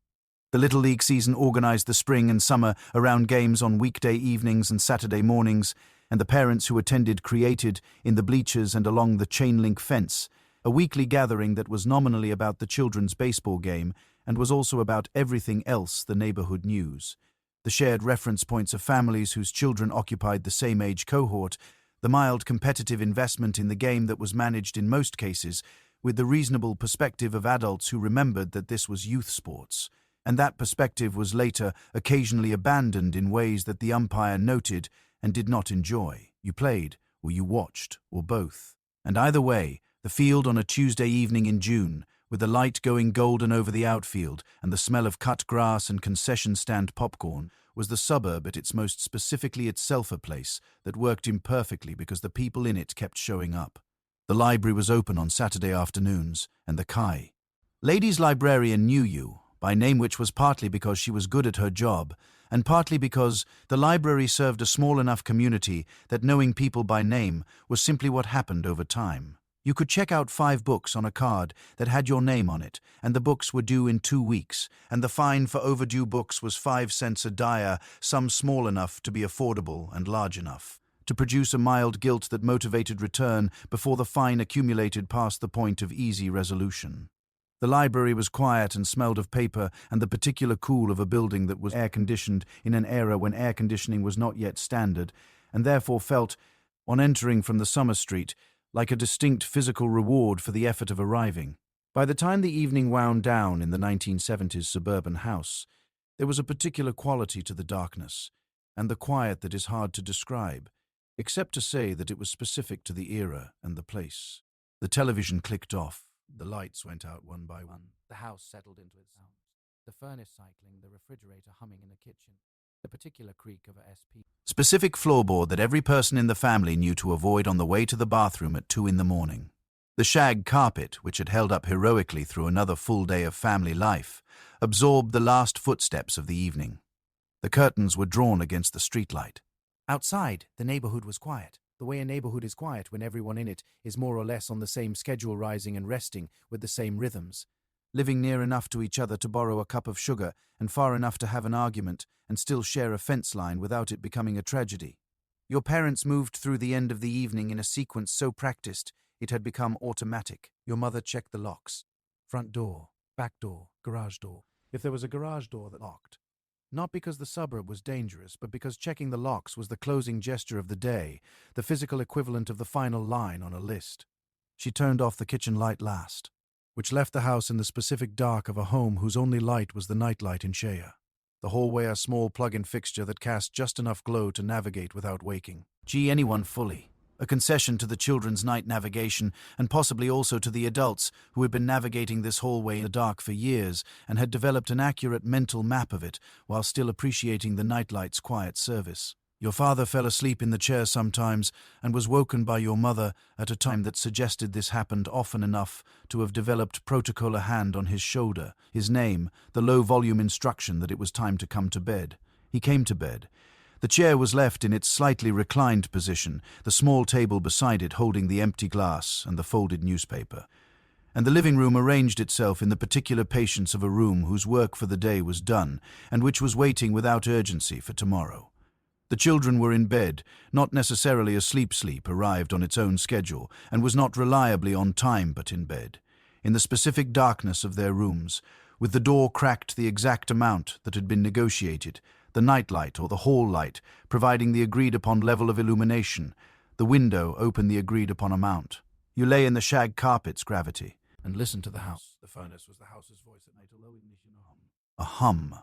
The Little League season organized the spring and summer around games on weekday evenings and Saturday mornings, and the parents who attended created, in the bleachers and along the chain-link fence, a weekly gathering that was nominally about the children's baseball game and was also about everything else: the neighborhood news. the shared reference points of families whose children occupied the same age cohort, the mild competitive investment in the game that was managed in most cases, with the reasonable perspective of adults who remembered that this was youth sports. And that perspective was later occasionally abandoned in ways that the umpire noted and did not enjoy. You played, or you watched, or both. And either way, the field on a Tuesday evening in June, with the light going golden over the outfield and the smell of cut grass and concession stand popcorn, was the suburb at its most specifically itself a place that worked imperfectly because the people in it kept showing up. The library was open on Saturday afternoons, and the Kai. Ladies' librarian knew you, by name, which was partly because she was good at her job, and partly because the library served a small enough community that knowing people by name was simply what happened over time. You could check out 5 books on a card that had your name on it, and the books were due in 2 weeks, and the fine for overdue books was 5 cents a dia, some small enough to be affordable and large enough to produce a mild guilt that motivated return before the fine accumulated past the point of easy resolution. The library was quiet and smelled of paper and the particular cool of a building that was air-conditioned in an era when air conditioning was not yet standard, and therefore felt, on entering from the summer street, like a distinct physical reward for the effort of arriving. By the time the evening wound down in the 1970s suburban house, there was a particular quality to the darkness, and the quiet that is hard to describe, except to say that it was specific to the era and the place. The television clicked off. The lights went out one by one. The house settled into its sounds. The furnace cycling, the refrigerator humming in the kitchen, the particular creak of a SP. Specific floorboard that every person in the family knew to avoid on the way to the bathroom at 2 a.m. The shag carpet, which had held up heroically through another full day of family life, absorbed the last footsteps of the evening. The curtains were drawn against the streetlight. Outside, the neighborhood was quiet, the way a neighborhood is quiet when everyone in it is more or less on the same schedule, rising and resting with the same rhythms, living near enough to each other to borrow a cup of sugar and far enough to have an argument and still share a fence line without it becoming a tragedy. Your parents moved through the end of the evening in a sequence so practiced it had become automatic. Your mother checked the locks. Front door, back door, garage door. If there was a garage door that locked. Not because the suburb was dangerous, but because checking the locks was the closing gesture of the day, the physical equivalent of the final line on a list. She turned off the kitchen light last, which left the house in the specific dark of a home whose only light was the nightlight in Shea. The hallway a small plug-in fixture that cast just enough glow to navigate without waking. Anyone fully. A concession to the children's night navigation, and possibly also to the adults who had been navigating this hallway in the dark for years and had developed an accurate mental map of it while still appreciating the nightlight's quiet service. Your father fell asleep in the chair sometimes and was woken by your mother at a time that suggested this happened often enough to have developed protocol a hand on his shoulder, his name, the low-volume instruction that it was time to come to bed. He came to bed. The chair was left in its slightly reclined position, the small table beside it holding the empty glass and the folded newspaper. And the living room arranged itself in the particular patience of a room whose work for the day was done and which was waiting without urgency for tomorrow. The children were in bed, not necessarily a sleep arrived on its own schedule, and was not reliably on time but in bed, in the specific darkness of their rooms, with the door cracked the exact amount that had been negotiated, the nightlight or the hall light providing the agreed-upon level of illumination, the window open the agreed-upon amount. You lay in the shag carpet's gravity and listened to the house. The furnace was the house's voice at night, a hum,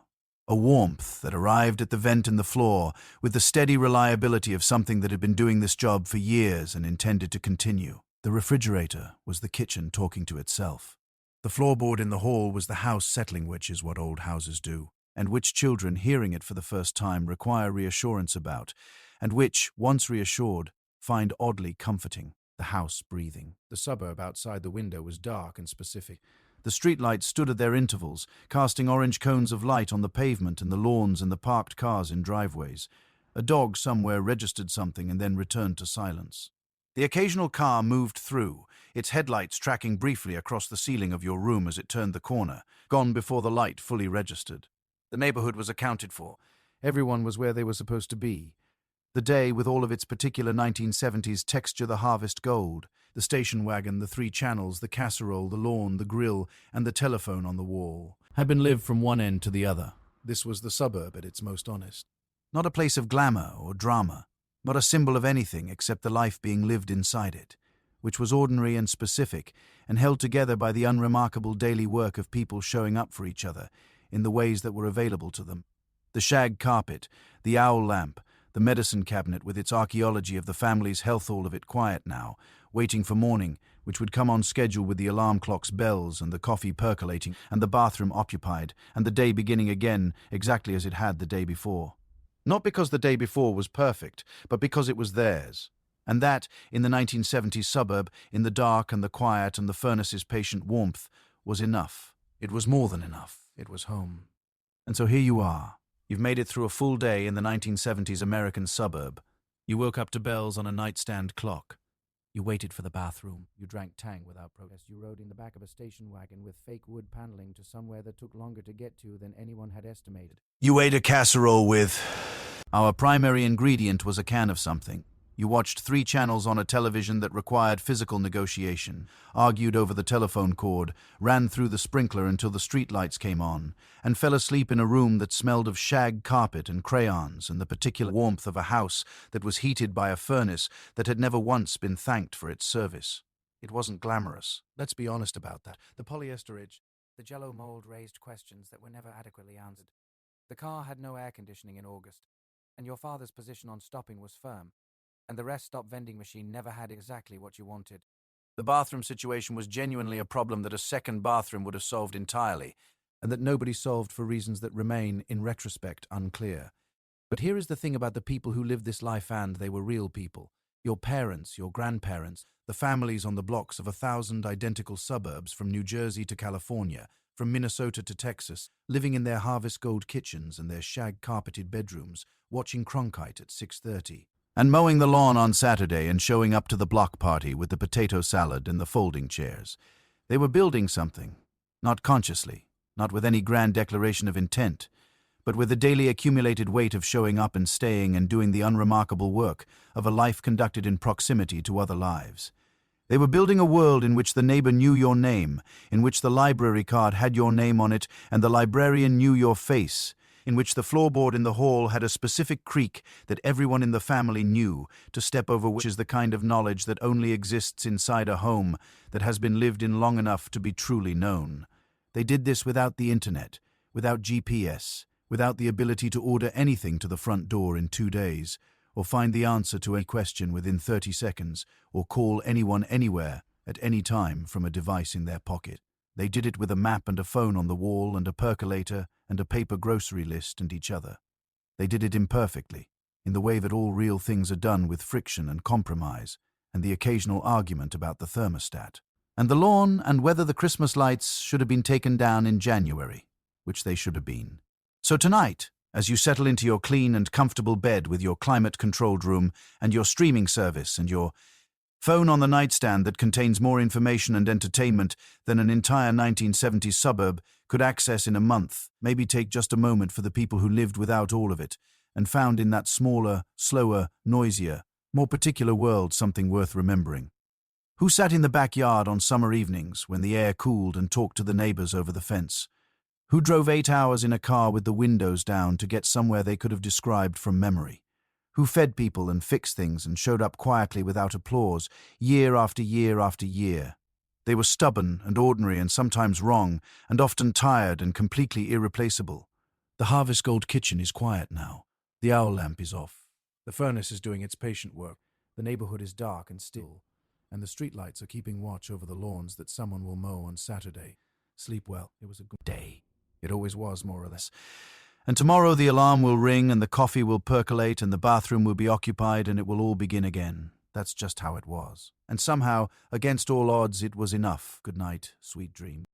a warmth that arrived at the vent in the floor with the steady reliability of something that had been doing this job for years and intended to continue. The refrigerator was the kitchen talking to itself. The floorboard in the hall was the house settling, which is what old houses do, and which children, hearing it for the first time, require reassurance about, and which, once reassured, find oddly comforting. The house breathing. The suburb outside the window was dark and specific. The streetlights stood at their intervals, casting orange cones of light on the pavement and the lawns and the parked cars in driveways. A dog somewhere registered something and then returned to silence. The occasional car moved through, its headlights tracking briefly across the ceiling of your room as it turned the corner, gone before the light fully registered. The neighborhood was accounted for. Everyone was where they were supposed to be. The day, with all of its particular 1970s texture, the harvest gold, the station wagon, the 3 channels, the casserole, the lawn, the grill, and the telephone on the wall, had been lived from one end to the other. This was the suburb at its most honest. Not a place of glamour or drama, not a symbol of anything except the life being lived inside it, which was ordinary and specific and held together by the unremarkable daily work of people showing up for each other in the ways that were available to them. The shag carpet, the owl lamp, the medicine cabinet with its archaeology of the family's health, all of it quiet now, waiting for morning, which would come on schedule with the alarm clock's bells and the coffee percolating and the bathroom occupied and the day beginning again exactly as it had the day before. Not because the day before was perfect, but because it was theirs. And that, in the 1970s suburb, in the dark and the quiet and the furnace's patient warmth, was enough. It was more than enough. It was home. And so here you are. You've made it through a full day in the 1970s American suburb. You woke up to bells on a nightstand clock. You waited for the bathroom. You drank Tang without protest. You rode in the back of a station wagon with fake wood paneling to somewhere that took longer to get to than anyone had estimated. You ate a casserole with... Our primary ingredient was a can of something. You watched 3 channels on a television that required physical negotiation, argued over the telephone cord, ran through the sprinkler until the streetlights came on, and fell asleep in a room that smelled of shag carpet and crayons and the particular warmth of a house that was heated by a furnace that had never once been thanked for its service. It wasn't glamorous. Let's be honest about that. The polyester edge, the jello mold raised questions that were never adequately answered. The car had no air conditioning in August, and your father's position on stopping was firm. And the rest stop vending machine never had exactly what you wanted. The bathroom situation was genuinely a problem that a second bathroom would have solved entirely, and that nobody solved for reasons that remain, in retrospect, unclear. But here is the thing about the people who lived this life, and they were real people. Your parents, your grandparents, the families on the blocks of 1,000 identical suburbs from New Jersey to California, from Minnesota to Texas, living in their harvest gold kitchens and their shag-carpeted bedrooms, watching Cronkite at 6:30. And mowing the lawn on Saturday and showing up to the block party with the potato salad and the folding chairs. They were building something, not consciously, not with any grand declaration of intent, but with the daily accumulated weight of showing up and staying and doing the unremarkable work of a life conducted in proximity to other lives. They were building a world in which the neighbor knew your name, in which the library card had your name on it and the librarian knew your face, in which the floorboard in the hall had a specific creak that everyone in the family knew, to step over, which is the kind of knowledge that only exists inside a home that has been lived in long enough to be truly known. They did this without the internet, without GPS, without the ability to order anything to the front door in 2 days, or find the answer to a question within 30 seconds, or call anyone anywhere at any time from a device in their pocket. They did it with a map and a phone on the wall and a percolator and a paper grocery list and each other. They did it imperfectly, in the way that all real things are done, with friction and compromise and the occasional argument about the thermostat. And the lawn and whether the Christmas lights should have been taken down in January, which they should have been. So tonight, as you settle into your clean and comfortable bed with your climate-controlled room and your streaming service and your phone on the nightstand that contains more information and entertainment than an entire 1970s suburb could access in a month, maybe take just a moment for the people who lived without all of it and found in that smaller, slower, noisier, more particular world something worth remembering. Who sat in the backyard on summer evenings when the air cooled and talked to the neighbors over the fence? Who drove 8 hours in a car with the windows down to get somewhere they could have described from memory? Who fed people and fixed things and showed up quietly without applause, year after year after year? They were stubborn and ordinary and sometimes wrong, and often tired and completely irreplaceable. The Harvest Gold kitchen is quiet now. The owl lamp is off. The furnace is doing its patient work. The neighborhood is dark and still, and the streetlights are keeping watch over the lawns that someone will mow on Saturday. Sleep well. It was a good day. It always was, more or less. And tomorrow the alarm will ring and the coffee will percolate and the bathroom will be occupied and it will all begin again. That's just how it was. And somehow, against all odds, it was enough. Good night, sweet dream.